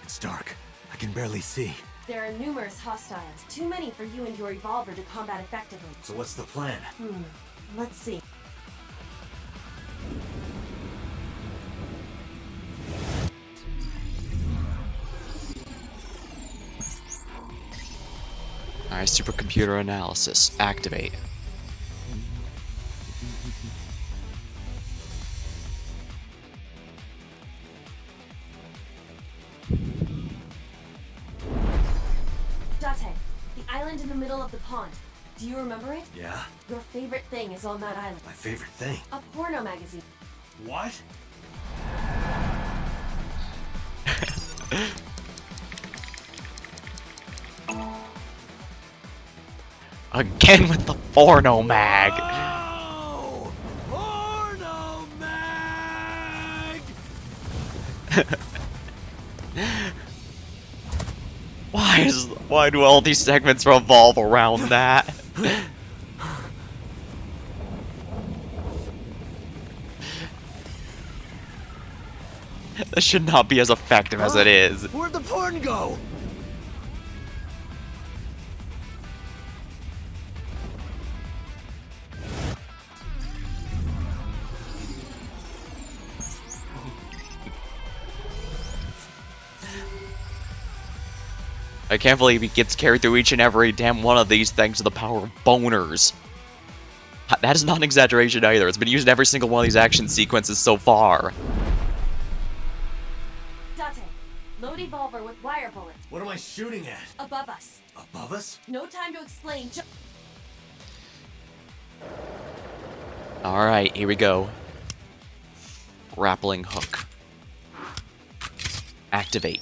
It's dark. I can barely see. There are numerous hostiles. Too many for you and your revolver to combat effectively. So what's the plan? Let's see. Alright, supercomputer analysis. Activate. Date, the island in the middle of the pond. Do you remember it? Yeah? Your favorite thing is on that island. My favorite thing. A porno magazine. What? Again with the porno mag. Oh! Porno mag! Why do all these segments revolve around that? This should not be as effective as it is. Where'd the porn go? I can't believe he gets carried through each and every damn one of these thanks to the power of boners. That is not an exaggeration either. It's been used in every single one of these action sequences so far. Date, load evolver with wire bullets. What am I shooting at? Above us. Above us? No time to explain. Alright, here we go. Grappling hook. Activate.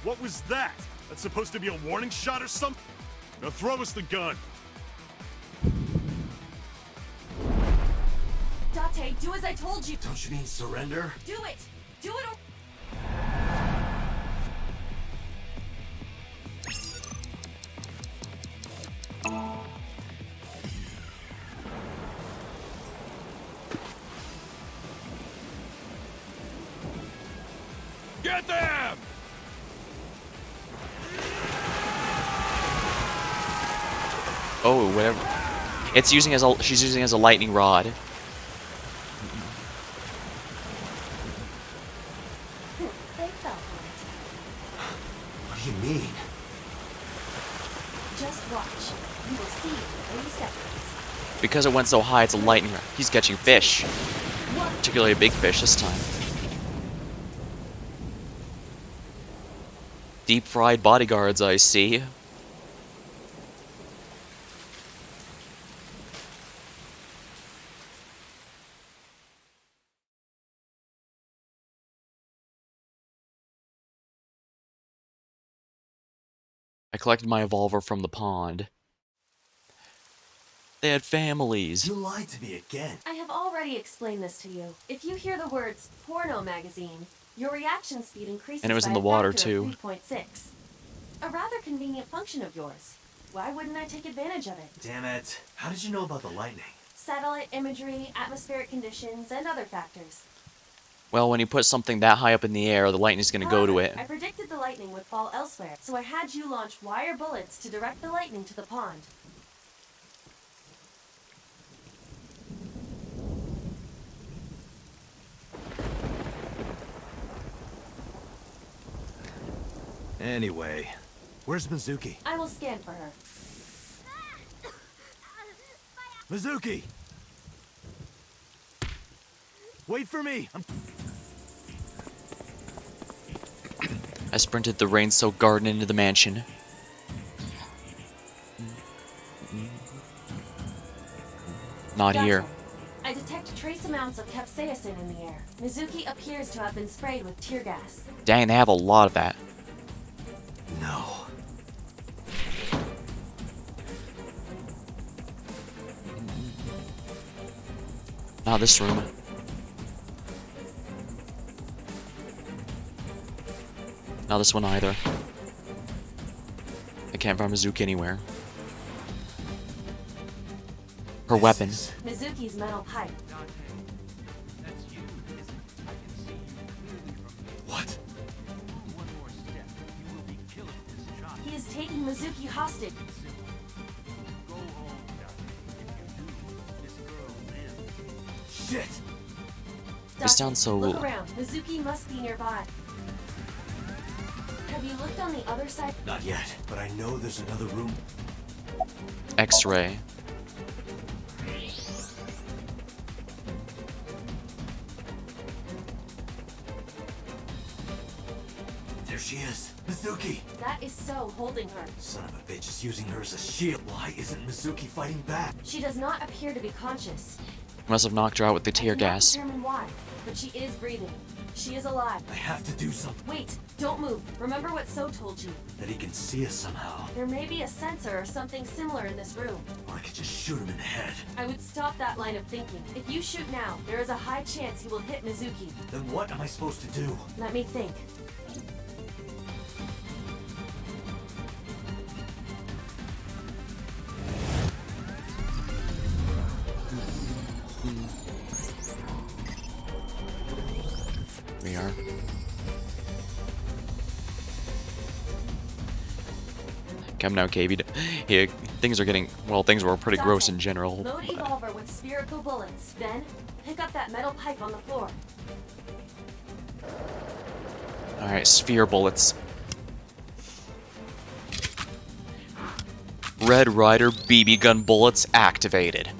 What was that? That's supposed to be a warning shot or something? Now throw us the gun. Date, do as I told you. Don't you mean surrender? Do it. Do it or... Get them! Oh, whatever. It's using as a she's using as a lightning rod. do you mean? Just watch. You will see in 3 seconds. Because it went so high, it's a lightning round. He's catching fish. Particularly a big fish this time. Deep fried bodyguards, I see. I collected my evolver from the pond. They had families. You lied to me again. I have already explained this to you. If you hear the words porno magazine, your reaction speed increases And it was by in the a water, factor too. of 3.6. A rather convenient function of yours. Why wouldn't I take advantage of it? Damn it. How did you know about the lightning? Satellite imagery, atmospheric conditions, and other factors. Well, when you put something that high up in the air, the lightning's gonna go to it. I predicted the lightning would fall elsewhere, so I had you launch wire bullets to direct the lightning to the pond. Anyway, where's Mizuki? I will scan for her. Mizuki! Wait for me! I sprinted the rain-soaked garden into the mansion. Not Gotcha. here. I detect trace amounts of capsaicin in the air. Mizuki appears to have been sprayed with tear gas. Dang, they have a lot of that. No. Not this room. Not this one either. I can't find Mizuki anywhere. Her weapon. Mizuki's metal pipe. What? He is taking Mizuki hostage. Shit! This sounds so Look around. Mizuki must be nearby. Have you looked on the other side? Not yet, but I know there's another room. X-ray. There she is. Mizuki! That is So holding her. Son of a bitch is using her as a shield. Why isn't Mizuki fighting back? She does not appear to be conscious. Must have knocked her out with the tear I cannot gas. determine why, but she is breathing. She is alive. I have to do something. Wait, don't move. Remember what So told you. That he can see us somehow. There may be a sensor or something similar in this room. Or I could just shoot him in the head. I would stop that line of thinking. If you shoot now, there is a high chance he will hit Mizuki. Then what am I supposed to do? Let me think. We are. Come now, KB. Here, things are getting, well, things were pretty gross in general. Load Evolver with spherical bullets. Then, pick up that metal pipe on the floor. Alright, sphere bullets. Red Rider BB gun bullets activated.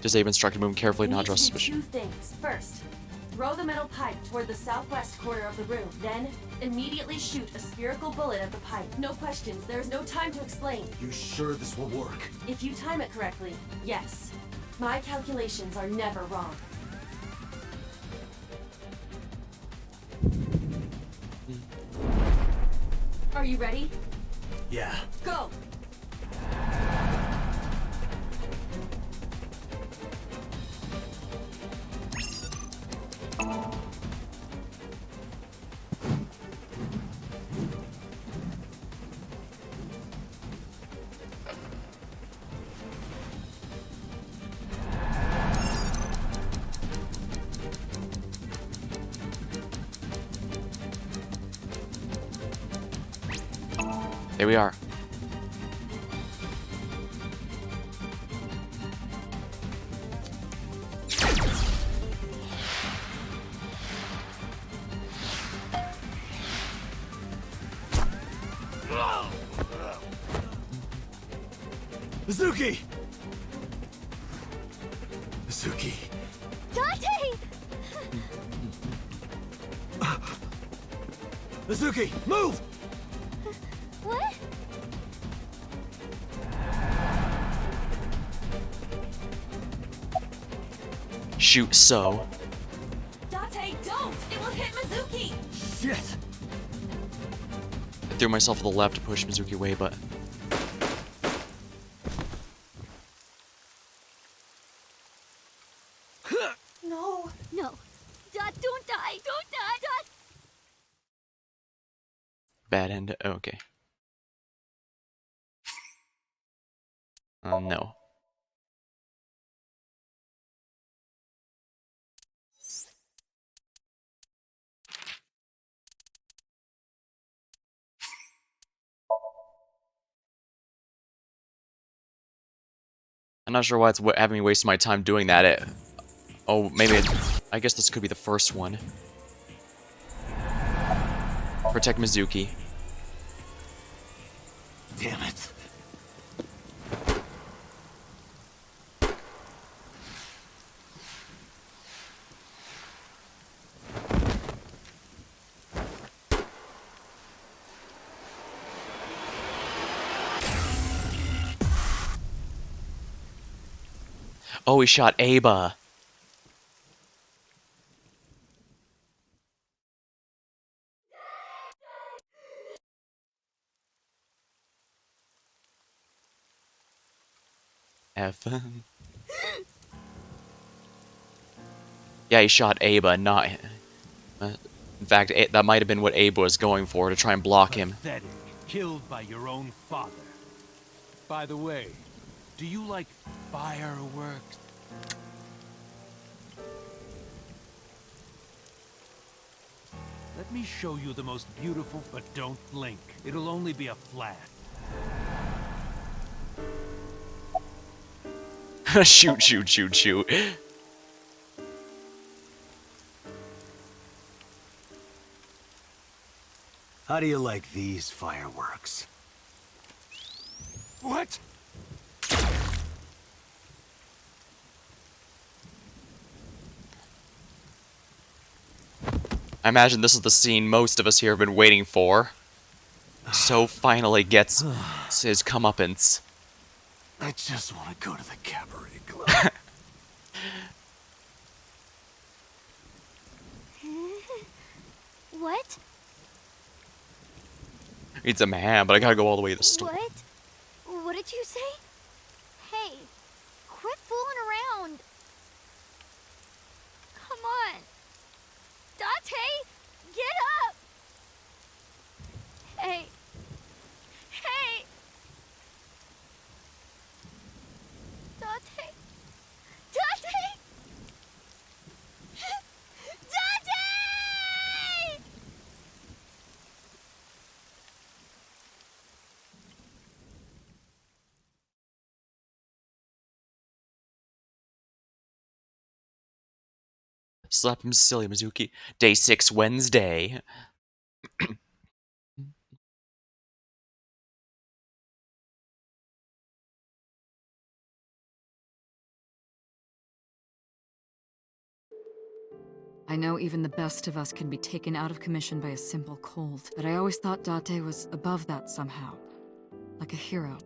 Disable instructed, move carefully, You not need draw to do suspicion. 2 things. First, throw the metal pipe toward the southwest corner of the room. Then, immediately shoot a spherical bullet at the pipe. No questions. There's no time to explain. You sure this will work? If you time it correctly, yes. My calculations are never wrong. Are you ready? Yeah. Go! There we are. Mizuki! Mizuki. Dante! Mizuki, move! What? Shoot, so. Date, don't! It will hit Mizuki! Shit! I threw myself to the left to push Mizuki away, but... No. No. Don't die! Don't die! Dot! Bad end. Okay. No. I'm not sure why it's having me waste my time doing that. Oh, maybe I guess this could be the first one. Protect Mizuki. Damn it. Oh, he shot Aba. F. Yeah, he shot Aba, not... in fact, that might have been what Aba was going for, to try and block him. Pathetic. Killed by your own father. By the way, do you like fireworks? Let me show you the most beautiful, but don't blink. It'll only be a flash. Shoot, shoot, shoot, shoot. How do you like these fireworks? What? I imagine this is the scene most of us here have been waiting for. So finally gets his comeuppance. I just want to go to the cabaret club. What? Need some ham, but I gotta go all the way to the store. What? What did you say? Hey, quit fooling around. Come on. Dante, get up. Hey. Hey. Dante. Dante. Dante! Slap him silly, Mizuki. Day 6, Wednesday. I know even the best of us can be taken out of commission by a simple cold, but I always thought Date was above that somehow. Like a hero.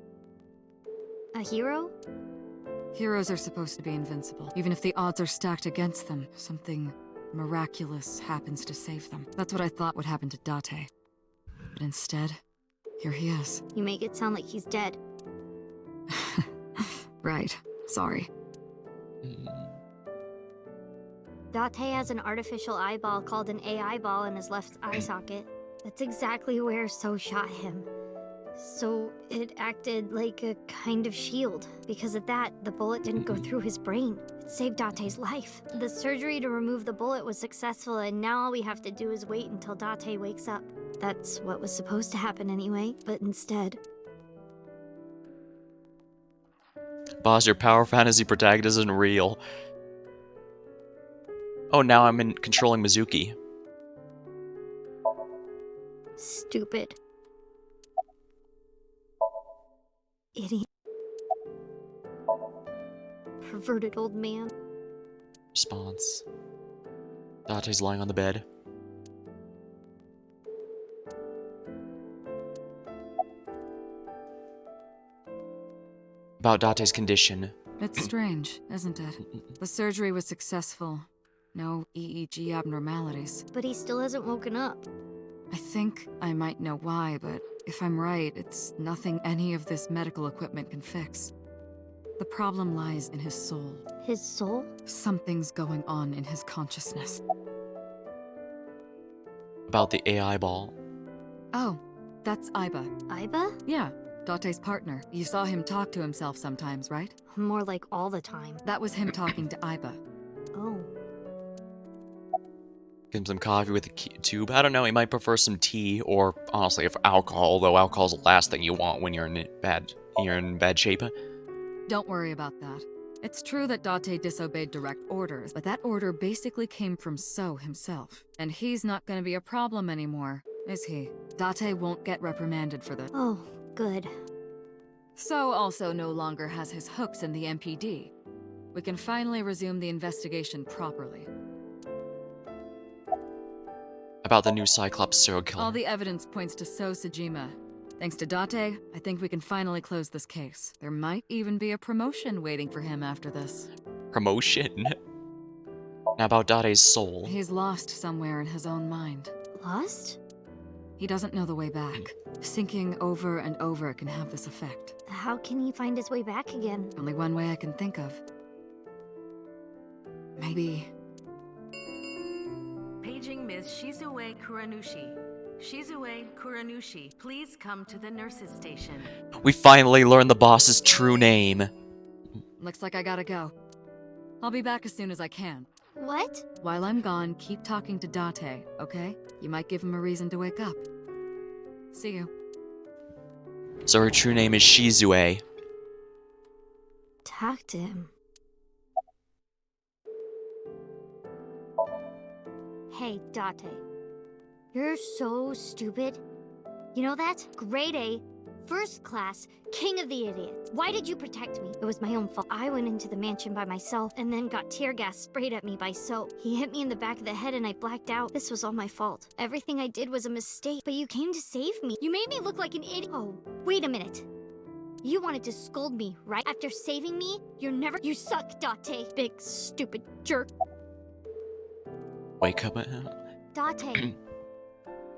A hero? Heroes are supposed to be invincible. Even if the odds are stacked against them, something miraculous happens to save them. That's what I thought would happen to Date. But instead, here he is. You make it sound like he's dead. Right. Sorry. Date has an artificial eyeball called an AI ball in his left eye socket. That's exactly where So shot him. So it acted like a kind of shield. Because of that, the bullet didn't go through his brain. It saved Date's life. The surgery to remove the bullet was successful, and now all we have to do is wait until Date wakes up. That's what was supposed to happen anyway, but instead... Boss, your power fantasy protagonist isn't real. Oh, now I'm in controlling Mizuki. Stupid. Idiot. Perverted old man. Response. Date's lying on the bed. About Date's condition. It's strange, isn't it? The surgery was successful. No EEG abnormalities. But he still hasn't woken up. I think I might know why, but if I'm right, it's nothing any of this medical equipment can fix. The problem lies in his soul. His soul? Something's going on in his consciousness. About the AI ball. Oh, that's Aiba. Aiba? Yeah, Date's partner. You saw him talk to himself sometimes, right? More like all the time. That was him talking to Aiba. Oh. Give him some coffee with a tube. I don't know, he might prefer some tea, or honestly, if alcohol, though alcohol's the last thing you want when you're in bad shape. Don't worry about that. It's true that Date disobeyed direct orders, but that order basically came from So himself. And he's not gonna be a problem anymore, is he? Date won't get reprimanded for this. Oh, good. So also no longer has his hooks in the MPD. We can finally resume the investigation properly. About the new Cyclops serial killer. All the evidence points to So Sejima. Thanks to Date, I think we can finally close this case. There might even be a promotion waiting for him after this. Promotion? Now about Date's soul. He's lost somewhere in his own mind. Lost? He doesn't know the way back. Syncing over and over can have this effect. How can he find his way back again? Only one way I can think of. Maybe... Paging Ms. Shizue Kuranushi. Shizue Kuranushi, please come to the nurses' station. We finally learned the boss's true name. Looks like I gotta go. I'll be back as soon as I can. What? While I'm gone, keep talking to Date, okay? You might give him a reason to wake up. See you. So her true name is Shizue. Talk to him. Hey, Date. You're so stupid. You know that? Grade A, first class, king of the idiots. Why did you protect me? It was my own fault. I went into the mansion by myself and then got tear gas sprayed at me by So. He hit me in the back of the head and I blacked out. This was all my fault. Everything I did was a mistake, but you came to save me. You made me look like an idiot. Oh, wait a minute. You wanted to scold me, right? After saving me, you're never— You suck, Date. Big, stupid jerk. Wake up. Date.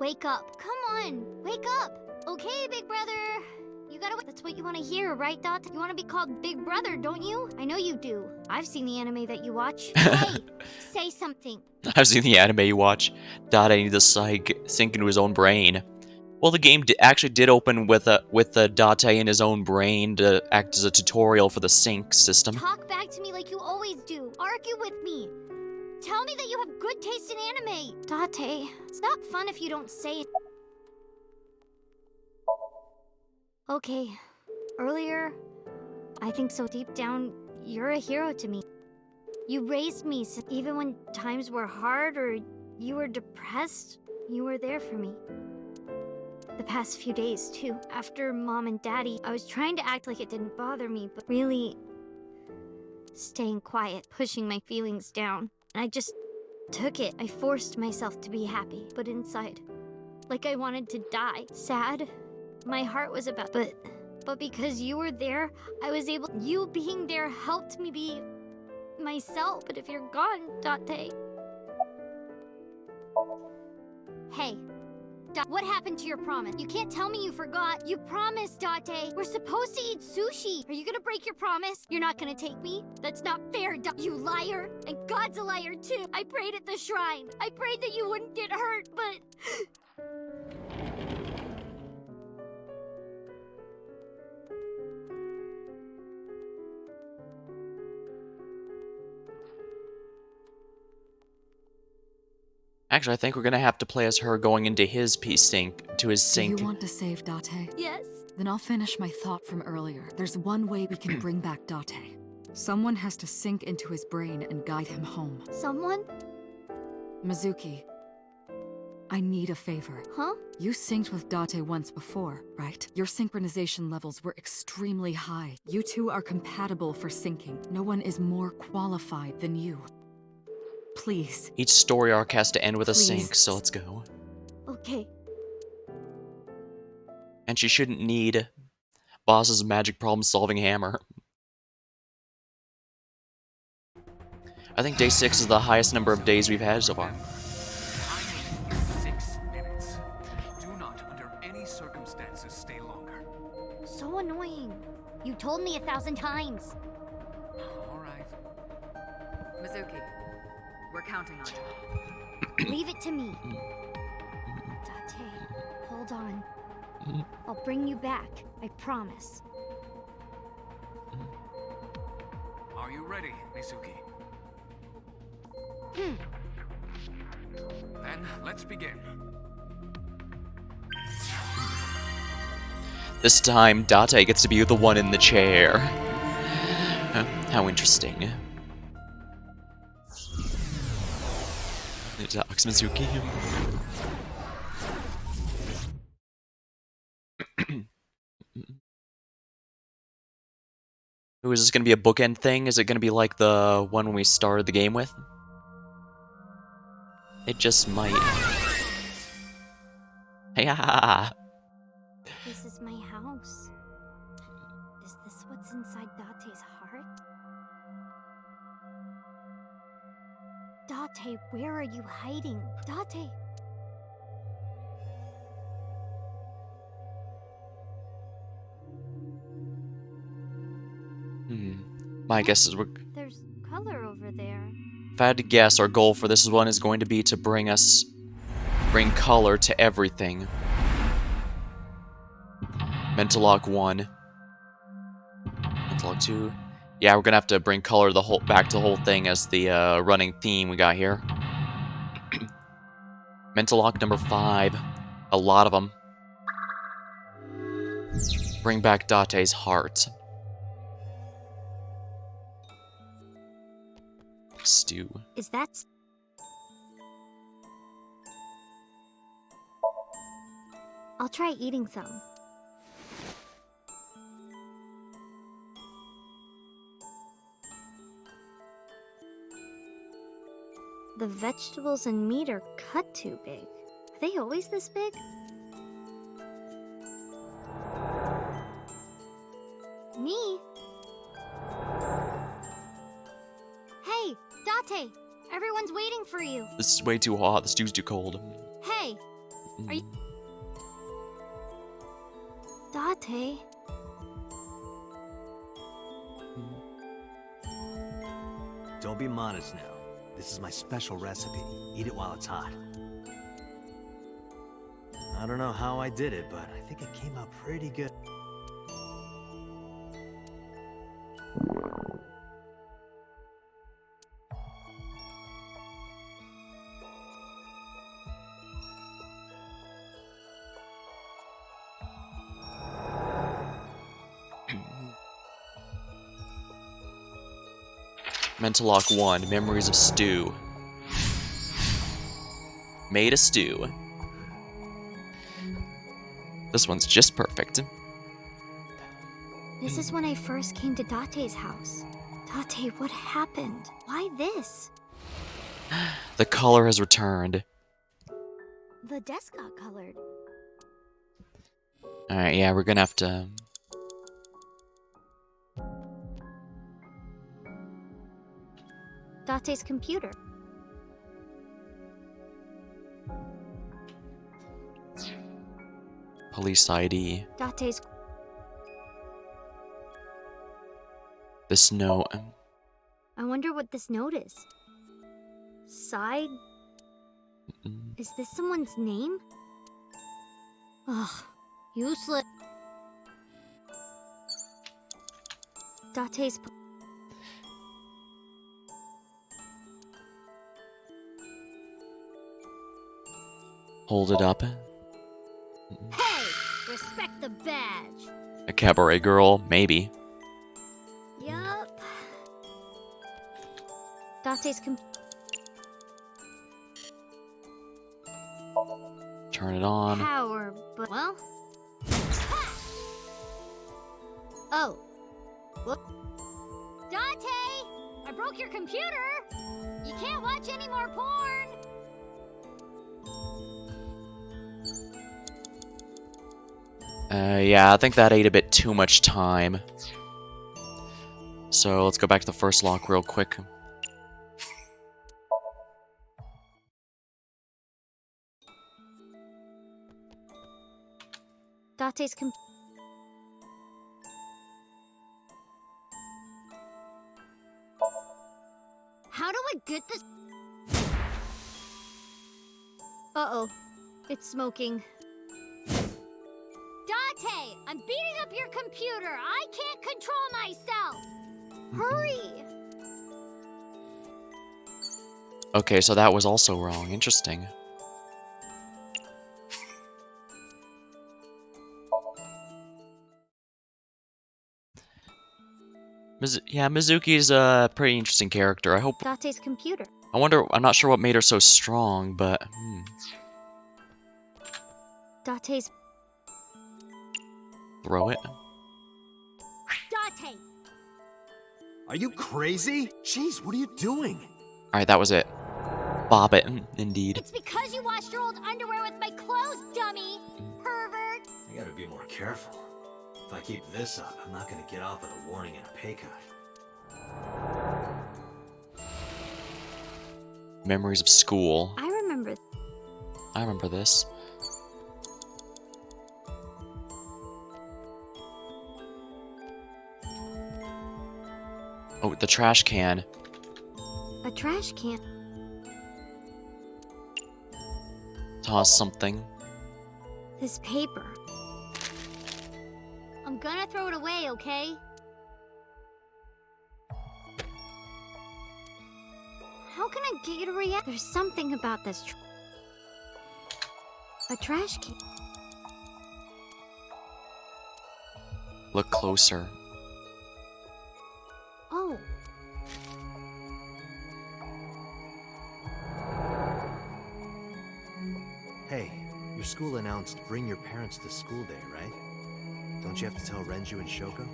Wake up. Come on. Wake up. Okay, big brother. You gotta— That's what you want to hear, right, Date? You want to be called Big Brother, don't you? I know you do. I've seen the anime that you watch. Hey, say something. I've seen the anime you watch. Date needs to sink into his own brain. Well, the game actually did open with the Date in his own brain to act as a tutorial for the sync system. Talk back to me like you always do. Argue with me. Tell me that you have good taste in anime. Date, it's not fun if you don't say it. Okay, earlier, I think so deep down, you're a hero to me. You raised me, even when times were hard or you were depressed, you were there for me. The past few days, too. After Mom and Daddy, I was trying to act like it didn't bother me, but really staying quiet, pushing my feelings down. And I just took it. I forced myself to be happy, but inside, like I wanted to die. Sad. My heart was about, but because you were there, I was able— You being there helped me be myself. But if you're gone, Date. Hey. What happened to your promise? You can't tell me you forgot. You promised, Date. We're supposed to eat sushi. Are you gonna break your promise? You're not gonna take me? That's not fair, you liar. And God's a liar, too. I prayed at the shrine. I prayed that you wouldn't get hurt, but... Actually, I think we're gonna have to play as her going into his sink. Do you want to save Date? Yes. Then I'll finish my thought from earlier. There's one way we can bring back Date. Someone has to sink into his brain and guide him home. Someone? Mizuki. I need a favor. Huh? You synced with Date once before, right? Your synchronization levels were extremely high. You two are compatible for syncing. No one is more qualified than you. Please. Each story arc has to end with a Please. sync, so let's go. Okay. And she shouldn't need Boss's magic problem-solving hammer. I think day 6 is the highest number of days we've had so far. 6 minutes. Do not, under any circumstances, stay longer. So annoying. You told me 1,000 times. All right. Mizuki, we're counting on you. Leave it to me. Date, hold on. I'll bring you back. I promise. Are you ready, Mizuki? Then let's begin. This time, Date gets to be the one in the chair. How interesting. Talks Mizuki. Ooh, is this gonna be a bookend thing? Is it gonna be like the one we started the game with? It just might. Yeah. This is my house. Is this what's inside Date's heart? Date, where are you hiding? Date! My guess is There's color over there. if I had to guess, our goal for this one is going to be to bring color to everything. Mental Lock 1. Mental Lock 2. Yeah, we're gonna have to bring color back to the whole thing as the running theme we got here. Mental Lock number 5. A lot of them. Bring back Date's heart. Stew. Is that... I'll try eating some. The vegetables and meat are cut too big. Are they always this big? Me? Hey, Date! Everyone's waiting for you. This is way too hot. The stew's too cold. Hey! Are you... Date? Don't be modest now. This is my special recipe. Eat it while it's hot. I don't know how I did it, but I think it came out pretty good. Mental Lock 1, Memories of Stew. Made a stew. This one's just perfect. This is when I first came to Date's house. Date, what happened? Why this? The color has returned. The desk got colored. Alright, yeah, we're gonna have to... Date's computer. Police ID. Date's... This note. I wonder what this note is. Side? Is this someone's name? Ugh, useless. Date's... Hold it up. Hey! Respect the badge! A cabaret girl, maybe. Yup. Date's Turn it on. power, but well. Oh. What? Dante! I broke your computer! You can't watch any more porn! Yeah, I think that ate a bit too much time. So let's go back to the first lock real quick. Dante's How do I get this? Uh-oh. It's smoking. Dante! I'm beating up your computer! I can't control myself! Hurry! Okay, so that was also wrong. Interesting. Yeah, Mizuki's a pretty interesting character. I hope... Dante's computer. I wonder... I'm not sure what made her so strong, but... Dante's... Throw it. Dante! Are you crazy? Jeez, what are you doing? Alright, that was it. Bob it, indeed. It's because you washed your old underwear with my clothes, dummy! Pervert! I gotta be more careful. If I keep this up, I'm not gonna get off with a warning and a pay cut. Memories of school. I remember this. Oh, the trash can. a trash can. Toss something. This paper. I'm gonna throw it away, okay? How can I get you to react? There's something about this a trash can. Look closer. Oh. Hey, your school announced bring your parents to school day, right? Don't you have to tell Renju and Shoko?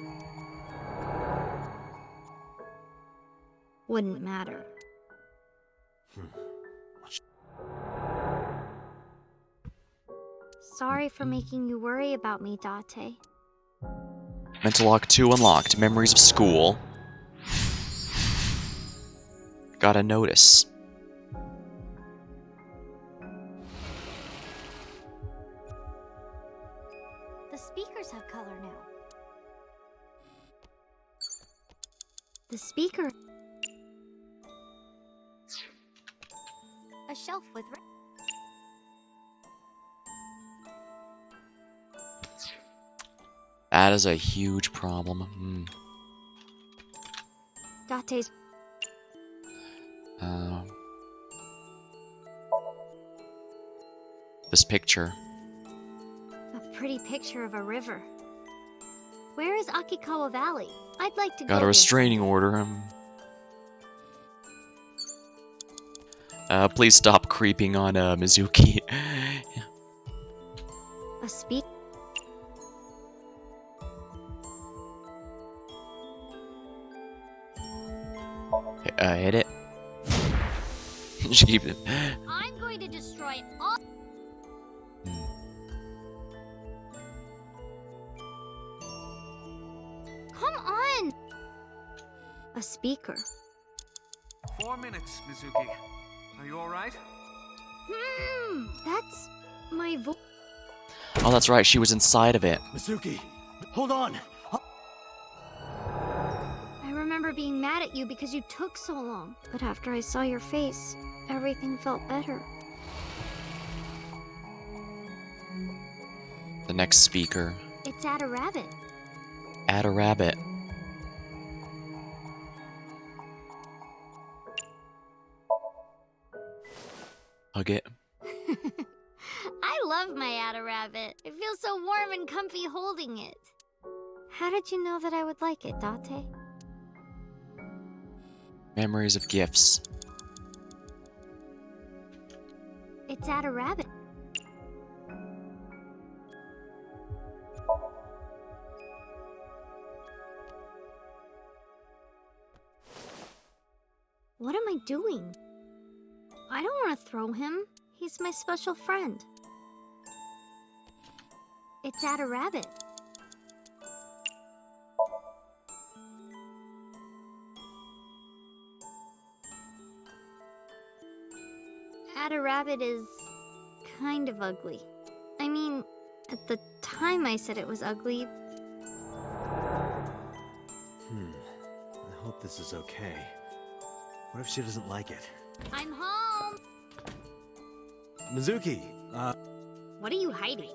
Wouldn't matter. Sorry for making you worry about me, Date. Mental Lock 2 unlocked. Memories of school. Got a notice. The speakers have color now. The speaker. A shelf with. That is a huge problem. Date's. This picture. A pretty picture of a river. Where is Akikawa Valley? I'd like to go. Got a restraining order. Please stop creeping on Mizuki. A speak. Hit it. Just keep it. I'm going to destroy all. Come on! A speaker. 4 minutes, Mizuki. Are you alright? That's my voice. Oh, that's right. She was inside of it. Mizuki, hold on. I remember being mad at you because you took so long. But after I saw your face, everything felt better. The next speaker. It's Add a Rabbit. Add a rabbit. Hug it. I love my Add a Rabbit. It feels so warm and comfy holding it. How did you know that I would like it, Date? Memories of gifts. It's Add a Rabbit. I doing? I don't want to throw him. He's my special friend. It's Ada Rabbit. Ada Rabbit is kind of ugly. I mean, at the time I said it was ugly. I hope this is okay. What if she doesn't like it? I'm home! Mizuki, What are you hiding?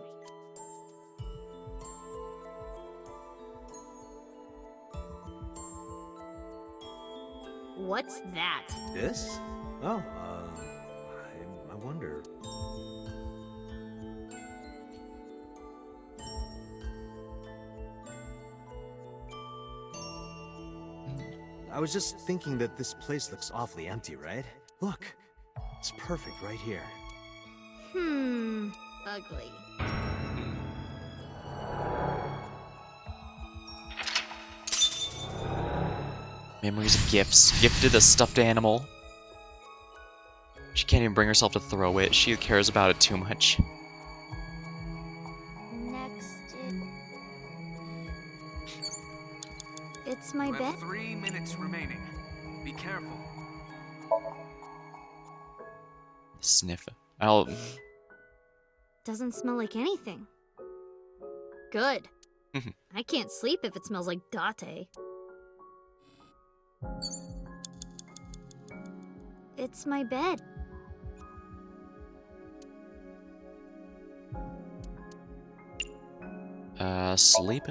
What's that? this? Oh, I wonder. I was just thinking that this place looks awfully empty, right? Look, it's perfect right here. Ugly. Memories of gifts. Gifted a stuffed animal. She can't even bring herself to throw it. She cares about it too much. Next, it's my You bed. have 3 minutes remaining. Be careful. Sniff. I'll... Doesn't smell like anything. Good. I can't sleep if it smells like Date. It's my bed. Sleep?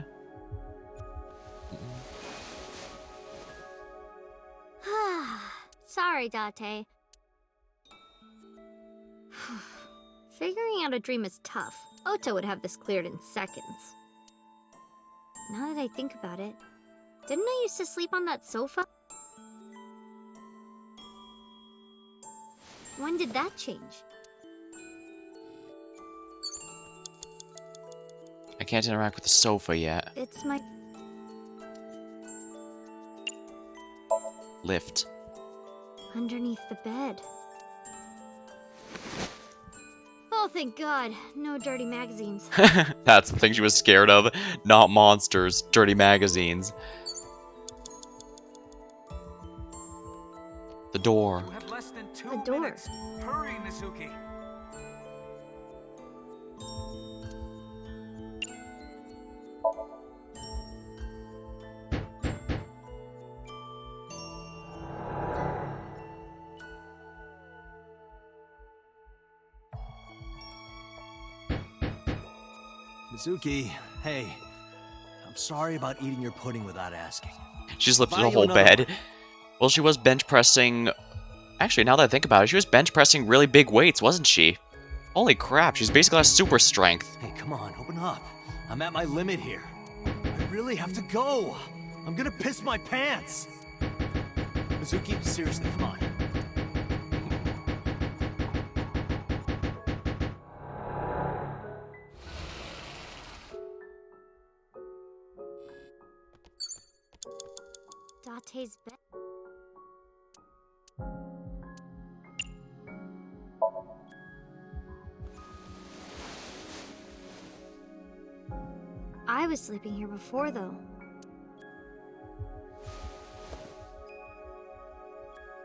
Sorry, Date. Figuring out a dream is tough. Ota would have this cleared in seconds. Now that I think about it, didn't I used to sleep on that sofa? When did that change? I can't interact with the sofa yet. It's my... Lift. underneath the bed. Oh, thank God. No dirty magazines. That's the thing she was scared of. Not monsters. Dirty magazines. The door. You have less than 2 A door. minutes. Hurry, Mizuki. Mizuki, hey. I'm sorry about eating your pudding without asking. She just lifted Buy the you whole another bed. one. Well, she was bench pressing... Actually, now that I think about it, she was bench pressing really big weights, wasn't she? Holy crap, she's basically got super strength. Hey, come on, open up. I'm at my limit here. I really have to go. I'm gonna piss my pants. Mizuki, seriously, come on. Date's bed. I was sleeping here before, though.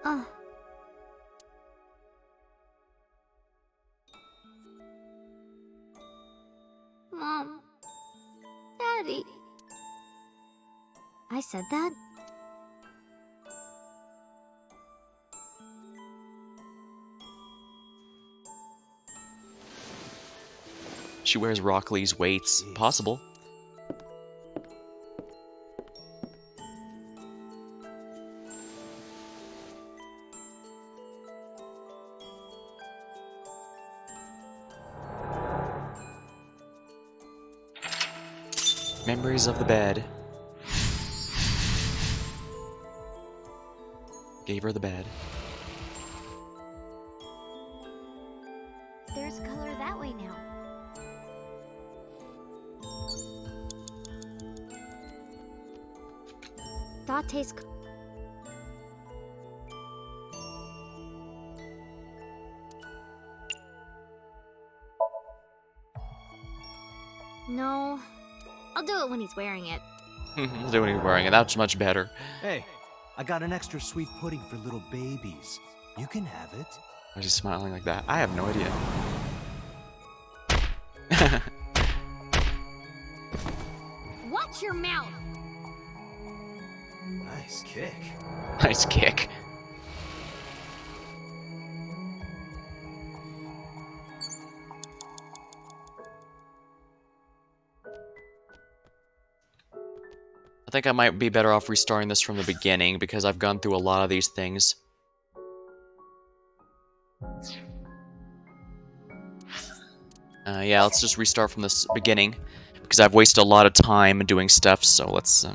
Ugh. Mom. Daddy. I said that? She wears Rock Lee's weights. Possible. Memories of the bed. Gave her the bed. There's color that way now. Date's... No. I'll do it when he's wearing it. Do what he's wearing it. That's much better. Hey, I got an extra sweet pudding for little babies. You can have it. Why is he smiling like that? I have no idea. Watch your mouth! Nice kick. Nice kick. I think I might be better off restarting this from the beginning because I've gone through a lot of these things. Yeah, let's just restart from this beginning because I've wasted a lot of time doing stuff, so let's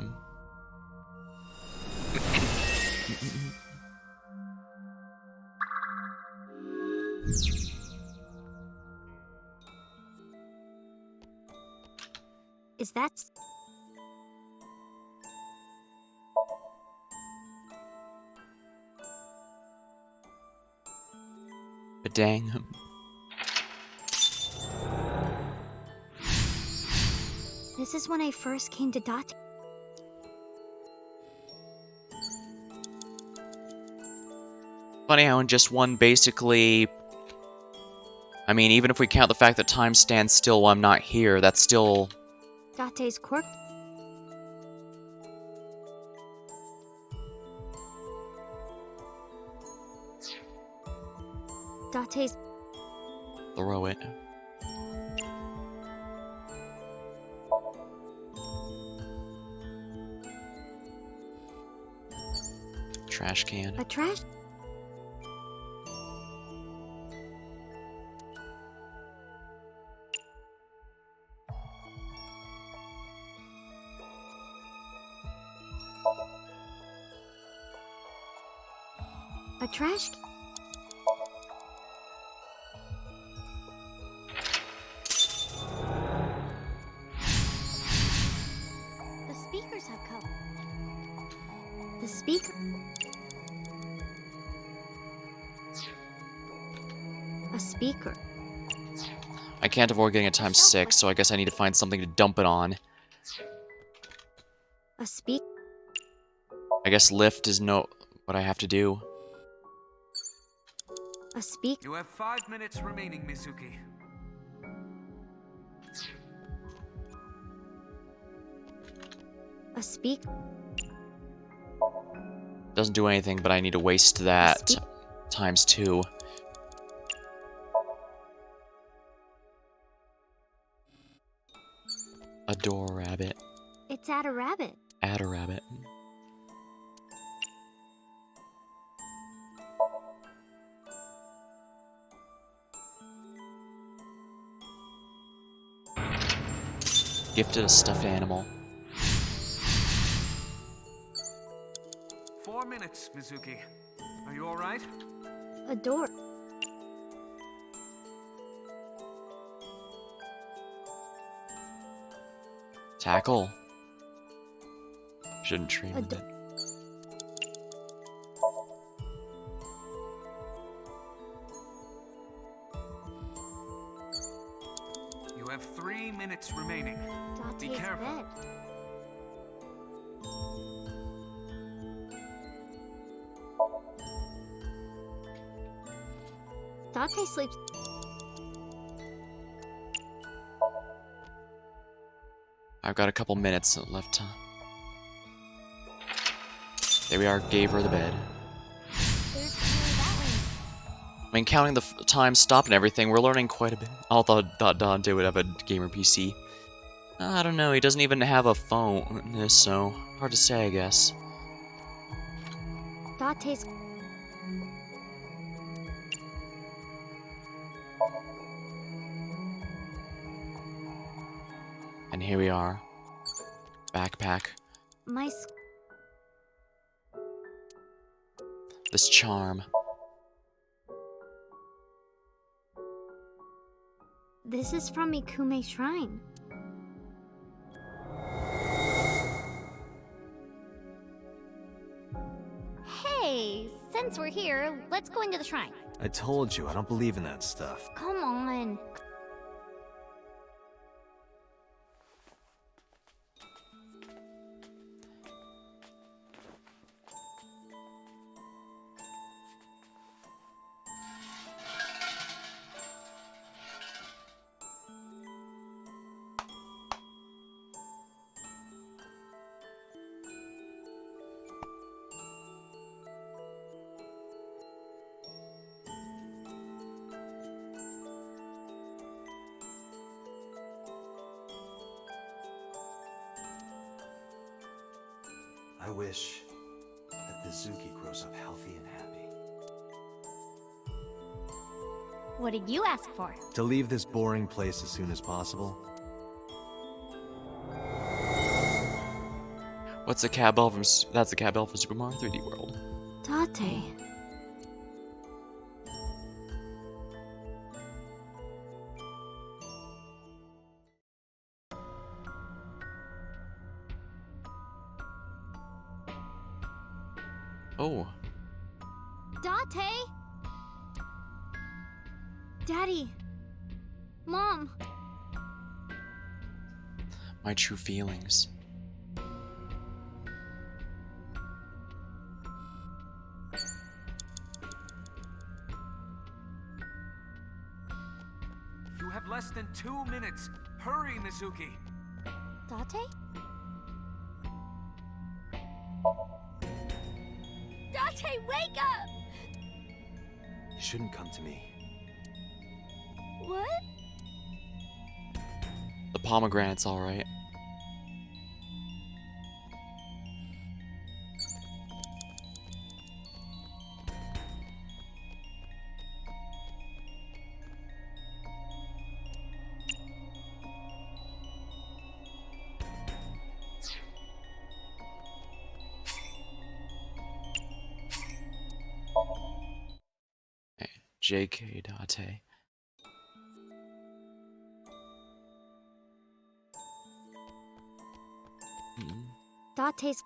Is that... But dang. This is when I first came to Dot. Funny how in just one basically... I mean, even if we count the fact that time stands still while I'm not here, that's still... Date's quirk. Date's... Throw it. Trash can. A trash... A trash... The speakers have come. The speaker... A speaker. I can't avoid getting a times 6, so I guess I need to find something to dump it on. A speak... I guess lift is no... what I have to do. A speak... You have 5 minutes remaining, Mizuki. A speak... Doesn't do anything, but I need to waste that times 2. Adore rabbit. It's at a rabbit. Add a rabbit. Gifted a stuffed animal. 4 minutes, Mizuki. Are you alright? A door. Tackle. Shouldn't dream of it. You have 3 minutes remaining. Be Date's careful. bed. Date sleeps... I've got a couple minutes left. There we are, gave her the bed. I mean, counting the time stop and everything, we're learning quite a bit. I thought Dante would have a gamer PC. I don't know, he doesn't even have a phone, so hard to say, I guess. Date's... And here we are. Backpack. My... This charm. This is from Ikume Shrine. Hey, since we're here, let's go into the shrine. I told you, I don't believe in that stuff. Come on. I wish that Mizuki grows up healthy and happy. What did you ask for? To leave this boring place as soon as possible. What's a cab bell from? That's a cab bell for Super Mario 3D World. Date. Oh, Date? Daddy. Mom. my true feelings. You have less than 2 minutes. Hurry, Mizuki. Date? Date, wake up! You shouldn't come to me. What? The pomegranate's alright. JK Date. Date's.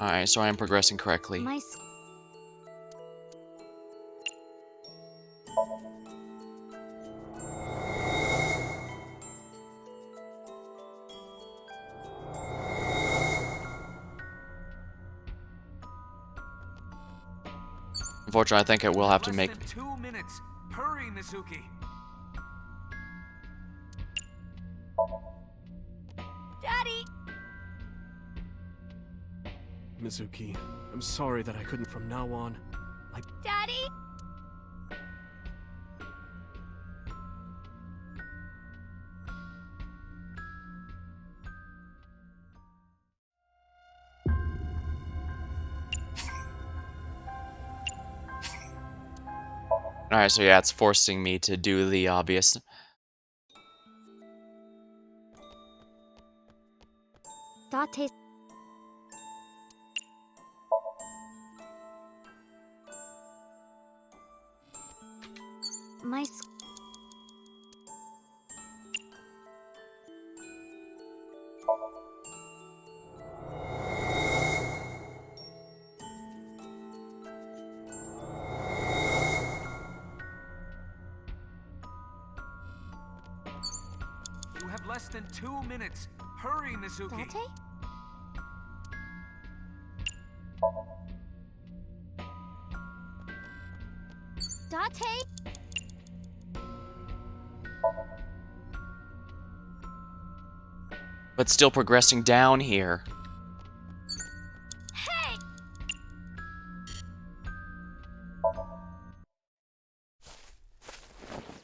Alright, so I am progressing correctly. My. Unfortunately, I think I will have to make. Less than 2 minutes. Hurry, Mizuki. Daddy! Mizuki, I'm sorry that I couldn't from now on. Daddy! Alright, so yeah, it's forcing me to do the obvious. Date's. My. You have less than 2 minutes. Hurry, Mizuki. Date? Date? But still progressing down here. Hey!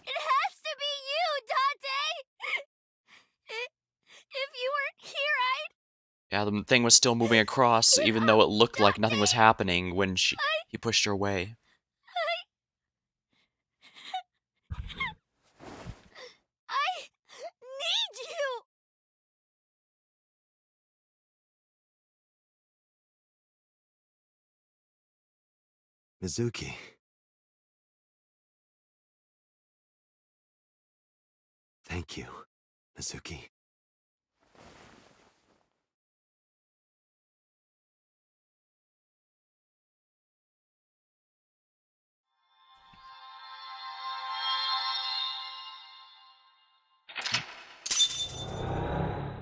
It has to be you, Date! If you weren't here, I'd... Yeah, the thing was still moving across, even though it looked like nothing was happening when he pushed her away. I need you! Mizuki. Thank you, Mizuki.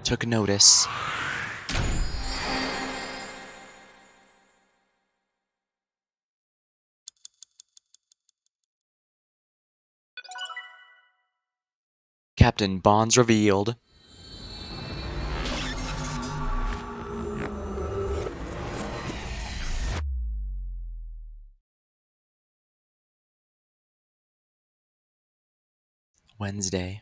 Took notice. Captain Bonds revealed. Wednesday.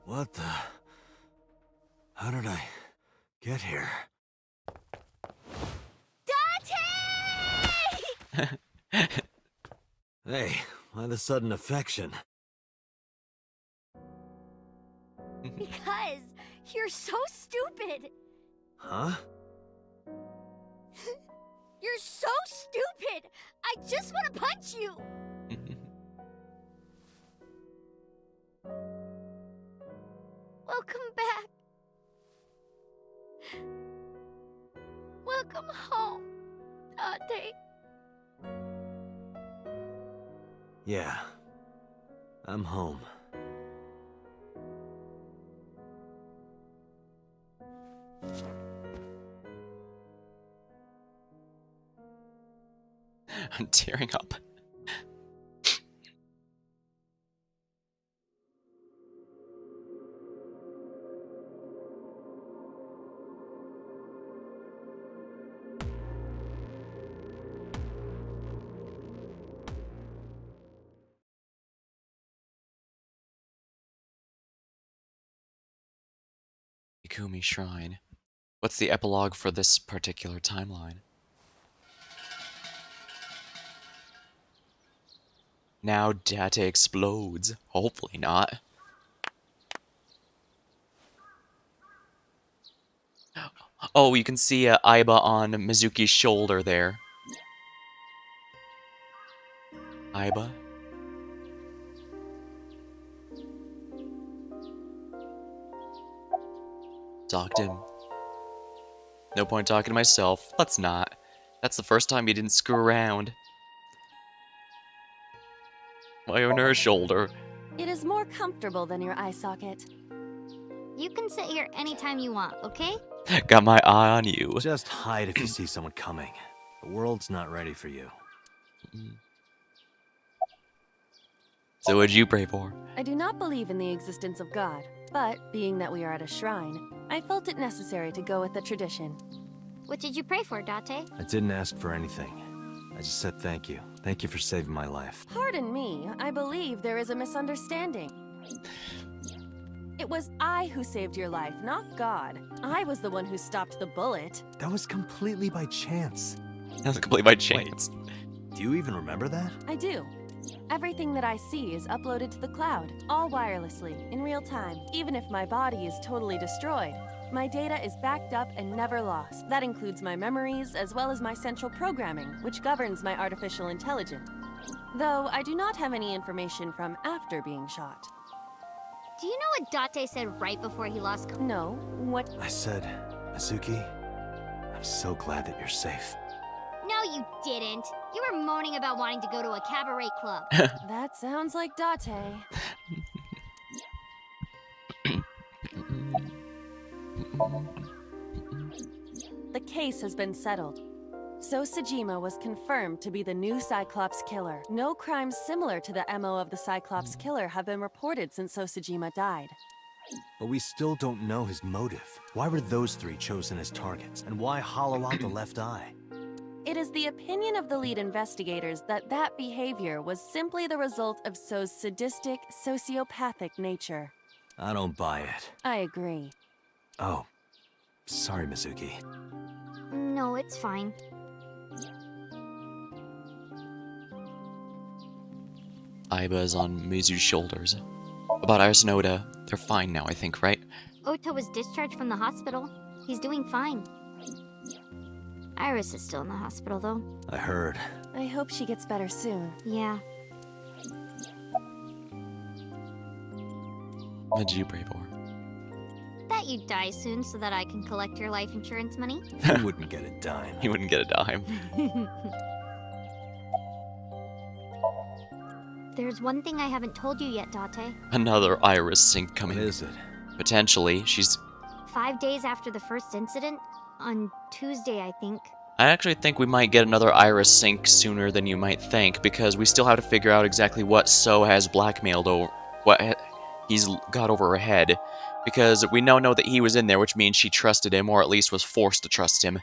What the... How did I get here? Hey, why the sudden affection? Because you're so stupid. Huh? You're so stupid. I just want to punch you. Welcome back. Welcome home, Dante. Yeah. I'm home. I'm tearing up. Ikumi Shrine. What's the epilogue for this particular timeline? Now Date explodes. Hopefully not. Oh, you can see Aiba on Mizuki's shoulder there. Aiba? Talk to him. No point talking to myself. Let's not. That's the first time you didn't screw around. Why on her shoulder? It is more comfortable than your eye socket. You can sit here anytime you want, okay? Got my eye on you. Just hide if you see someone coming. The world's not ready for you. So what'd you pray for? I do not believe in the existence of God, but being that we are at a shrine, I felt it necessary to go with the tradition. What did you pray for, Date? I didn't ask for anything. I just said thank you. Thank you for saving my life. Pardon me, I believe there is a misunderstanding. It was I who saved your life, not God. I was the one who stopped the bullet. That was completely by chance. That was completely by chance. Wait, do you even remember that? I do. Everything that I see is uploaded to the cloud, all wirelessly, in real time. Even if my body is totally destroyed, my data is backed up and never lost. That includes my memories, as well as my central programming, which governs my artificial intelligence. Though I do not have any information from after being shot. Do you know what Date said right before he lost? No, what? I said, Mizuki, I'm so glad that you're safe. No, you didn't. You were moaning about wanting to go to a cabaret club. That sounds like Date. The case has been settled. So Sejima was confirmed to be the new Cyclops killer. No crimes similar to the MO of the Cyclops killer have been reported since Sejima died. But we still don't know his motive. Why were those three chosen as targets? And why hollow out the left eye? It is the opinion of the lead investigators that that behavior was simply the result of So's sadistic, sociopathic nature. I don't buy it. I agree. Oh, sorry, Mizuki. No, it's fine. Aiba is on Mizu's shoulders. About Iris and Oda, they're fine now, I think, right? Ota was discharged from the hospital. He's doing fine. Iris is still in the hospital, though. I heard. I hope she gets better soon. Yeah. What did you pray for? That you die soon so that I can collect your life insurance money. He wouldn't get a dime. He wouldn't get a dime. There's one thing I haven't told you yet, Date. Another Iris sync coming. What is it? Potentially. She's... 5 days after the first incident, on Tuesday, I think. I actually think we might get another Iris sync sooner than you might think, because we still have to figure out exactly what So has blackmailed or what he's got over her head. Because we now know that he was in there, which means she trusted him, or at least was forced to trust him.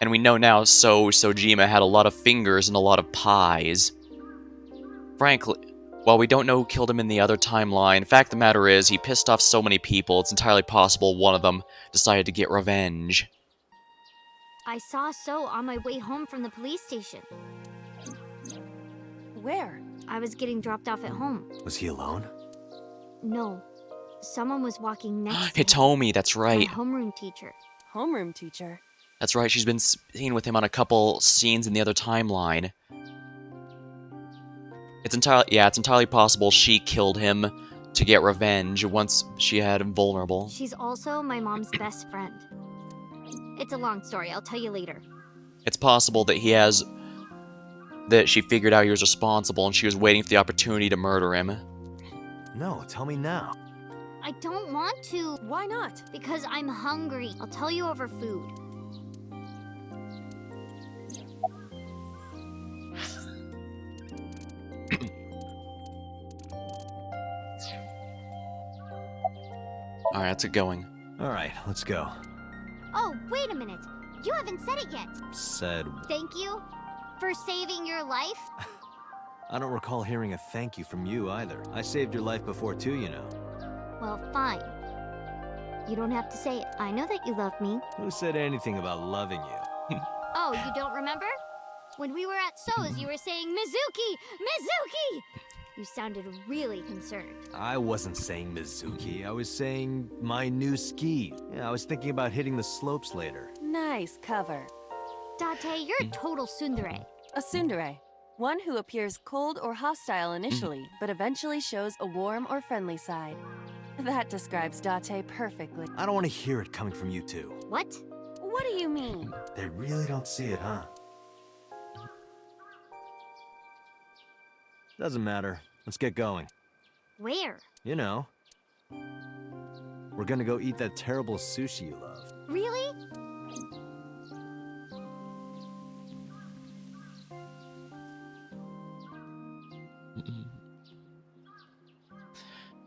And we know now Sojima had a lot of fingers and a lot of pies. Frankly, while we don't know who killed him in the other timeline, fact of the matter is he pissed off so many people, it's entirely possible one of them decided to get revenge. I saw So on my way home from the police station. Where? I was getting dropped off at home. Was he alone? No. Someone was walking next to him. Hitomi, that's right. My homeroom teacher. Homeroom teacher? That's right, she's been seen with him on a couple scenes in the other timeline. It's entirely possible she killed him to get revenge once she had him vulnerable. She's also my mom's best friend. It's a long story, I'll tell you later. It's possible that she figured out he was responsible and she was waiting for the opportunity to murder him. No, tell me now. I don't want to. Why not? Because I'm hungry. I'll tell you over food. Alright, let's get going. Alright, let's go. Oh, wait a minute. You haven't said it yet. Said... Thank you for saving your life. I don't recall hearing a thank you from you either. I saved your life before too, you know. Well, fine. You don't have to say it. I know that you love me. Who said anything about loving you? Oh, you don't remember? When we were at So's, you were saying, Mizuki! Mizuki! You sounded really concerned. I wasn't saying Mizuki. I was saying my new ski. Yeah, I was thinking about hitting the slopes later. Nice cover. Date, you're a total tsundere. A tsundere. One who appears cold or hostile initially, but eventually shows a warm or friendly side. That describes Date perfectly. I don't want to hear it coming from you two. What? What do you mean? They really don't see it, huh? Doesn't matter. Let's get going. Where? You know. We're gonna go eat that terrible sushi you love. Really?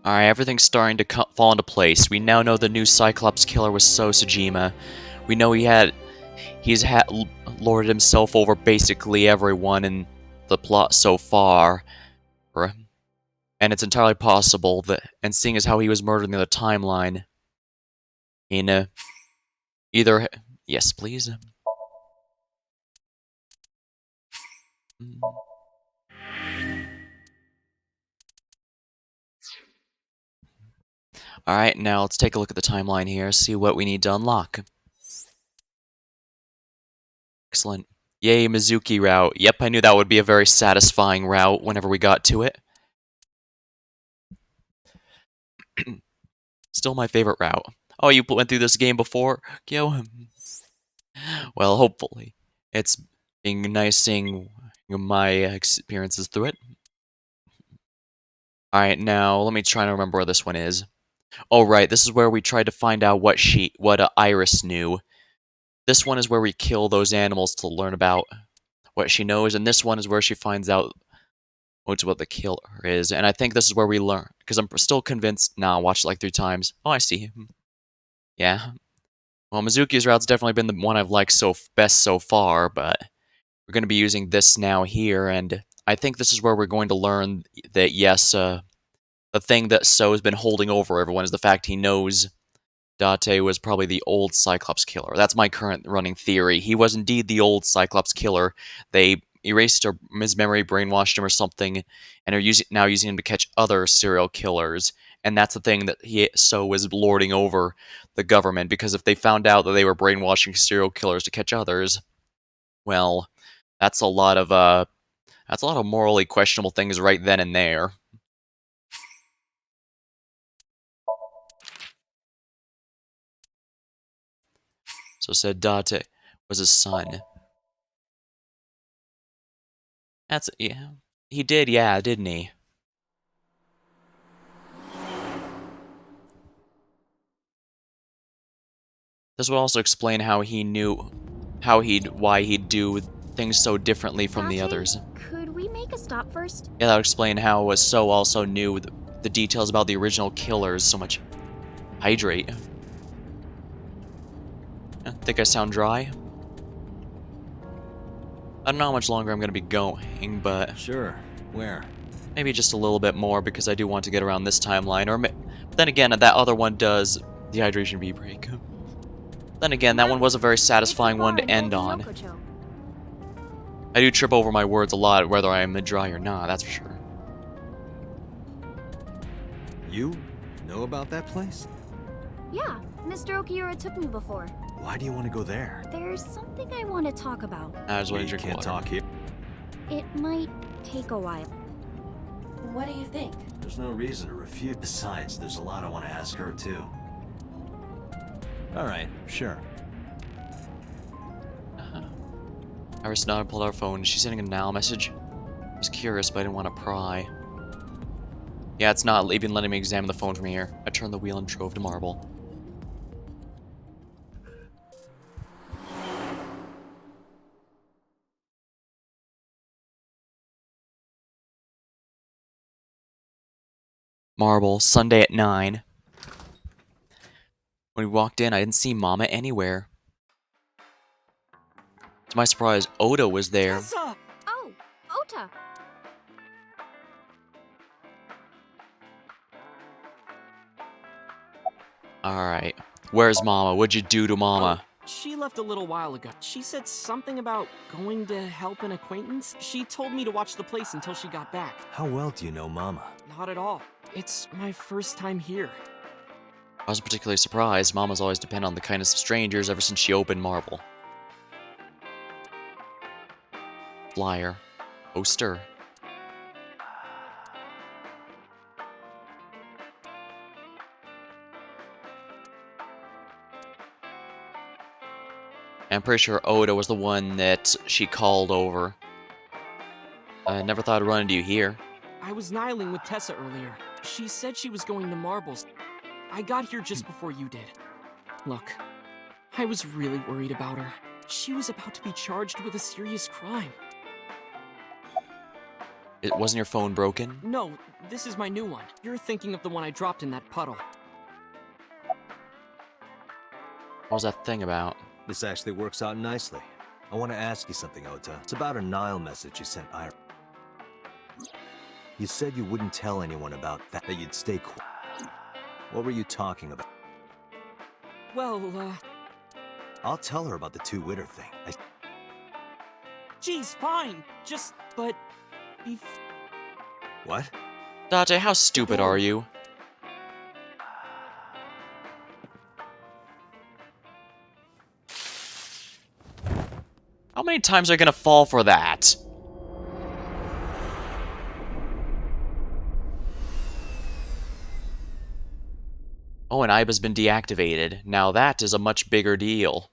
Alright, everything's starting to fall into place. We now know the new Cyclops killer was Sojima. We know he's lorded himself over basically everyone in the plot so far. And it's entirely possible that, and seeing as how he was murdered in the other timeline, in either... Yes, please. Alright, now let's take a look at the timeline here, see what we need to unlock. Excellent. Yay, Mizuki route. Yep, I knew that would be a very satisfying route whenever we got to it. Still my favorite route. Oh, you went through this game before? Yo. Well, hopefully. It's been nice seeing my experiences through it. Alright, now let me try to remember where this one is. Oh, right, this is where we tried to find out what Iris knew. This one is where we kill those animals to learn about what she knows, and this one is where she finds out what the killer is. And I think this is where we learn, because I'm still convinced. Nah, I watched it like 3 times. Oh, I see. Yeah. Well, Mizuki's route's definitely been the one I've liked best so far, but we're going to be using this now here, and I think this is where we're going to learn that, yes, the thing that So has been holding over everyone is the fact he knows Date was probably the old Cyclops killer. That's my current running theory. He was indeed the old Cyclops killer. They erased his memory, brainwashed him or something, and are now using him to catch other serial killers. And that's the thing that So was lording over the government, because if they found out that they were brainwashing serial killers to catch others, well, that's a lot of morally questionable things right then and there. So said Date was his son. Yeah. He did, yeah, didn't he? This would also explain how he knew, why he'd do things so differently from the others. Could we make a stop first? Yeah, that would explain how So also knew the details about the original killers so much. Hydrate. Think I sound dry? I don't know how much longer I'm gonna be going, but Sure. Where? maybe just a little bit more because I do want to get around this timeline. Or then again, that other one does dehydration bee break. Then again, that one was a very satisfying one to end on. I do trip over my words a lot, whether I am mid-dry or not, that's for sure. You know about that place? Yeah, Mr. Okiura took me before. Why do you want to go there? There's something I want to talk about. I was waiting You to drink can't water. talk here. It might take a while. What do you think? There's no reason to refuse. Besides, there's a lot I want to ask her, too. Alright, sure. Iris nodded, pulled out her phone. Is she sending a now message? I was curious, but I didn't want to pry. Yeah, it's not even letting me examine the phone from here. I turned the wheel and drove to Marble. Marble, Sunday at 9. When we walked in, I didn't see Mama anywhere. To my surprise, Oda was there. Tessa! Oh, Ota! Alright. Where's Mama? What'd you do to Mama? She left a little while ago. She said something about going to help an acquaintance. She told me to watch the place until she got back. How well do you know Mama? Not at all. It's my first time here. I wasn't particularly surprised. Mama's always depended on the kindness of strangers ever since she opened Marble. Flyer. Poster. I'm pretty sure Oda was the one that she called over. I never thought I'd run into you here. I was nihiling with Tessa earlier. She said she was going to Marbles. I got here just before you did. Look, I was really worried about her. She was about to be charged with a serious crime. It wasn't your phone broken? No, this is my new one. You're thinking of the one I dropped in that puddle. What was that thing about? This actually works out nicely. I want to ask you something, Ota. It's about a Nile message you sent Iris. You said you wouldn't tell anyone about that you'd stay quiet. What were you talking about? Well, I'll tell her about the two-witter thing. Geez, fine. But... What? Date, how stupid are you? How many times are you gonna fall for that? Oh, and Iba's been deactivated. Now that is a much bigger deal.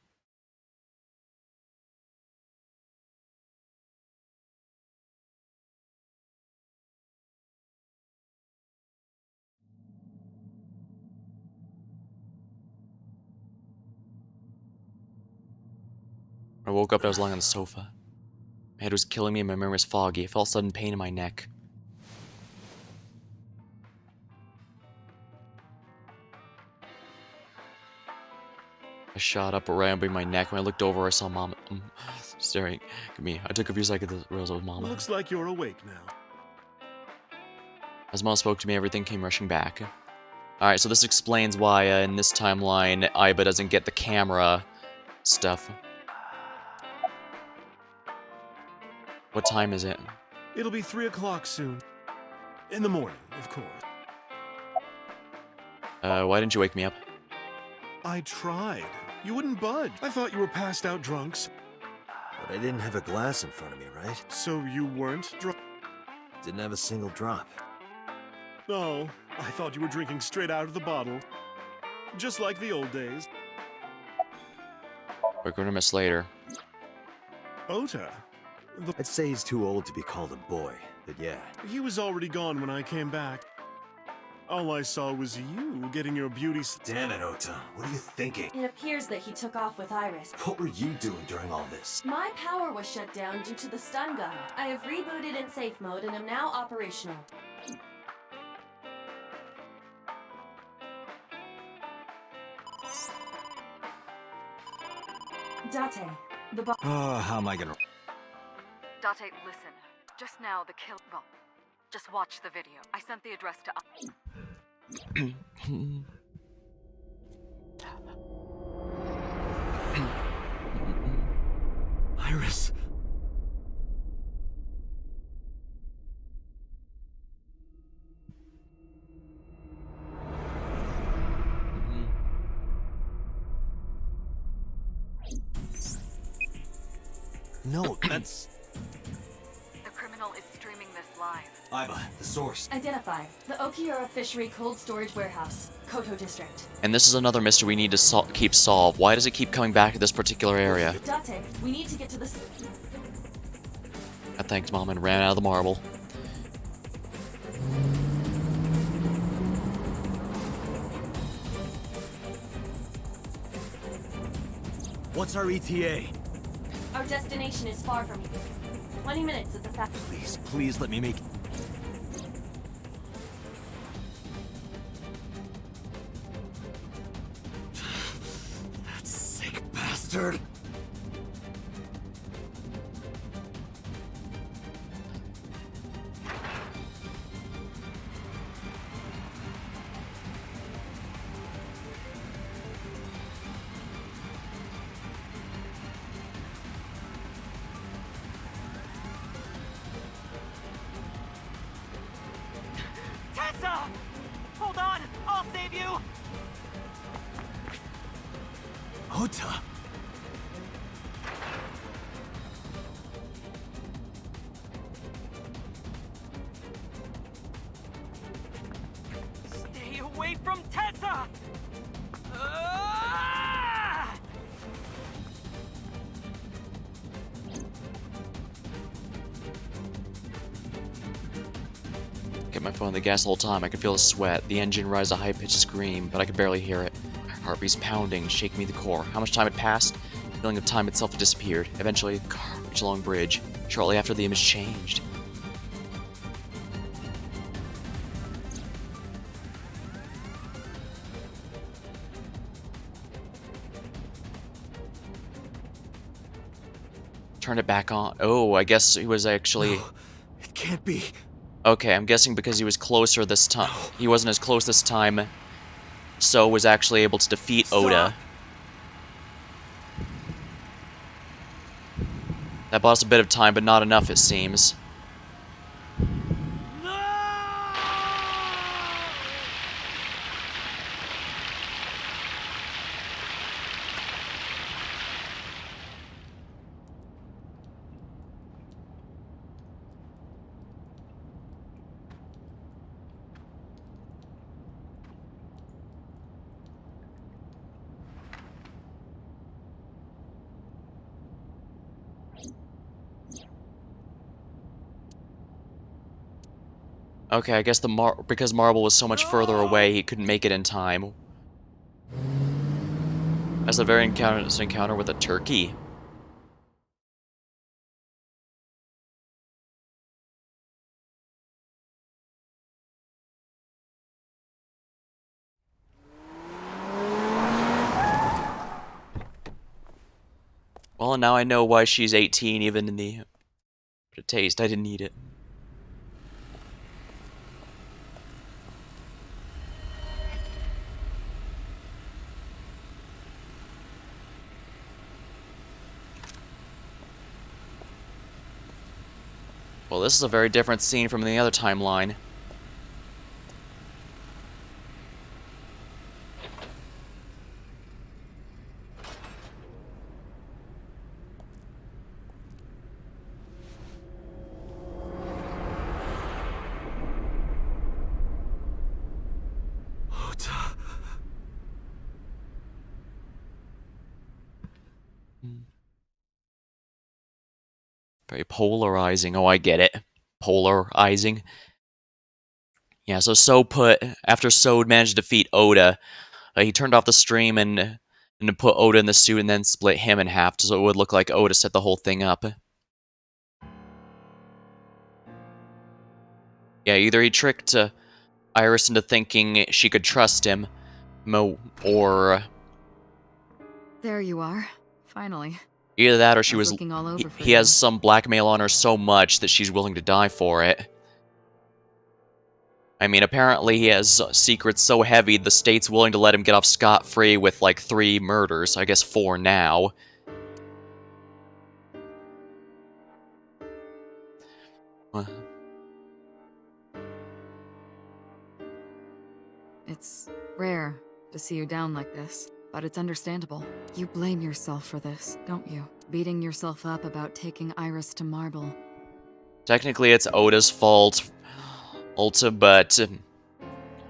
I woke up and I was lying on the sofa. My head was killing me and my memory was foggy. I felt sudden pain in my neck. I shot up, rambling my neck. When I looked over, I saw Mama staring at me. I took a few seconds to realize it was Mama. Looks like you're awake now. As Mom spoke to me, everything came rushing back. Alright, so this explains why in this timeline, Iba doesn't get the camera stuff. What time is it? It'll be 3 o'clock soon. In the morning, of course. Why didn't you wake me up? I tried. You wouldn't budge. I thought you were passed out drunks. But I didn't have a glass in front of me, right? So you weren't drunk? Didn't have a single drop. Oh, I thought you were drinking straight out of the bottle. Just like the old days. We're going to miss later. Ota? I'd say he's too old to be called a boy, but yeah. He was already gone when I came back. All I saw was you getting your beauty... Damn it, Ota. What are you thinking? It appears that he took off with Iris. What were you doing during all this? My power was shut down due to the stun gun. I have rebooted in safe mode and am now operational. Date, the Oh, how am I gonna... Date, listen. Just now, the kill. Well, just watch the video. I sent the address to. Iris. No, that's... The criminal is streaming this live. Iva, the source. Identify. The Okiura Fishery Cold Storage Warehouse, Koto District. And this is another mystery we need to keep solved. Why does it keep coming back to this particular area? Date, we need to get to this. Thanks, Mom, and ran out of the marble. What's our ETA? Our destination is far from here. 20 minutes at the factory. Please let me make... That sick bastard. Tessa! Hold on! I'll save you! Ota. Stay away from Tessa! Ah! Kept my foot on the gas the whole time. I could feel the sweat, the engine rise a high-pitched scream, but I could barely hear it. My heartbeats pounding, shaking me to the core. How much time had passed? The feeling of time itself had disappeared. Eventually, the car reached a long bridge. Shortly after, the image changed. Turned it back on. Oh, I guess he was actually... It can't be. Okay, I'm guessing because he was closer this time. He wasn't as close this time, so was actually able to defeat Oda. That bought us a bit of time, but not enough, it seems. Okay, I guess because Marble was so much further away, he couldn't make it in time. That's a very encounter with a turkey. Well, now I know why she's 18, even in the taste. I didn't eat it. Well, this is a very different scene from the other timeline. Very polarizing. Oh, I get it. Polarizing. Yeah, so after So managed to defeat Oda, he turned off the stream and put Oda in the suit and then split him in half so it would look like Oda set the whole thing up. Yeah, either he tricked Iris into thinking she could trust him, or... There you are. Finally. Either that or she That's was. looking all over for He has you. some blackmail on her so much that she's willing to die for it. I mean, apparently he has secrets so heavy the state's willing to let him get off scot-free with like 3 murders. I guess 4 now. It's rare to see you down like this, but it's understandable. You blame yourself for this, don't you? Beating yourself up about taking Iris to Marble. Technically, it's Oda's fault, Ulta, but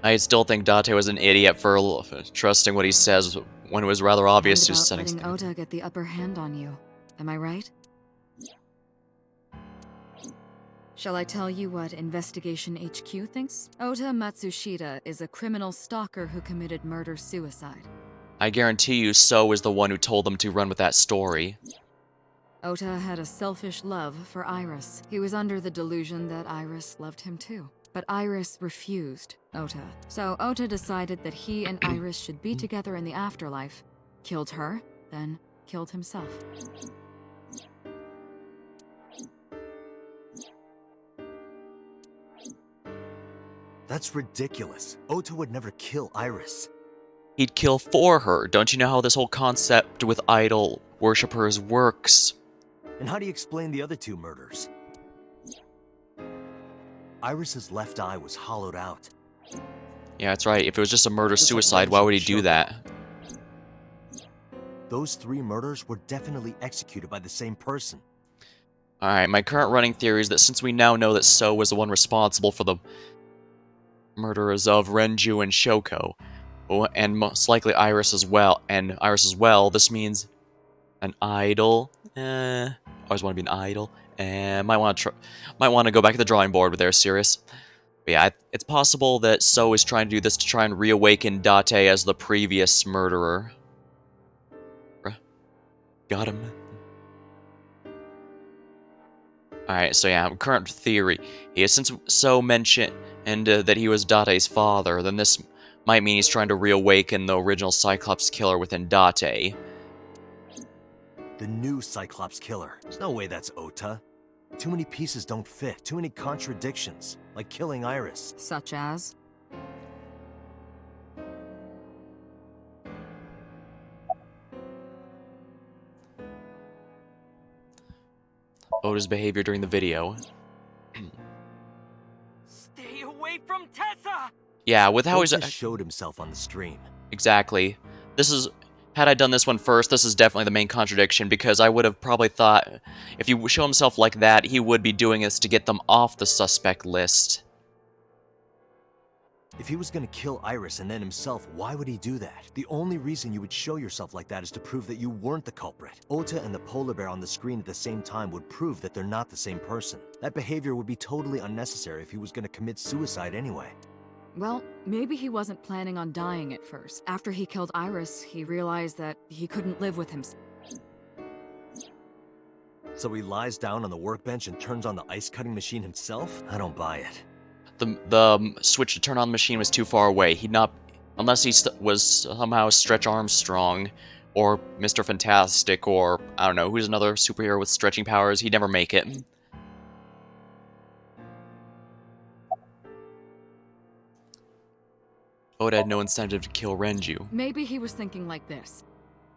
I still think Date was an idiot for trusting what he says when it was rather obvious And he was about setting letting something. Oda get the upper hand on you. Am I right? Shall I tell you what Investigation HQ thinks? Ota Matsushita is a criminal stalker who committed murder-suicide. I guarantee you So is the one who told them to run with that story. Ota had a selfish love for Iris. He was under the delusion that Iris loved him too. But Iris refused Ota. So Ota decided that he and Iris should be together in the afterlife, killed her, then killed himself. That's ridiculous. Ota would never kill Iris. He'd kill for her. Don't you know how this whole concept with idol worshippers works? And how do you explain the other 2 murders? Iris's left eye was hollowed out. Yeah, that's right. If it was just a Just like murder-suicide, why would he do Shoko. that? Those 3 murders were definitely executed by the same person. Alright, my current running theory is that since we now know that So was the one responsible for the murderers of Renju and Shoko, and most likely Iris as well, this means an idol. I always want to be an idol. Might want to go back to the drawing board with they're serious. But yeah, it's possible that So is trying to do this to try and reawaken Date as the previous murderer. Got him. Alright, so yeah, current theory is since So mentioned that he was Date's father, then this might mean he's trying to reawaken the original Cyclops killer within Date. The new Cyclops killer. There's no way that's Ota. Too many pieces don't fit. Too many contradictions. Like killing Iris. Such as? Oda's behavior during the video. Stay away from Tessa! Yeah, with how he's Ota showed himself on the stream. Exactly. This is had I done this one first, this is definitely the main contradiction because I would have probably thought if you show himself like that, he would be doing this to get them off the suspect list. If he was gonna kill Iris and then himself, why would he do that? The only reason you would show yourself like that is to prove that you weren't the culprit. Ota and the polar bear on the screen at the same time would prove that they're not the same person. That behavior would be totally unnecessary if he was gonna commit suicide anyway. Well, maybe he wasn't planning on dying at first. After he killed Iris, he realized that he couldn't live with himself. So he lies down on the workbench and turns on the ice cutting machine himself? I don't buy it. The switch to turn on the machine was too far away. He'd not, unless he was somehow Stretch Armstrong, or Mr. Fantastic, or I don't know, who's another superhero with stretching powers. He'd never make it. Oda had no incentive to kill Renju. Maybe he was thinking like this.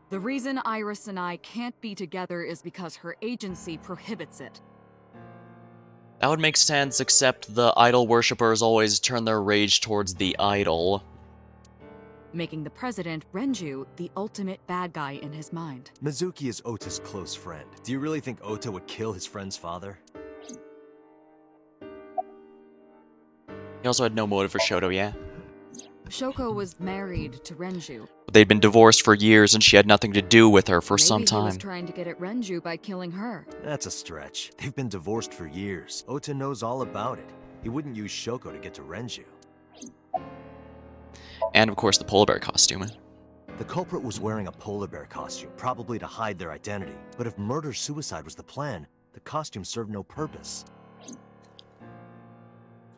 The reason Iris and I can't be together is because her agency prohibits it. That would make sense, except the idol worshippers always turn their rage towards the idol. Making the president, Renju, the ultimate bad guy in his mind. Mizuki is Ota's close friend. Do you really think Ota would kill his friend's father? He also had no motive for Shoto, yeah? Shoko was married to Renju. They'd been divorced for years and she had nothing to do with her for some Maybe he was time. trying to get at Renju by killing her. That's a stretch. They've been divorced for years. Ota knows all about it. He wouldn't use Shoko to get to Renju. And of course the polar bear costume. The culprit was wearing a polar bear costume, probably to hide their identity. But if murder-suicide was the plan, the costume served no purpose.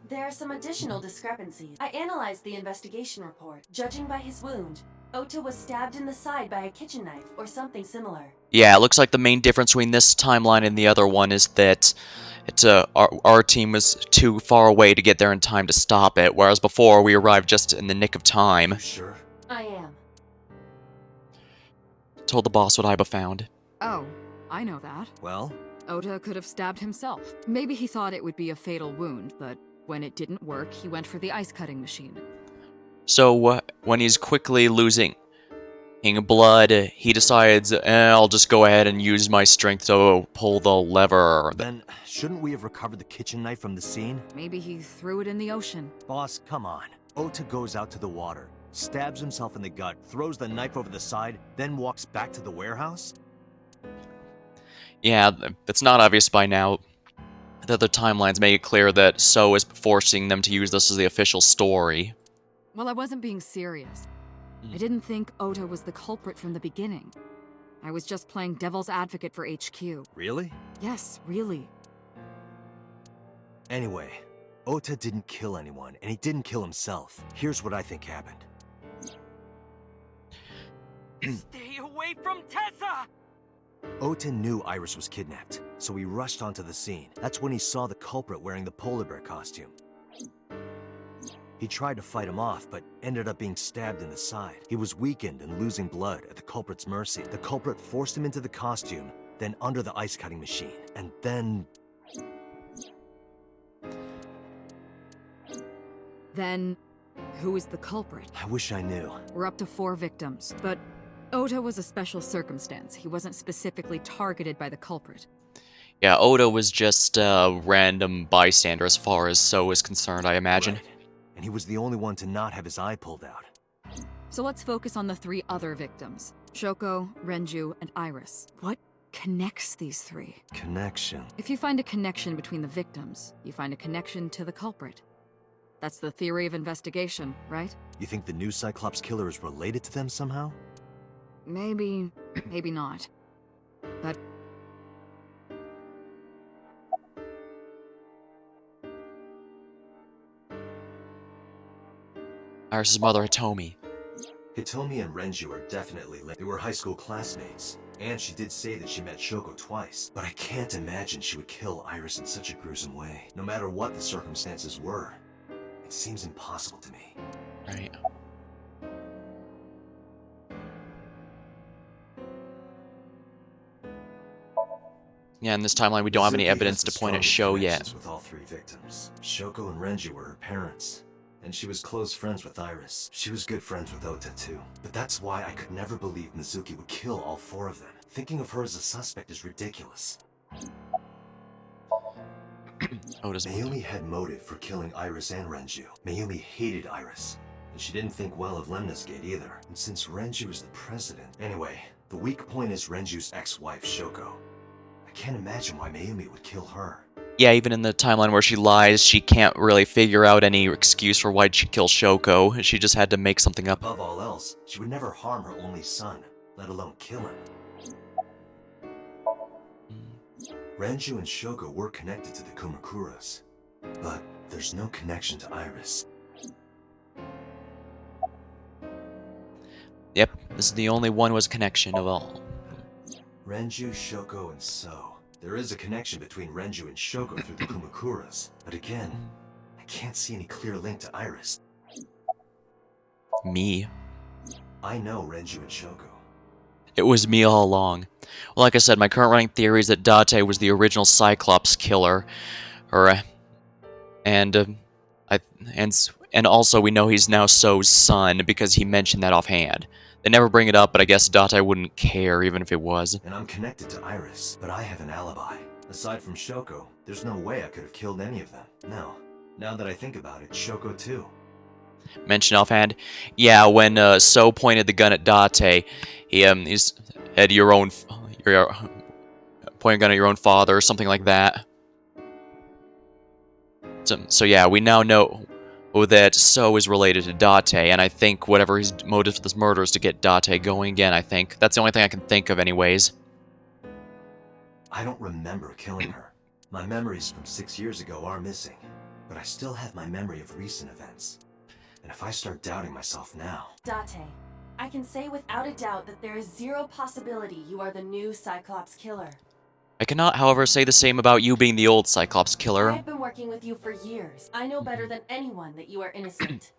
There are some additional discrepancies. I analyzed the investigation report. Judging by his wound, Ota was stabbed in the side by a kitchen knife or something similar. Yeah, it looks like the main difference between this timeline and the other one is that our team was too far away to get there in time to stop it, whereas before we arrived just in the nick of time. Sure. I am. Told the boss what Iba found. Oh, I know that. Well? Ota could have stabbed himself. Maybe he thought it would be a fatal wound, but when it didn't work, he went for the ice-cutting machine. So when he's quickly losing blood, he decides, I'll just go ahead and use my strength to pull the lever. Then, shouldn't we have recovered the kitchen knife from the scene? Maybe he threw it in the ocean. Boss, come on. Ota goes out to the water, stabs himself in the gut, throws the knife over the side, then walks back to the warehouse? Yeah, it's not obvious by now. The other timelines make it clear that So is forcing them to use this as the official story. Well, I wasn't being serious. I didn't think Ota was the culprit from the beginning. I was just playing devil's advocate for HQ. Really? Yes, really. Anyway, Ota didn't kill anyone, and he didn't kill himself. Here's what I think happened. Stay away from Tessa! Ota knew Iris was kidnapped, so he rushed onto the scene. That's when he saw the culprit wearing the polar bear costume. He tried to fight him off, but ended up being stabbed in the side. He was weakened and losing blood at the culprit's mercy. The culprit forced him into the costume, then under the ice-cutting machine, and then... Then, who is the culprit? I wish I knew. We're up to 4 victims, but Ota was a special circumstance. He wasn't specifically targeted by the culprit. Yeah, Oda was just a random bystander as far as So is concerned, I imagine. Right. And he was the only one to not have his eye pulled out. So let's focus on the 3 other victims. Shoko, Renju, and Iris. What connects these 3? Connection. If you find a connection between the victims, you find a connection to the culprit. That's the theory of investigation, right? You think the new Cyclops killer is related to them somehow? Maybe, maybe not. But Iris' mother, Hitomi. Hitomi and Renju are definitely linked. They were high school classmates. And she did say that she met Shoko twice. But I can't imagine she would kill Iris in such a gruesome way. No matter what the circumstances were. It seems impossible to me. Right. Yeah, in this timeline we don't have any Mizuki evidence has to the point at strongest Sho connections yet. with all 3 victims. Shoko and Renju were her parents. And she was close friends with Iris. She was good friends with Ota too. But that's why I could never believe Mizuki would kill all 4 of them. Thinking of her as a suspect is ridiculous. Mayumi had motive for killing Iris and Renju. Mayumi hated Iris. And she didn't think well of Lemna's Gate either. And since Renju is the president... Anyway, the weak point is Renju's ex-wife, Shoko. I can't imagine why Mayumi would kill her. Yeah, even in the timeline where she lies, she can't really figure out any excuse for why she'd kill Shoko. She just had to make something up. Above all else, she would never harm her only son, let alone kill him. Renju and Shoko were connected to the Kumakuras, but there's no connection to Iris. Yep, this is the only one who has a connection of all. Renju, Shoko, and So. There is a connection between Renju and Shoko through the Kumakuras, but again, I can't see any clear link to Iris. Me. I know Renju and Shoko. It was me all along. Well, like I said, my current running theory is that Date was the original Cyclops killer, and also we know he's now So's son because he mentioned that offhand. They never bring it up, but I guess Date wouldn't care even if it was. And I'm connected to Iris, but I have an alibi. Aside from Shoko, there's no way I could have killed any of them. No. Now that I think about it, Shoko too. Mention offhand? Yeah, when So pointed the gun at Date, he's had your pointing gun at your own father or something like that. So yeah, we now know that So is related to Date, and I think whatever his motive for this murder is to get Date going again, I think. That's the only thing I can think of anyways. I don't remember killing her. My memories from 6 years ago are missing. but I still have my memory of recent events. And if I start doubting myself now... Date, I can say without a doubt that there is zero possibility you are the new Cyclops killer. I cannot, however, say the same about you being the old Cyclops killer. I've been working with you for years. I know better than anyone that you are innocent.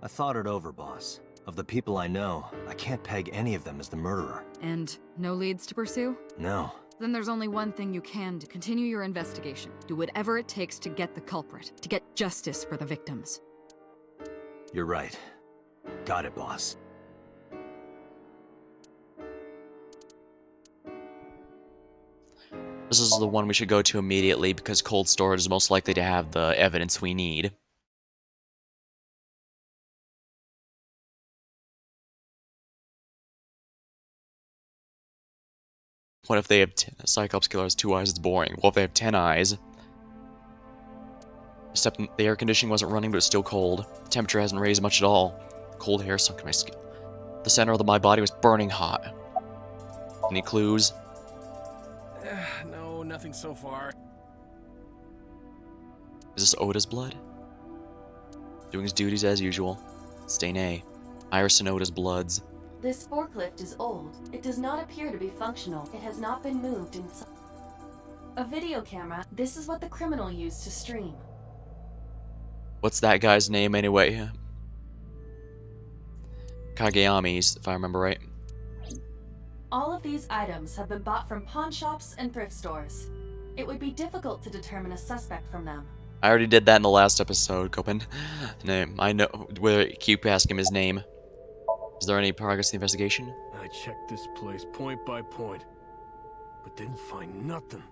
I thought it over, boss. Of the people I know, I can't peg any of them as the murderer. And no leads to pursue? No. Then there's only one thing you can do. Continue your investigation. Do whatever it takes to get the culprit, to get justice for the victims. You're right. Got it, boss. This is the one we should go to immediately because cold storage is most likely to have the evidence we need. What if they have Cyclops killer has 2 eyes? It's boring. What if they have 10 eyes? Except the air conditioning wasn't running, but it's still cold. The temperature hasn't raised much at all. Cold hair sunk in my skin. The center of my body was burning hot. Any clues? No, nothing so far. Is this Oda's blood? Doing his duties as usual. Stain A. Iris and Oda's bloods. This forklift is old. It does not appear to be functional. It has not been moved in a video camera. This is what the criminal used to stream. What's that guy's name anyway? Kageyami's, if I remember right. All of these items have been bought from pawn shops and thrift stores. It would be difficult to determine a suspect from them. I already did that in the last episode, Copen. Name. I know where keep asking him his name. Is there any progress in the investigation? I checked this place point by point, but didn't find nothing.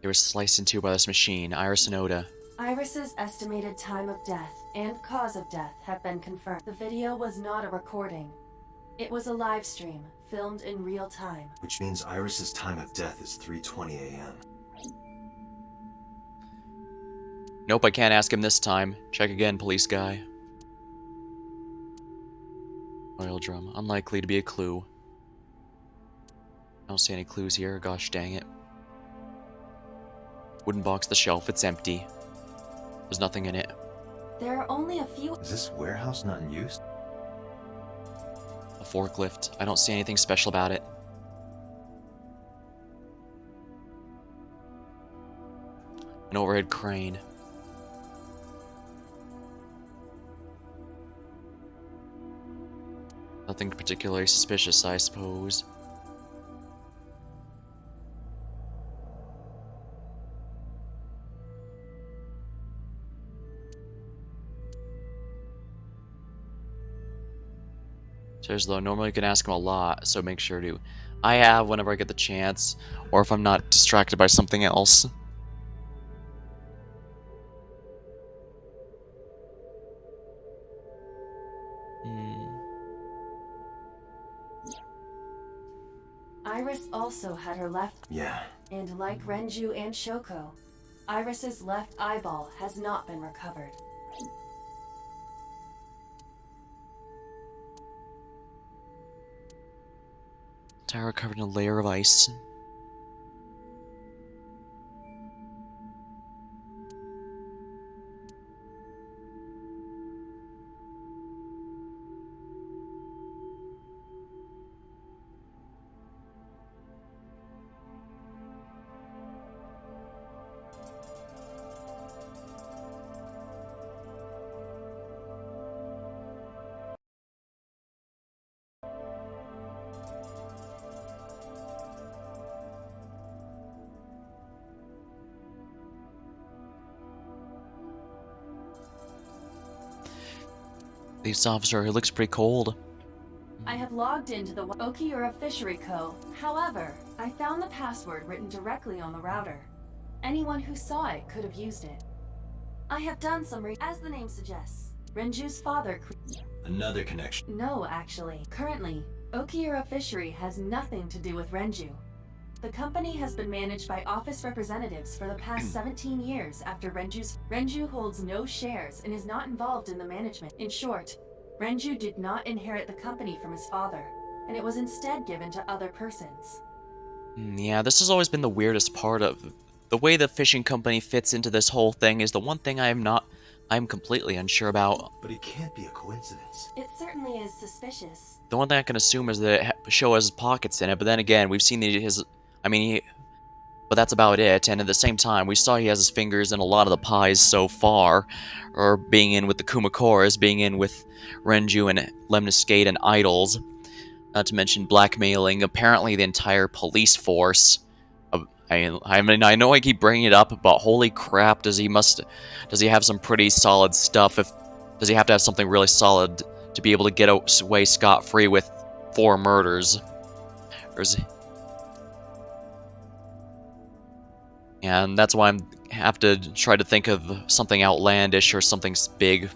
They were sliced in two by this machine, Iris and Oda. Iris's estimated time of death and cause of death have been confirmed. The video was not a recording. It was a live stream, filmed in real time. Which means Iris's time of death is 3:20 a.m. Nope, I can't ask him this time. Check again, police guy. Oil drum. Unlikely to be a clue. I don't see any clues here. Gosh dang it. Wooden box, the shelf. It's empty. There's nothing in it. There are only a few... Is this warehouse not in use? A forklift. I don't see anything special about it. An overhead crane. Nothing particularly suspicious, I suppose. Says though, normally you can ask him a lot, so make sure to. I have whenever I get the chance, or if I'm not distracted by something else. Iris also had her left... Yeah. And like Renju and Shoko, Iris's left eyeball has not been recovered. Tower covered in a layer of ice. Police officer, he looks pretty cold. I have logged into the Okiura Fishery Co. However, I found the password written directly on the router. Anyone who saw it could have used it. I have done some as the name suggests. Renju's father... Another connection. No, actually. Currently, Okiura Fishery has nothing to do with Renju. The company has been managed by office representatives for the past 17 years after Renju holds no shares and is not involved in the management. In short, Renju did not inherit the company from his father. and it was instead given to other persons. Yeah, this has always been the weirdest part of the way the fishing company fits into this whole thing is the one thing I'm completely unsure about. But it can't be a coincidence. It certainly is suspicious. The one thing I can assume is that the show has pockets in it, but then again, we've seen but that's about it, and at the same time, we saw he has his fingers in a lot of the pies so far, or being in with the Kumakoras, being in with Renju and Lemniscate and Idols, not to mention blackmailing apparently the entire police force. I know I keep bringing it up, but holy crap, does he have some pretty solid stuff? Does he have to have something really solid to be able to get away scot-free with 4 murders? Or is he... And that's why I have to try to think of something outlandish or something big,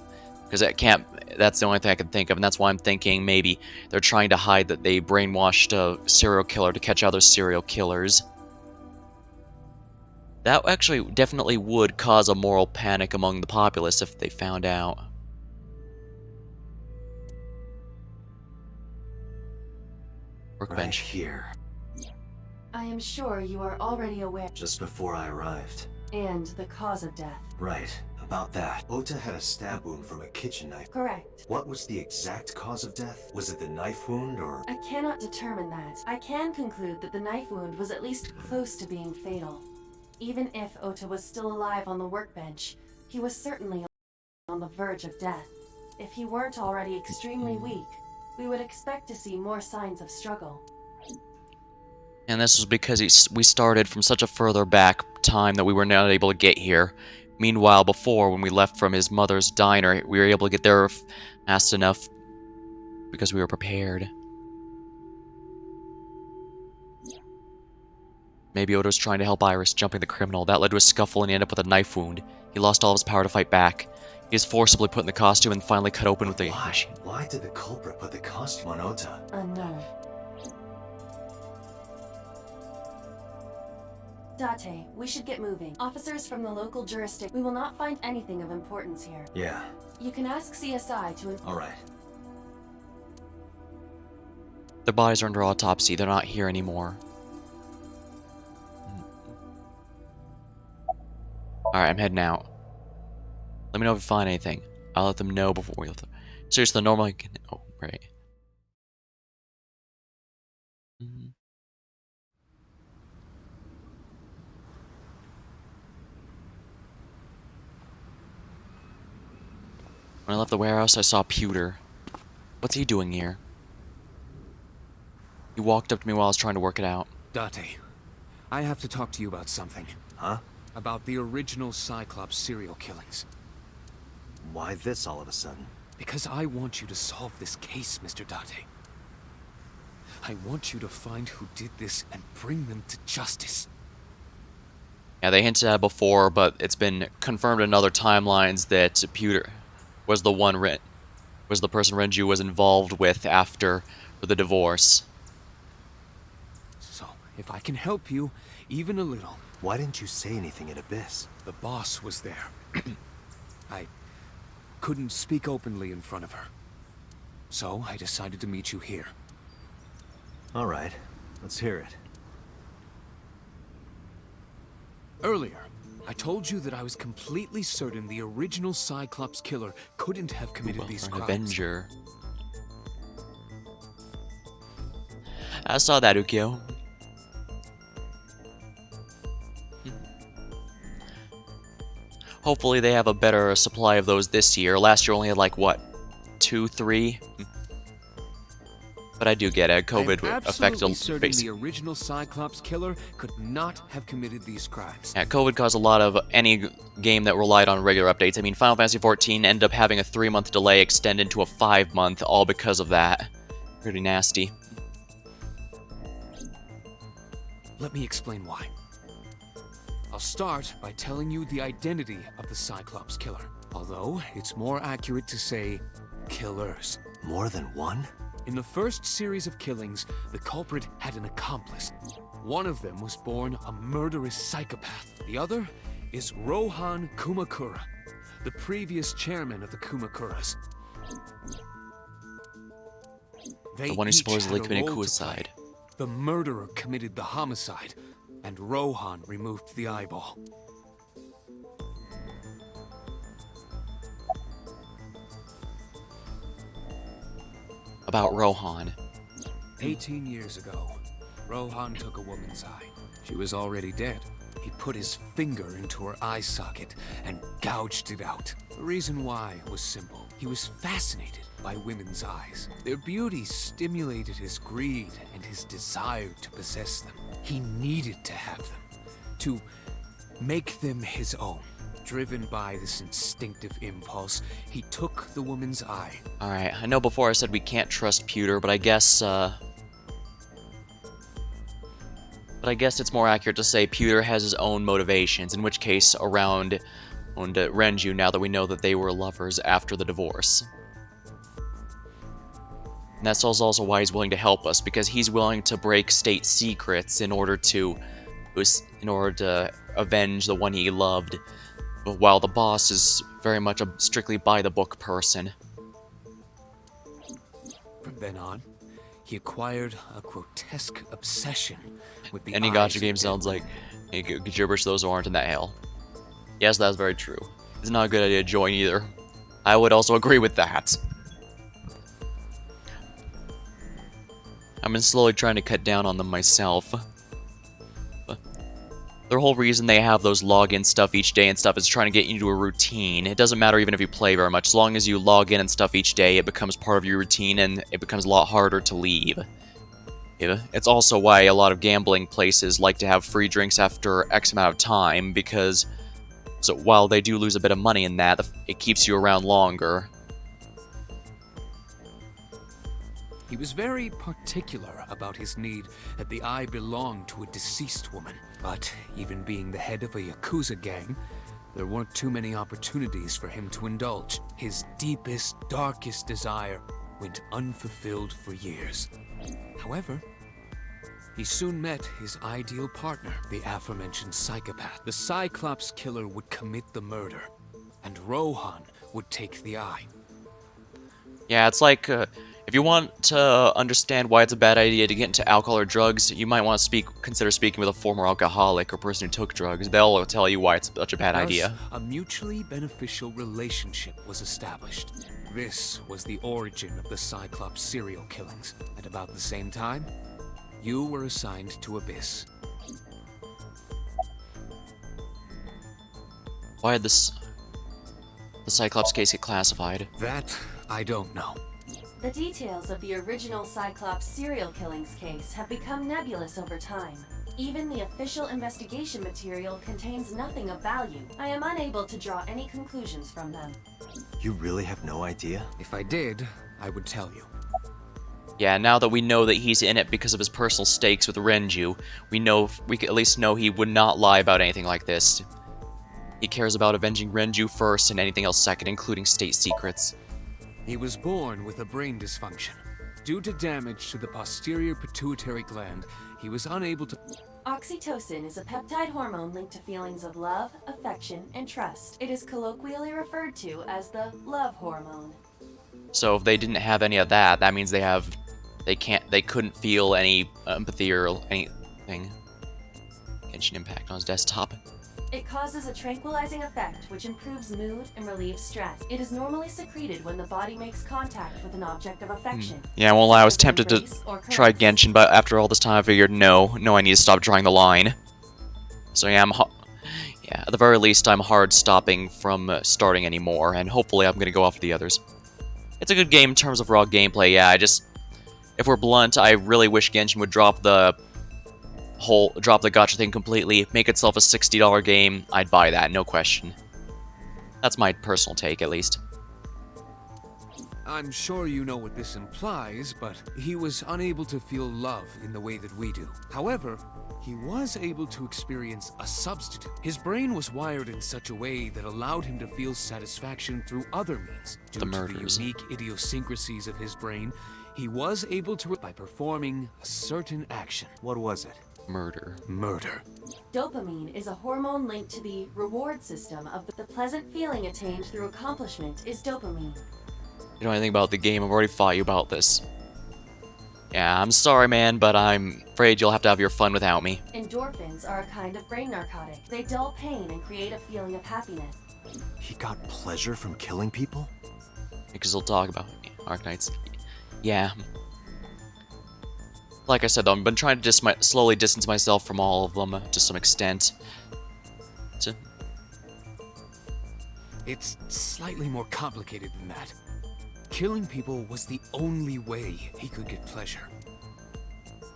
because that's the only thing I can think of, and that's why I'm thinking maybe they're trying to hide that they brainwashed a serial killer to catch other serial killers. That actually definitely would cause a moral panic among the populace if they found out. Workbench. Right here. I am sure you are already aware. Just before I arrived. And the cause of death. Right. About that. Ota had a stab wound from a kitchen knife. Correct. What was the exact cause of death? Was it the knife wound or... I cannot determine that. I can conclude that the knife wound was at least close to being fatal. Even if Ota was still alive on the workbench, he was certainly on the verge of death. If he weren't already extremely weak, we would expect to see more signs of struggle. And this was because we started from such a further back time that we were not able to get here. Meanwhile, before, when we left from his mother's diner, we were able to get there fast enough because we were prepared. Maybe Oda was trying to help Iris, jumping the criminal. That led to a scuffle and he ended up with a knife wound. He lost all of his power to fight back. He is forcibly put in the costume and finally cut open with the machine. Why did the culprit put the costume on Ota? Unknown. Date, we should get moving. Officers from the local jurisdiction. We will not find anything of importance here. Yeah. You can ask CSI to... Alright. Their bodies are under autopsy. They're not here anymore. Alright, I'm heading out. Let me know if you find anything. I'll let them know before we leave. Seriously, normally... Oh, right. When I left the warehouse, I saw Pewter. What's he doing here? He walked up to me while I was trying to work it out. Date, I have to talk to you about something. Huh? About the original Cyclops serial killings. Why this all of a sudden? Because I want you to solve this case, Mr. Date. I want you to find who did this and bring them to justice. Yeah, they hinted at it before, but it's been confirmed in other timelines that Pewter was the person Renju was involved with after the divorce. So, if I can help you, even a little... Why didn't you say anything at Abyss? The boss was there. I couldn't speak openly in front of her. So, I decided to meet you here. Alright, let's hear it. Earlier, I told you that I was completely certain the original Cyclops killer couldn't have committed these An crimes. Avenger. I saw that, Ukyo. Hopefully they have a better supply of those this year. Last year only had like, what, 2, 3? But I do get it. COVID affected certain the original Cyclops killer could not have committed these crimes. Yeah, COVID caused a lot of any game that relied on regular updates. I mean, Final Fantasy XIV ended up having a 3-month delay extended to a 5-month, all because of that. Pretty nasty. Let me explain why. I'll start by telling you the identity of the Cyclops killer. Although, it's more accurate to say, killers. More than one? In the first series of killings, the culprit had an accomplice. One of them was born a murderous psychopath. The other is Rohan Kumakura, the previous chairman of the Kumakuras. They The one who each supposedly had a committed role to suicide. play. The murderer committed the homicide, and Rohan removed the eyeball. About Rohan. 18 years ago, Rohan took a woman's eye. She was already dead. He put his finger into her eye socket and gouged it out. The reason why was simple. He was fascinated by women's eyes. Their beauty stimulated his greed and his desire to possess them. He needed to have them, to make them his own. Driven by this instinctive impulse, he took the woman's eye. Alright, I know before I said we can't trust Pewter, but I guess, it's more accurate to say Pewter has his own motivations, in which case, around Renju, now that we know that they were lovers after the divorce. And that's also why he's willing to help us, because he's willing to break state secrets in order to avenge the one he loved, while the boss is very much a strictly by-the-book person. From then on, he acquired a grotesque obsession with the Any eyes gacha game of sounds dead like women. gibberish those who aren't in that hell. Yes, that's very true. It's not a good idea to join either. I would also agree with that. I've been slowly trying to cut down on them myself. The whole reason they have those login stuff each day and stuff is trying to get you into a routine. It doesn't matter even if you play very much. As long as you log in and stuff each day, it becomes part of your routine and it becomes a lot harder to leave. It's also why a lot of gambling places like to have free drinks after X amount of time, because so while they do lose a bit of money in that, it keeps you around longer. He was very particular about his need that the eye belonged to a deceased woman. But even being the head of a Yakuza gang, there weren't too many opportunities for him to indulge. His deepest, darkest desire went unfulfilled for years. However, he soon met his ideal partner, the aforementioned psychopath. The Cyclops killer would commit the murder, and Rohan would take the eye. Yeah, it's like, if you want to understand why it's a bad idea to get into alcohol or drugs, you might want to consider speaking with a former alcoholic or person who took drugs. They'll tell you why it's such a bad idea. A mutually beneficial relationship was established. This was the origin of the Cyclops serial killings. At about the same time, you were assigned to Abyss. Why did the Cyclops case get classified? That, I don't know. The details of the original Cyclops serial killings case have become nebulous over time. Even the official investigation material contains nothing of value. I am unable to draw any conclusions from them. You really have no idea? If I did, I would tell you. Yeah, now that we know that he's in it because of his personal stakes with Renju, we can at least know he would not lie about anything like this. He cares about avenging Renju first and anything else second, including state secrets. He was born with a brain dysfunction. Due to damage to the posterior pituitary gland, he was unable to... Oxytocin is a peptide hormone linked to feelings of love, affection, and trust. It is colloquially referred to as the love hormone. So if they didn't have any of that, that means they couldn't feel any empathy or anything. Genshin Impact on his desktop. It causes a tranquilizing effect which improves mood and relieves stress. It is normally secreted when the body makes contact with an object of affection. Yeah, I won't lie, I was tempted to try Genshin, but after all this time I figured, no, I need to stop drawing the line. So yeah, at the very least, I'm hard stopping from starting anymore, and hopefully I'm gonna go off the others. It's a good game in terms of raw gameplay, yeah, if we're blunt, I really wish Genshin would drop the gacha thing completely, make itself a $60 game. I'd buy that, no question. That's my personal take, at least. I'm sure you know what this implies, but he was unable to feel love in the way that we do. However, he was able to experience a substitute. His brain was wired in such a way that allowed him to feel satisfaction through other means. Due to the unique idiosyncrasies of his brain, he was able to by performing a certain action. What was it? Murder. Dopamine is a hormone linked to the reward system of the pleasant feeling attained through accomplishment is dopamine. You know anything about the game? I've already fought you about this. Yeah, I'm sorry, man, but I'm afraid you'll have to have your fun without me. Endorphins are a kind of brain narcotic. They dull pain and create a feeling of happiness. He got pleasure from killing people? Because we'll talk about Arknights. Yeah. Like I said, though, I've been trying to slowly distance myself from all of them to some extent. It's slightly more complicated than that. Killing people was the only way he could get pleasure.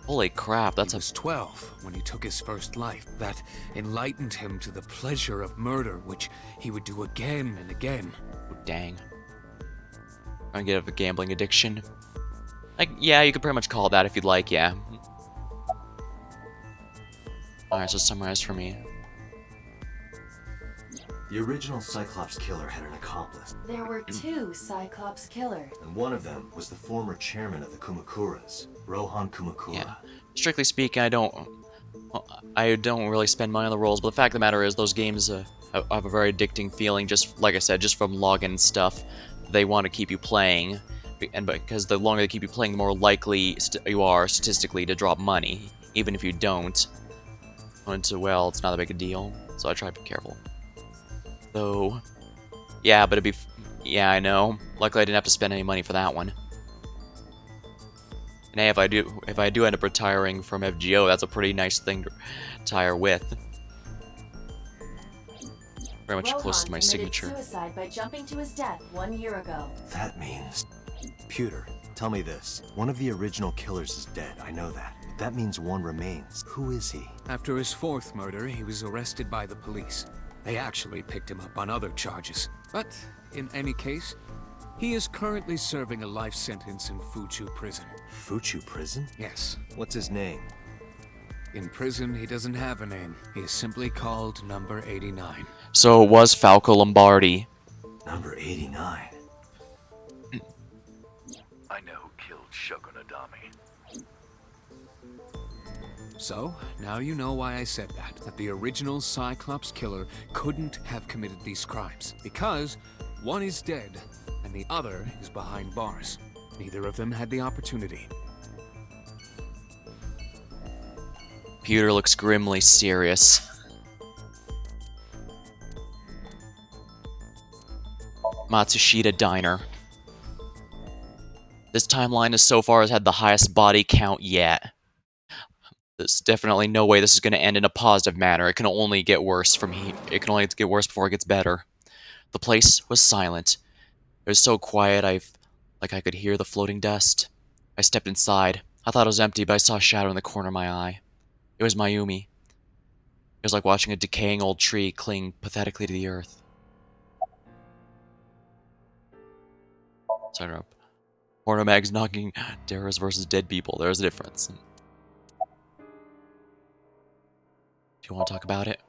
Holy crap, that's He was 12 when he took his first life. That enlightened him to the pleasure of murder, which he would do again and again. Oh, dang. Trying to get a gambling addiction. Like, yeah, you could pretty much call it that if you'd like, yeah. Alright, so summarize for me. The original Cyclops killer had an accomplice. There were 2 Cyclops killers. And one of them was the former chairman of the Kumakuras, Rohan Kumakura. Yeah. Strictly speaking, I don't really spend money on the rolls, but the fact of the matter is those games have a very addicting feeling, just like I said, just from login stuff. They want to keep you playing, and because the longer they keep you playing, the more likely you are statistically to drop money, even if you don't. Well, it's not a big a deal, so I try to be careful. So, yeah, but yeah, I know. Luckily, I didn't have to spend any money for that one. And hey, if I do end up retiring from FGO, that's a pretty nice thing to retire with. Very much close to my signature. Suicide by jumping to his death 1 year ago. That means... Pewter, tell me this. One of the original killers is dead, I know that. That means one remains. Who is he? After his 4th murder, he was arrested by the police. They actually picked him up on other charges. But, in any case, he is currently serving a life sentence in Fuchu prison. Fuchu prison? Yes. What's his name? In prison, he doesn't have a name. He is simply called Number 89. So it was Falco Lombardi. Number 89? I know who killed Shogun Adami. So, now you know why I said that the original Cyclops killer couldn't have committed these crimes. Because one is dead, and the other is behind bars. Neither of them had the opportunity. Pewter looks grimly serious. Matsushita Diner. This timeline has so far had the highest body count yet. There's definitely no way this is going to end in a positive manner. It can only get worse from here. It can only get worse before it gets better. The place was silent. It was so quiet, like I could hear the floating dust. I stepped inside. I thought it was empty, but I saw a shadow in the corner of my eye. It was Mayumi. It was like watching a decaying old tree cling pathetically to the earth. Sorry up. Porno mags knocking terrorists versus dead people. There's a difference. Do you want to talk about it?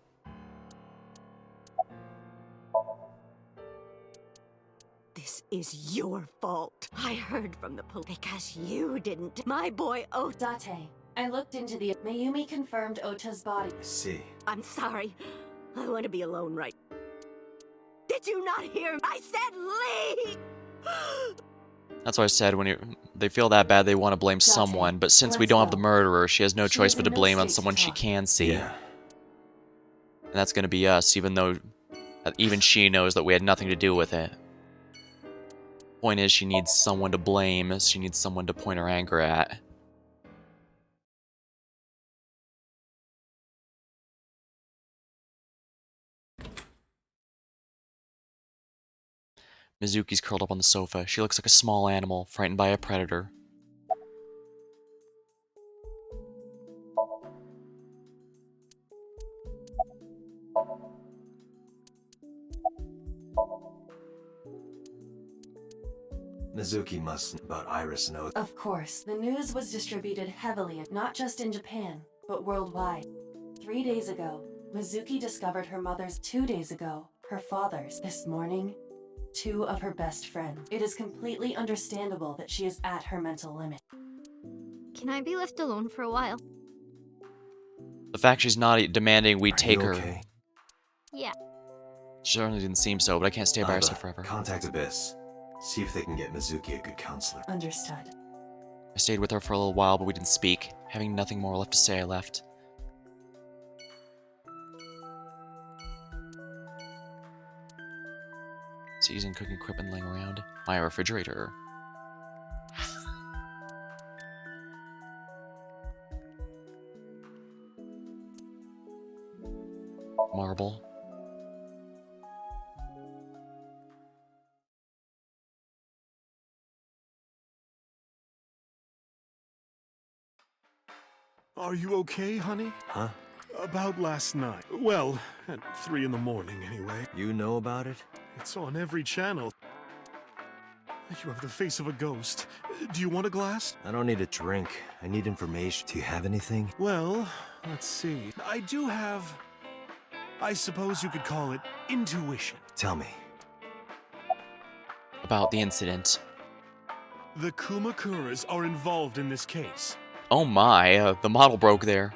This is your fault. I heard from the police because you didn't. My boy Date, I looked into the... Mayumi confirmed Ota's body. I see. I'm sorry. I want to be alone right... Did you not hear? I said leave! That's what I said. When they feel that bad, they want to blame someone. But since we don't have the murderer, she has no choice but to blame on someone she can see. Yeah. And that's going to be us, even though even she knows that we had nothing to do with it. Point is, she needs someone to blame. She needs someone to point her anger at. Mizuki's curled up on the sofa. She looks like a small animal, frightened by a predator. Mizuki must about Iris know. Of course, the news was distributed heavily, not just in Japan, but worldwide. 3 days ago, Mizuki discovered her mother's 2 days ago, her father's. This morning, 2 of her best friends. It is completely understandable that she is at her mental limit. Can I be left alone for a while? The fact she's not demanding we take her. Okay? Yeah. She certainly didn't seem so, but I can't stay by her side forever. Contact Abyss. See if they can get Mizuki a good counselor. Understood. I stayed with her for a little while, but we didn't speak. Having nothing more left to say, I left. Seasoned cooking equipment laying around. My refrigerator. Marble. Are you okay, honey? Huh? About last night. Well, at 3 in the morning, anyway. You know about it? It's on every channel. You have the face of a ghost. Do you want a glass? I don't need a drink. I need information. Do you have anything? Well, let's see. I do have... I suppose you could call it intuition. Tell me. About the incident. The Kumakuras are involved in this case. Oh my, the model broke there.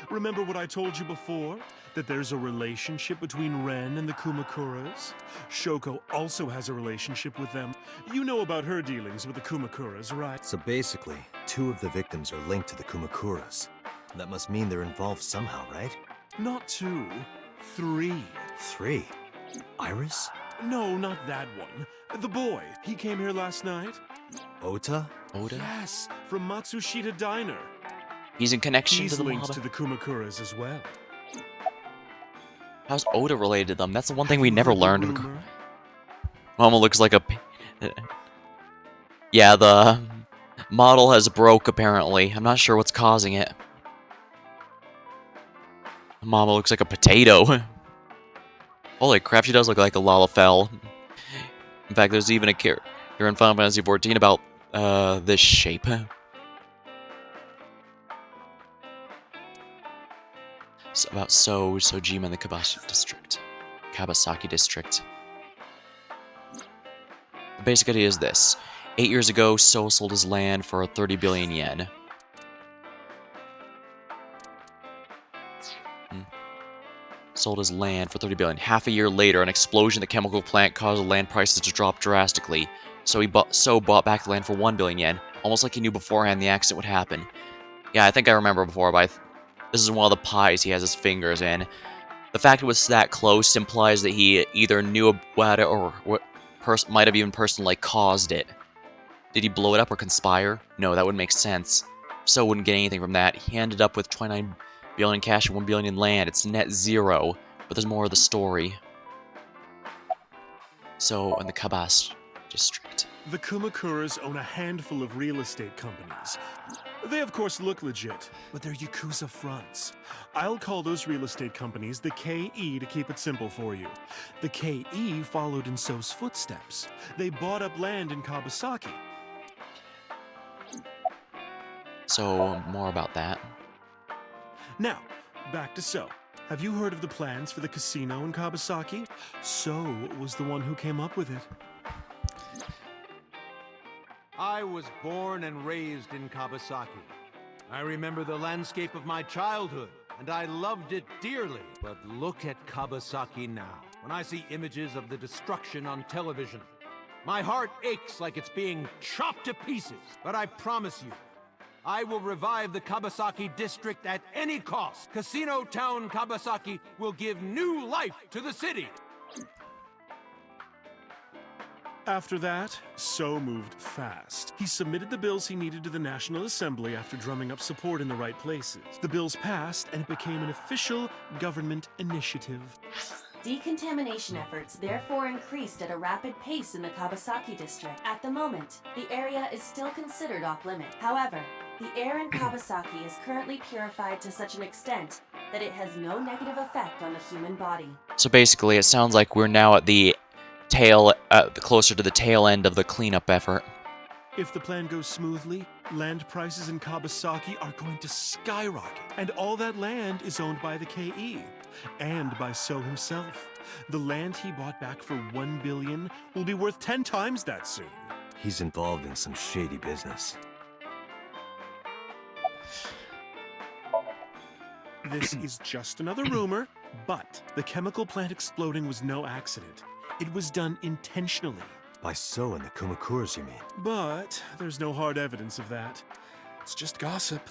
Remember what I told you before? That there's a relationship between Ren and the Kumakuras? Shoko also has a relationship with them. You know about her dealings with the Kumakuras, right? So basically, 2 of the victims are linked to the Kumakuras. That must mean they're involved somehow, right? Not 2, 3. 3? Iris? No, not that one. The boy. He came here last night. Ota? Oda? Yes, from Matsushita Diner. He's in connection He's to the linked mob. to the Kumakuras as well. How's Oda related to them? That's the one thing Have we you never heard the learned. rumor? Mama looks like a... Yeah, the model has broke, apparently. I'm not sure what's causing it. Mama looks like a potato. Holy crap, she does look like a Lalafell. In fact, there's even a character in Final Fantasy XIV about this shape. It's about Sojima in the Kabasaki district. The basic idea is this. 8 years ago, So sold his land for 30 billion yen. Sold his land for 30 billion. Half a year later, an explosion at the chemical plant caused the land prices to drop drastically. So bought back the land for 1 billion yen, almost like he knew beforehand the accident would happen. Yeah, I think I remember before, but this is one of the pies he has his fingers in. The fact it was that close implies that he either knew about it or might have even personally caused it. Did he blow it up or conspire? No, that wouldn't make sense. So wouldn't get anything from that. He ended up with 29 billion in cash and 1 billion in land. It's net zero, but there's more of the story. So, in the Kabas district. The Kumakuras own a handful of real estate companies. They of course look legit, but they're Yakuza fronts. I'll call those real estate companies the KE to keep it simple for you. The KE followed in So's footsteps. They bought up land in Kabasaki. So, more about that. Now, back to So. Have you heard of the plans for the casino in Kabasaki? So was the one who came up with it. I was born and raised in Kabasaki. I remember the landscape of my childhood, and I loved it dearly. But look at Kabasaki now. When I see images of the destruction on television, my heart aches like it's being chopped to pieces. But I promise you, I will revive the Kabasaki district at any cost. Casino Town Kabasaki will give new life to the city. After that, So moved fast. He submitted the bills he needed to the National Assembly after drumming up support in the right places. The bills passed, and it became an official government initiative. Decontamination efforts therefore increased at a rapid pace in the Kabasaki district. At the moment, the area is still considered off-limit. However, the air in Kabasaki is currently purified to such an extent that it has no negative effect on the human body. So basically, it sounds like we're now at the closer to the tail end of the cleanup effort. If the plan goes smoothly, land prices in Kabasaki are going to skyrocket. And all that land is owned by the KE. And by So himself. The land he bought back for 1 billion will be worth 10 times that soon. He's involved in some shady business. This is just another rumor, but the chemical plant exploding was no accident. It was done intentionally. By So and the Kumakuras, you mean? But there's no hard evidence of that. It's just gossip.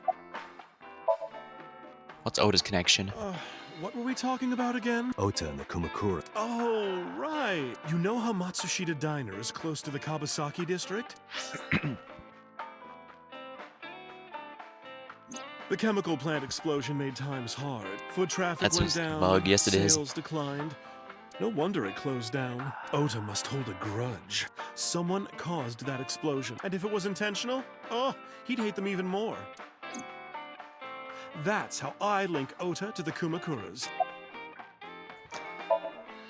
What's Oda's connection? What were we talking about again? Ota and the Kumakura. Oh, right. You know how Matsushita Diner is close to the Kabasaki district? The chemical plant explosion made times hard. Foot traffic That's went just a down. bug. Yes, it is. Sales declined. No wonder it closed down. Ota must hold a grudge. Someone caused that explosion. And if it was intentional, oh, he'd hate them even more. That's how I link Ota to the Kumakuras.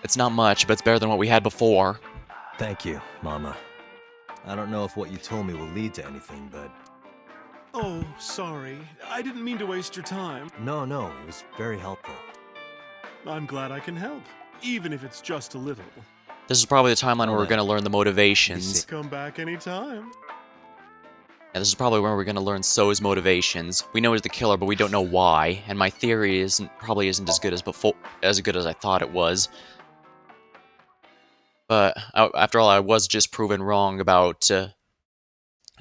It's not much, but it's better than what we had before. Thank you, Mama. I don't know if what you told me will lead to anything, but... Oh, sorry. I didn't mean to waste your time. No, it was very helpful. I'm glad I can help, even if it's just a little. This is probably the timeline where we're going to learn the motivations. Come back anytime. Yeah, this is probably where we're going to learn So's motivations. We know he's the killer, but we don't know why. And my theory probably isn't as good as before, as good as I thought it was. But after all, I was just proven wrong about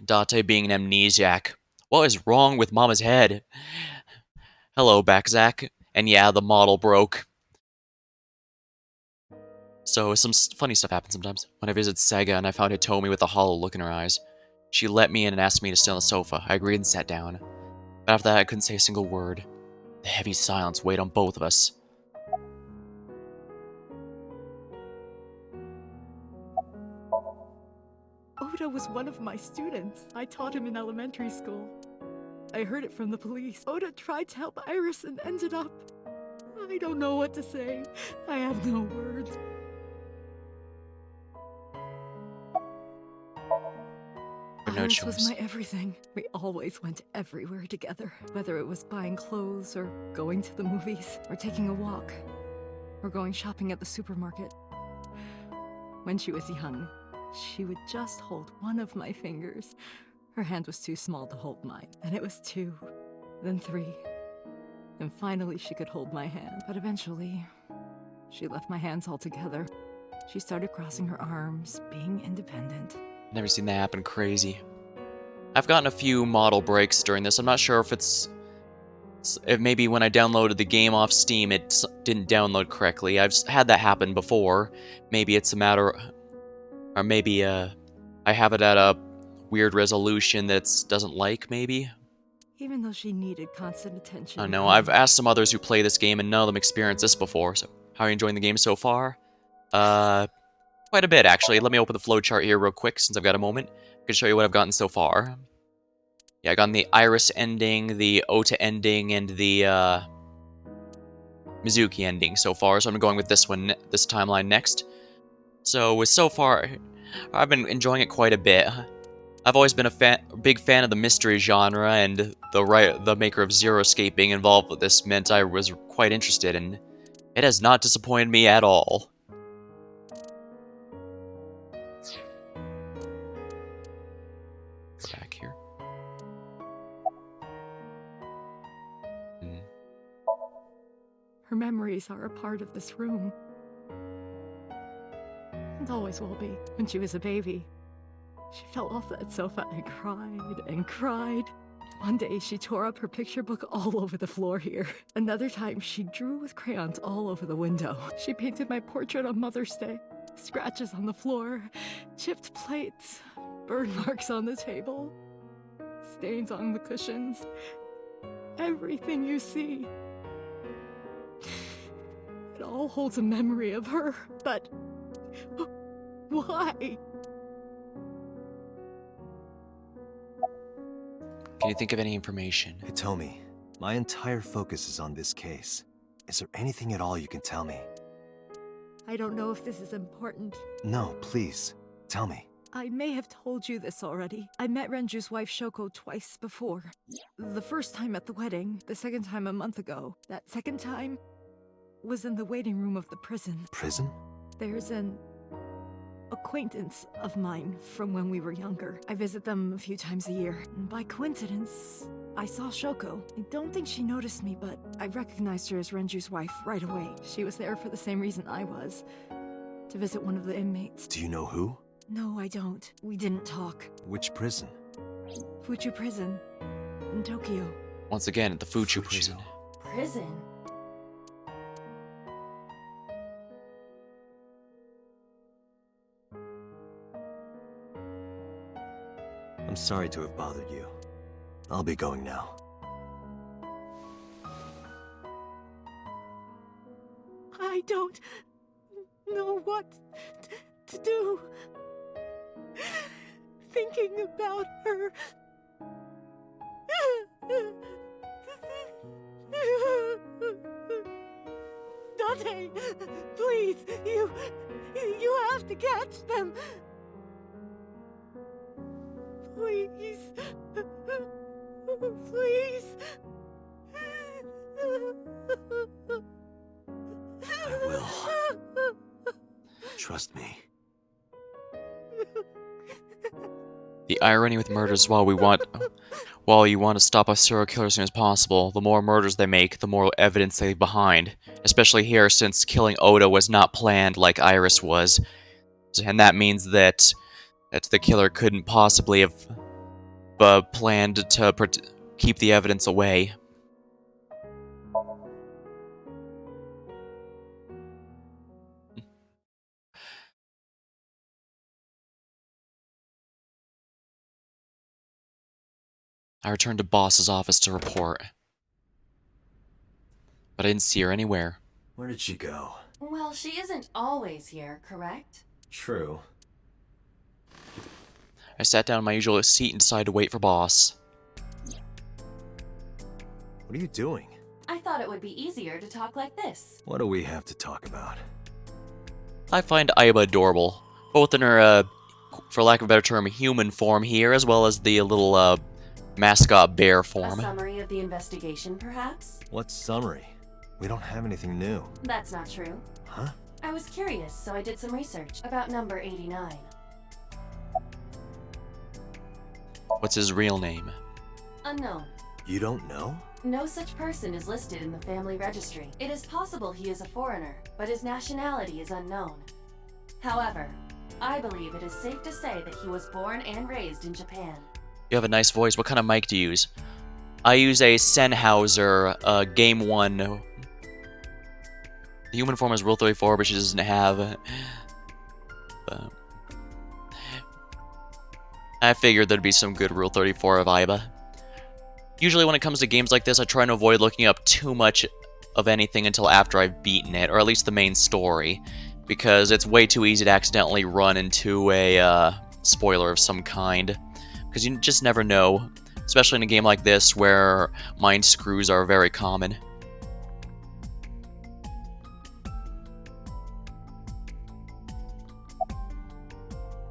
Date being an amnesiac. What is wrong with Mama's head? Hello, Backzack. And yeah, the model broke. So some funny stuff happens sometimes. When I visited Sega and I found Hitomi with a hollow look in her eyes. She let me in and asked me to sit on the sofa. I agreed and sat down. But after that, I couldn't say a single word. The heavy silence weighed on both of us. Oda was one of my students. I taught him in elementary school. I heard it from the police. Oda tried to help Iris and ended up... I don't know what to say. I have no words. Iris was my everything. We always went everywhere together. Whether it was buying clothes, or going to the movies, or taking a walk, or going shopping at the supermarket. When she was young, she would just hold one of my fingers. Her hand was too small to hold mine. Then it was 2, then 3. And finally she could hold my hand. But eventually, she left my hands altogether. She started crossing her arms, being independent. Never seen that happen. Crazy. I've gotten a few model breaks during this. I'm not sure if maybe when I downloaded the game off Steam it didn't download correctly. I've had that happen before. Maybe it's a matter... Or maybe I have it at a weird resolution that it doesn't like, maybe? Even though she needed constant attention. I don't know. I've asked some others who play this game and none of them experienced this before. So, how are you enjoying the game so far? Quite a bit, actually. Let me open the flowchart here real quick since I've got a moment. I can show you what I've gotten so far. Yeah, I got the Iris ending, the Ota ending, and the Mizuki ending so far. So I'm going with this one, this timeline next. So so far, I've been enjoying it quite a bit. I've always been a big fan of the mystery genre, and the maker of Zero Escape being involved with this meant I was quite interested, and it has not disappointed me at all. Back here. Her memories are a part of this room. And always will be. When she was a baby, she fell off that sofa and cried and cried. One day she tore up her picture book all over the floor here. Another time she drew with crayons all over the window. She painted my portrait on Mother's Day. Scratches on the floor, chipped plates, burn marks on the table, stains on the cushions. Everything you see. It all holds a memory of her, but why? Can you think of any information? Hitomi, my entire focus is on this case. Is there anything at all you can tell me? I don't know if this is important. No, please, tell me. I may have told you this already. I met Renju's wife Shoko twice before. The first time at the wedding, the second time a month ago. That second time was in the waiting room of the prison. Prison? There's an acquaintance of mine from when we were younger. I visit them a few times a year. And by coincidence, I saw Shoko. I don't think she noticed me, but I recognized her as Renju's wife right away. She was there for the same reason I was, to visit one of the inmates. Do you know who? No, I don't. We didn't talk. Which prison? Fuchu Prison. In Tokyo. Once again, at the Fuchu prison. Prison? I'm sorry to have bothered you. I'll be going now. I don't know what to do. Thinking about her. Dante, please, you have to catch them. Please. Please. I will. Trust me. The irony with murders, while you want to stop a serial killer as soon as possible, the more murders they make, the more evidence they leave behind. Especially here, since killing Oda was not planned like Iris was. And that means that the killer couldn't possibly have planned to keep the evidence away. I returned to Boss's office to report. But I didn't see her anywhere. Where did she go? Well, she isn't always here, correct? True. I sat down in my usual seat and decided to wait for Boss. What are you doing? I thought it would be easier to talk like this. What do we have to talk about? I find Aiba adorable, both in her, for lack of a better term, human form here, as well as the little, mascot bear form. A summary of the investigation, perhaps? What summary? We don't have anything new. That's not true. Huh? I was curious, so I did some research about number 89. What's his real name? Unknown. You don't know? No such person is listed in the family registry. It is possible he is a foreigner, but his nationality is unknown. However, I believe it is safe to say that he was born and raised in Japan. You have a nice voice. What kind of mic do you use? I use a Sennheiser, Game 1. The human form is Rule 34, but she doesn't have... I figured there'd be some good Rule 34 of Aiba. Usually when it comes to games like this, I try to avoid looking up too much of anything until after I've beaten it, or at least the main story, because it's way too easy to accidentally run into a spoiler of some kind, because you just never know, especially in a game like this where mind screws are very common.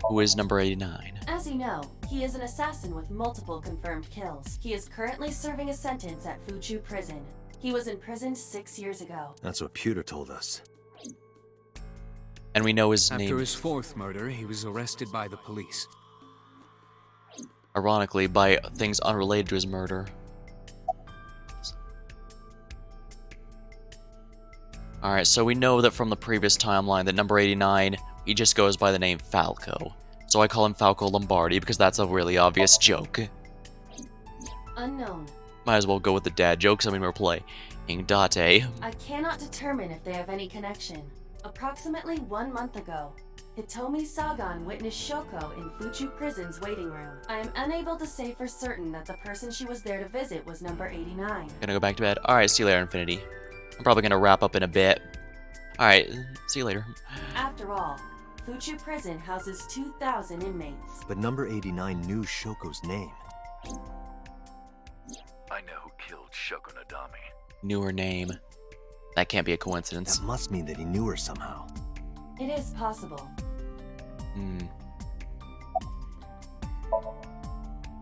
Who is number 89? As you know, he is an assassin with multiple confirmed kills. He is currently serving a sentence at Fuchu Prison. He was imprisoned 6 years ago. That's what Pewter told us. And we know his name. After his fourth murder, he was arrested by the police. Ironically, by things unrelated to his murder. Alright, so we know that from the previous timeline that number 89, he just goes by the name Falco. So I call him Falco Lombardi because that's a really obvious joke. Unknown. Might as well go with the dad jokes. I mean, we're playing Date. I cannot determine if they have any connection. Approximately 1 month ago, Hitomi Sagan witnessed Shoko in Fuchu Prison's waiting room. I am unable to say for certain that the person she was there to visit was number 89. Gonna go back to bed. Alright, see you later, Infinity. I'm probably gonna wrap up in a bit. Alright, see you later. After all, Fuchu Prison houses 2,000 inmates. But number 89 knew Shoko's name. I know who killed Shoko Nadami. Knew her name. That can't be a coincidence. That must mean that he knew her somehow. It is possible.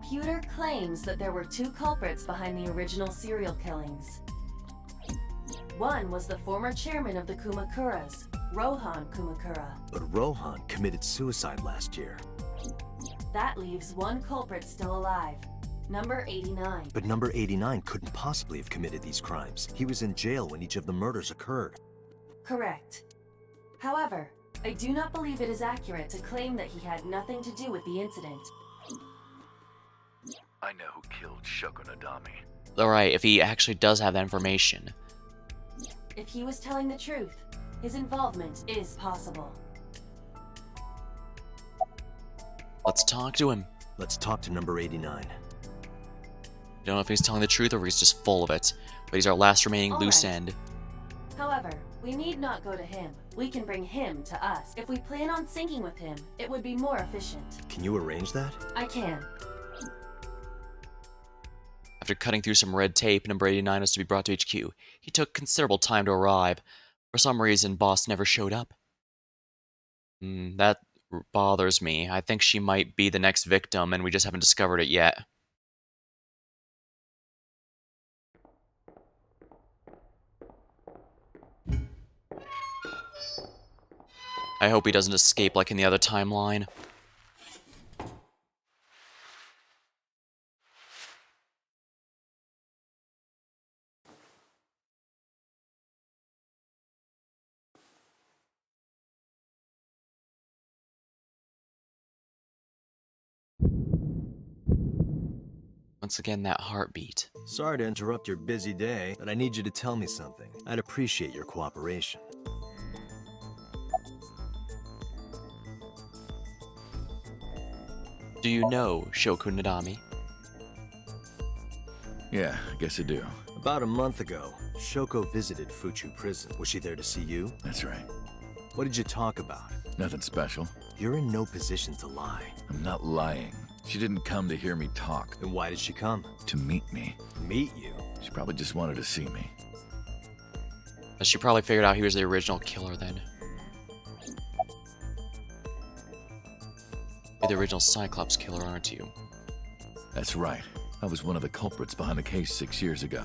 Pewter claims that there were 2 culprits behind the original serial killings. One was the former chairman of the Kumakuras, Rohan Kumakura. But Rohan committed suicide last year. That leaves 1 culprit still alive, number 89. But number 89 couldn't possibly have committed these crimes. He was in jail when each of the murders occurred. Correct. However, I do not believe it is accurate to claim that he had nothing to do with the incident. I know who killed Shoko Nadami. Alright, if he actually does have that information. If he was telling the truth, his involvement is possible. Let's talk to him. Let's talk to number 89. Don't know if he's telling the truth or if he's just full of it, but he's our last remaining loose Alright. end. However, we need not go to him. We can bring him to us. If we plan on syncing with him, it would be more efficient. Can you arrange that? I can. After cutting through some red tape, number 89 was to be brought to HQ. He took considerable time to arrive. For some reason, Boss never showed up. That bothers me. I think she might be the next victim, and we just haven't discovered it yet. I hope he doesn't escape like in the other timeline. Once again, that heartbeat. Sorry to interrupt your busy day, but I need you to tell me something. I'd appreciate your cooperation. Do you know Shoko Nadami? Yeah, I guess I do. About a month ago, Shoko visited Fuchu Prison. Was she there to see you? That's right. What did you talk about? Nothing special. You're in no position to lie. I'm not lying. She didn't come to hear me talk. Then why did she come? To meet me. Meet you? She probably just wanted to see me. She probably figured out he was the original killer then. You're the original Cyclops killer, aren't you? That's right. I was one of the culprits behind the case 6 years ago.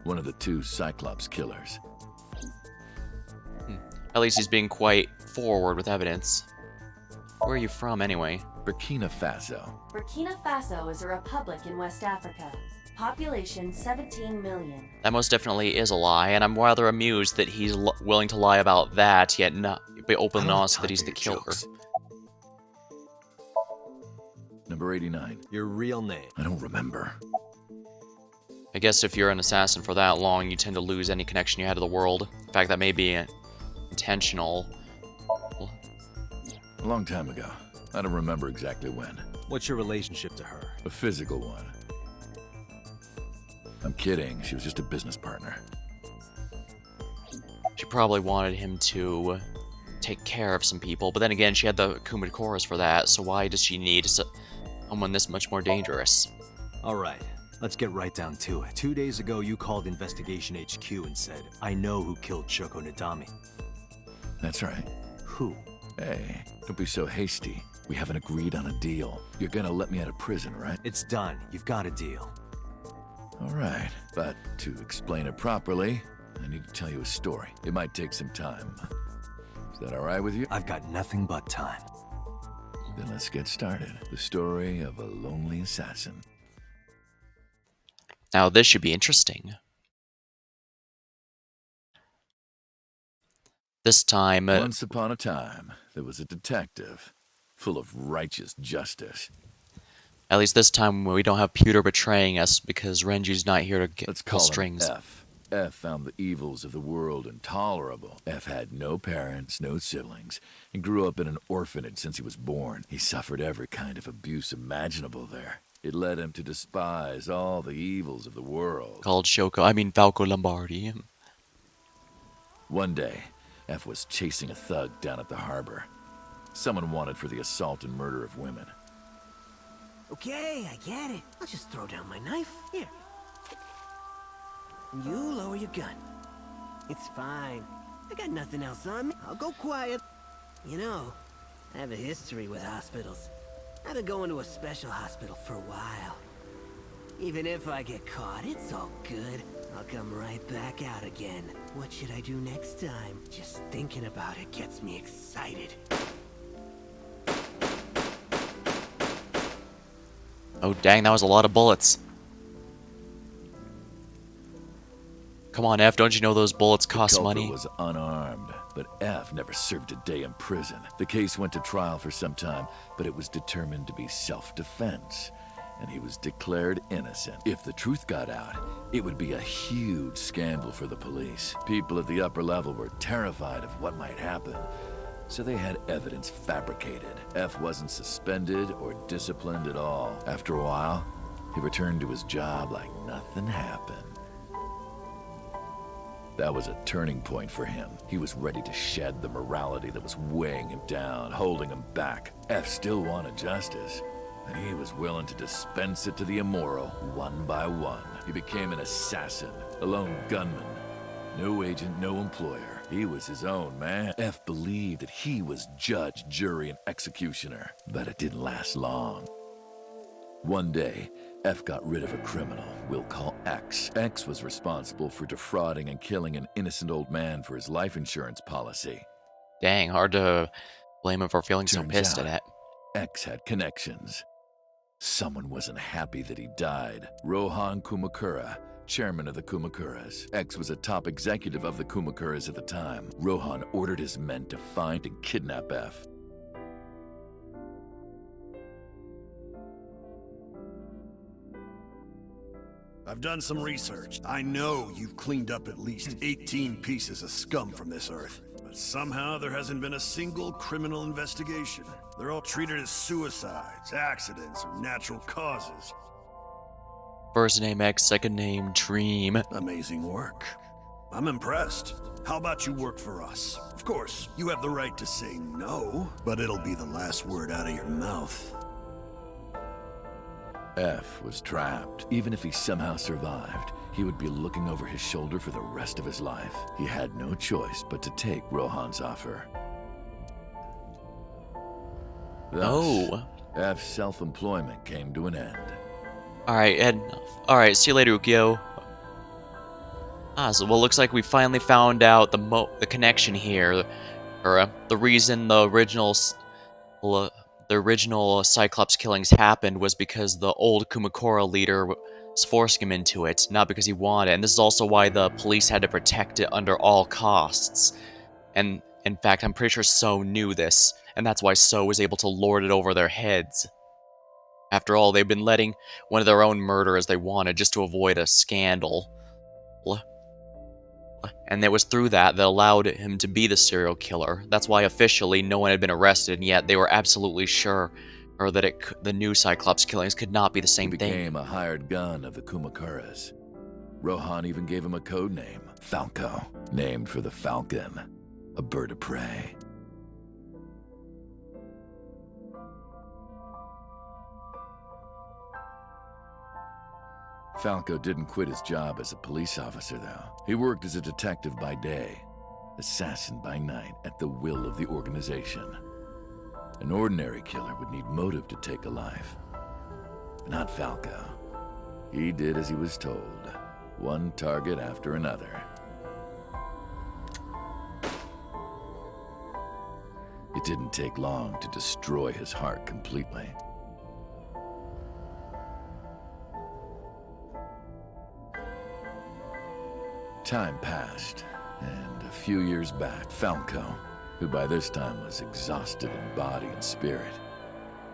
One of the 2 Cyclops killers. At least he's being quite forward with evidence. Where are you from, anyway? Burkina Faso. Burkina Faso is a republic in West Africa. Population 17 million. That most definitely is a lie, and I'm rather amused that he's willing to lie about that, yet not be open and honest that he's the killer. Number 89. Your real name? I don't remember. I guess if you're an assassin for that long, you tend to lose any connection you had to the world. In fact, that may be intentional. A long time ago. I don't remember exactly when. What's your relationship to her? A physical one. I'm kidding. She was just a business partner. She probably wanted him to take care of some people, but then again, she had the Kumakoras for that, so why does she need someone this much more dangerous? Alright, let's get right down to it. 2 days ago, you called Investigation HQ and said, I know who killed Shoko Nadami. That's right. Who? Hey, don't be so hasty. We haven't agreed on a deal. You're gonna let me out of prison, right? It's done. You've got a deal. Alright, but to explain it properly, I need to tell you a story. It might take some time. Is that alright with you? I've got nothing but time. Then let's get started. The story of a lonely assassin. Now this should be interesting. This time... Once upon a time, there was a detective, full of righteous justice. At least this time we don't have Pewter betraying us because Renju's not here to Let's pull call strings. him F. F found the evils of the world intolerable. F had no parents, no siblings, and grew up in an orphanage since he was born. He suffered every kind of abuse imaginable there. It led him to despise all the evils of the world. Called Falco Lombardi. One day, F was chasing a thug down at the harbor. Someone wanted for the assault and murder of women. Okay, I get it. I'll just throw down my knife. Here. You lower your gun. It's fine. I got nothing else on me. I'll go quiet. You know, I have a history with hospitals. I've been going to a special hospital for a while. Even if I get caught, it's all good. I'll come right back out again. What should I do next time? Just thinking about it gets me excited. Oh dang, that was a lot of bullets. Come on, F, don't you know those bullets cost The culprit money? was unarmed, but F never served a day in prison. The case went to trial for some time, but it was determined to be self-defense, and he was declared innocent. If the truth got out, it would be a huge scandal for the police. People at the upper level were terrified of what might happen, so they had evidence fabricated. F wasn't suspended or disciplined at all. After a while, he returned to his job like nothing happened. That was a turning point for him. He was ready to shed the morality that was weighing him down, holding him back. F still wanted justice, and he was willing to dispense it to the immoral one by one. He became an assassin, a lone gunman. No agent, no employer. He was his own man. F believed that he was judge, jury, and executioner, but it didn't last long. One day, F got rid of a criminal we'll call X. X was responsible for defrauding and killing an innocent old man for his life insurance policy. Dang, hard to blame him for feeling so Turns pissed out, at it. X had connections. Someone wasn't happy that he died. Rohan Kumakura, chairman of the Kumakuras. X was a top executive of the Kumakuras at the time. Rohan ordered his men to find and kidnap F. I've done some research. I know you've cleaned up at least 18 pieces of scum from this earth. But somehow there hasn't been a single criminal investigation. They're all treated as suicides, accidents, or natural causes. First name X, second name Dream. Amazing work. I'm impressed. How about you work for us? Of course, you have the right to say no, but it'll be the last word out of your mouth. F was trapped. Even if he somehow survived, he would be looking over his shoulder for the rest of his life. He had no choice but to take Rohan's offer. Thus, F's self-employment came to an end. Alright, Ed. Alright, see you later, Ukyo. So well, looks like we finally found out the connection here, or the reason the original Cyclops killings happened was because the old Kumakura leader was forcing him into it, not because he wanted it. And this is also why the police had to protect it under all costs. And in fact, I'm pretty sure So knew this, and that's why So was able to lord it over their heads. After all, they've been letting one of their own murder as they wanted just to avoid a scandal. And it was through that allowed him to be the serial killer. That's why officially no one had been arrested, and yet they were absolutely sure that the new Cyclops killings could not be the same thing. He became a hired gun of the Kumakuras. Rohan even gave him a code name, Falco, named for the falcon, a bird of prey. Falco didn't quit his job as a police officer, though. He worked as a detective by day, assassin by night, at the will of the organization. An ordinary killer would need motive to take a life. But not Falco. He did as he was told, one target after another. It didn't take long to destroy his heart completely. Time passed, and a few years back, Falco, who by this time was exhausted in body and spirit,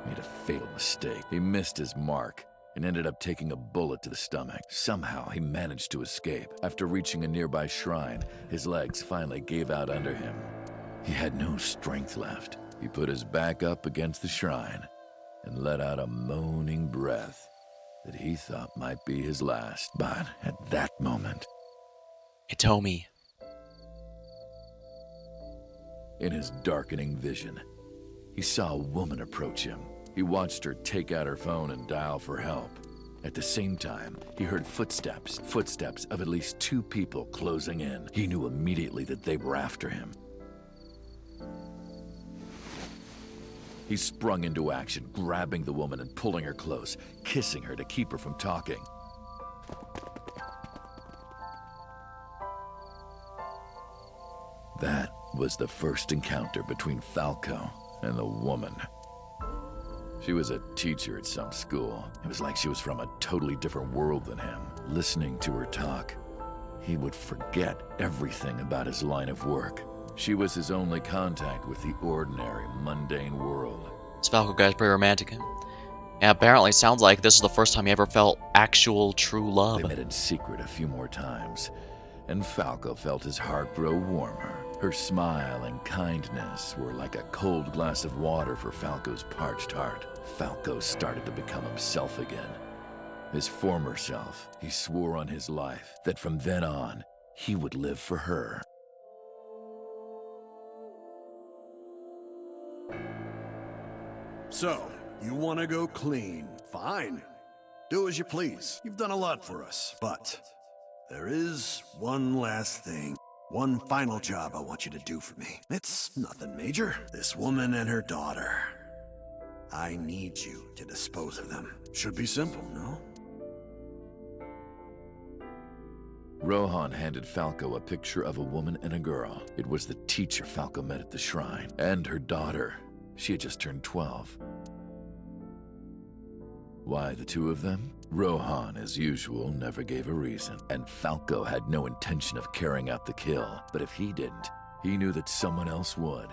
made a fatal mistake. He missed his mark and ended up taking a bullet to the stomach. Somehow, he managed to escape. After reaching a nearby shrine, his legs finally gave out under him. He had no strength left. He put his back up against the shrine and let out a moaning breath that he thought might be his last. But at that moment, Hitomi. In his darkening vision, he saw a woman approach him. He watched her take out her phone and dial for help. At the same time, he heard footsteps of at least 2 people closing in. He knew immediately that they were after him. He sprung into action, grabbing the woman and pulling her close, kissing her to keep her from talking. That was the first encounter between Falco and the woman. She was a teacher at some school. It was like she was from a totally different world than him. Listening to her talk, he would forget everything about his line of work. She was his only contact with the ordinary, mundane world. This Falco guy's pretty romantic. Yeah, apparently sounds like this is the first time he ever felt actual true love. They met in secret a few more times, and Falco felt his heart grow warmer. Her smile and kindness were like a cold glass of water for Falco's parched heart. Falco started to become himself again. His former self. He swore on his life that from then on, he would live for her. So, you want to go clean? Fine. Do as you please. You've done a lot for us. But there is one last thing. One final job I want you to do for me. It's nothing major. This woman and her daughter. I need you to dispose of them. Should be simple, no? Rohan handed Falco a picture of a woman and a girl. It was the teacher Falco met at the shrine, and her daughter. She had just turned 12. Why the two of them? Rohan, as usual, never gave a reason, and Falco had no intention of carrying out the kill. But if he didn't, he knew that someone else would.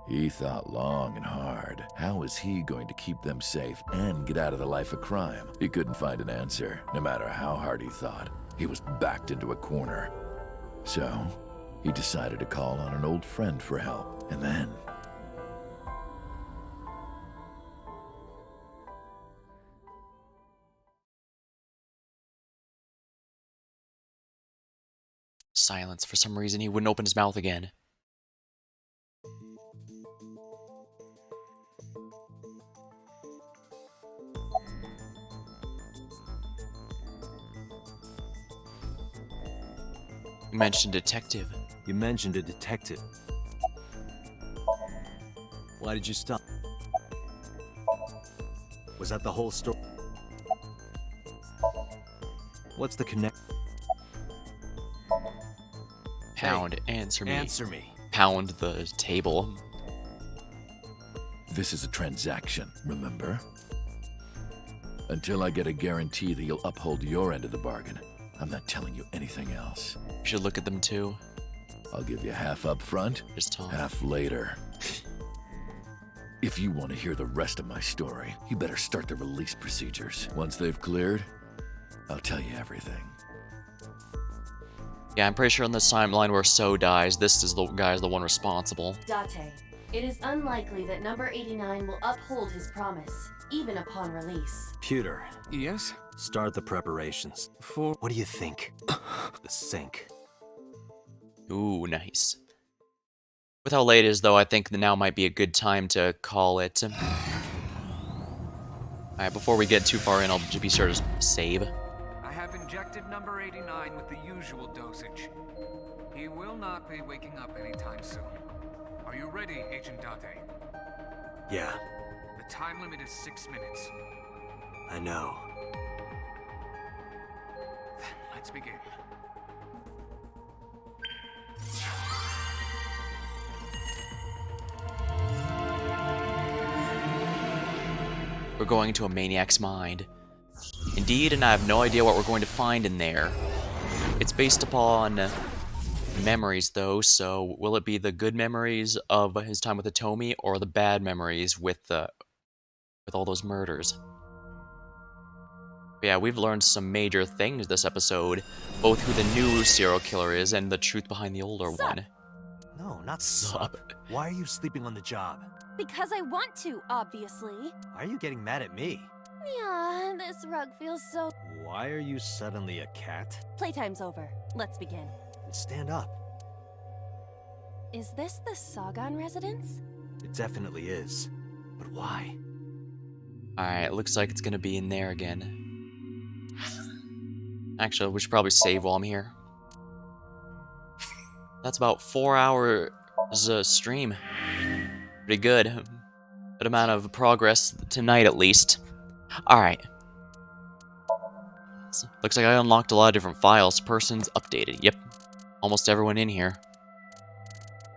He thought long and hard. How was he going to keep them safe and get out of the life of crime? He couldn't find an answer, no matter how hard he thought. He was backed into a corner. So, he decided to call on an old friend for help, and then... Silence. For some reason, he wouldn't open his mouth again. You mentioned detective. You mentioned a detective. Why did you stop? Was that the whole story? What's the connect? Pound, answer me. Answer me. Pound the table. This is a transaction, remember? Until I get a guarantee that you'll uphold your end of the bargain, I'm not telling you anything else. You should look at them too. I'll give you half up front, just half later. If you want to hear the rest of my story, you better start the release procedures. Once they've cleared, I'll tell you everything. Yeah, I'm pretty sure in this timeline where So dies, this is the guy's the one responsible. Date, it is unlikely that number 89 will uphold his promise, even upon release. Pewter. Yes? Start the preparations. For... What do you think? The sink. Ooh, nice. With how late it is, though, I think now might be a good time to call it. Alright, before we get too far in, I'll be sure to save. I have injected number 89 with the usual dosage. He will not be waking up anytime soon. Are you ready, Agent Date? Yeah. The time limit is 6 minutes. I know. Then let's begin. We're going into a maniac's mind. Indeed, and I have no idea what we're going to find in there. It's based upon memories, though, so will it be the good memories of his time with Hitomi, or the bad memories with all those murders? But yeah, we've learned some major things this episode, both who the new serial killer is and the truth behind the older one. No, not sup. Why are you sleeping on the job? Because I want to, obviously. Why are you getting mad at me? Yeah, this rug feels so... Why are you suddenly a cat? Playtime's over. Let's begin. Stand up. Is this the Sagan residence? It definitely is. But why? Alright, looks like it's gonna be in there again. Actually, we should probably save while I'm here. That's about 4 hours stream. Pretty good. Good amount of progress tonight, at least. Alright. So, looks like I unlocked a lot of different files. Persons updated. Yep. Almost everyone in here.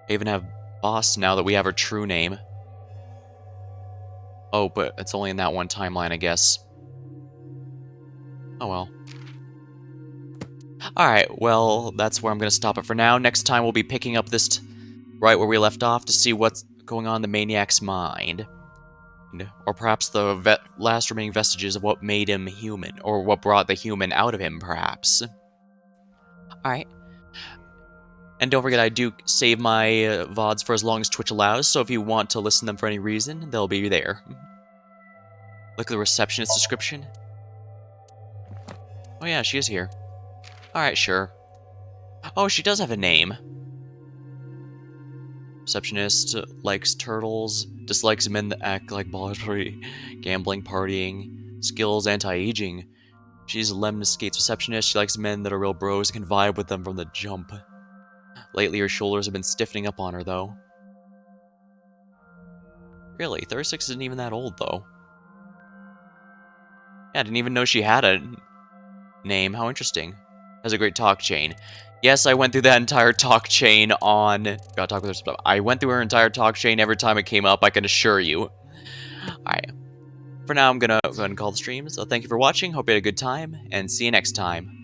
I even have Boss now that we have her true name. Oh, but it's only in that one timeline, I guess. Oh well. Alright, well, that's where I'm going to stop it for now. Next time we'll be picking up this right where we left off to see what's going on in the maniac's mind. Or perhaps the last remaining vestiges of what made him human, or what brought the human out of him, perhaps. Alright. And don't forget, I do save my VODs for as long as Twitch allows, so if you want to listen to them for any reason, they'll be there. Look at the receptionist description. Oh yeah, she is here. Alright, sure. Oh, she does have a name. Receptionist likes turtles, dislikes men that act like ballers, gambling, partying, skills, anti-aging. She's a Lemon Skates receptionist. She likes men that are real bros and can vibe with them from the jump. Lately, her shoulders have been stiffening up on her, though. Really, 36 isn't even that old, though. Yeah, I didn't even know she had a name. How interesting. Has a great talk chain. Yes, I went through that entire talk chain on... Gotta talk with her stuff. I went through her entire talk chain every time it came up, I can assure you. Alright. For now, I'm gonna go ahead and call the stream. So thank you for watching. Hope you had a good time, and see you next time.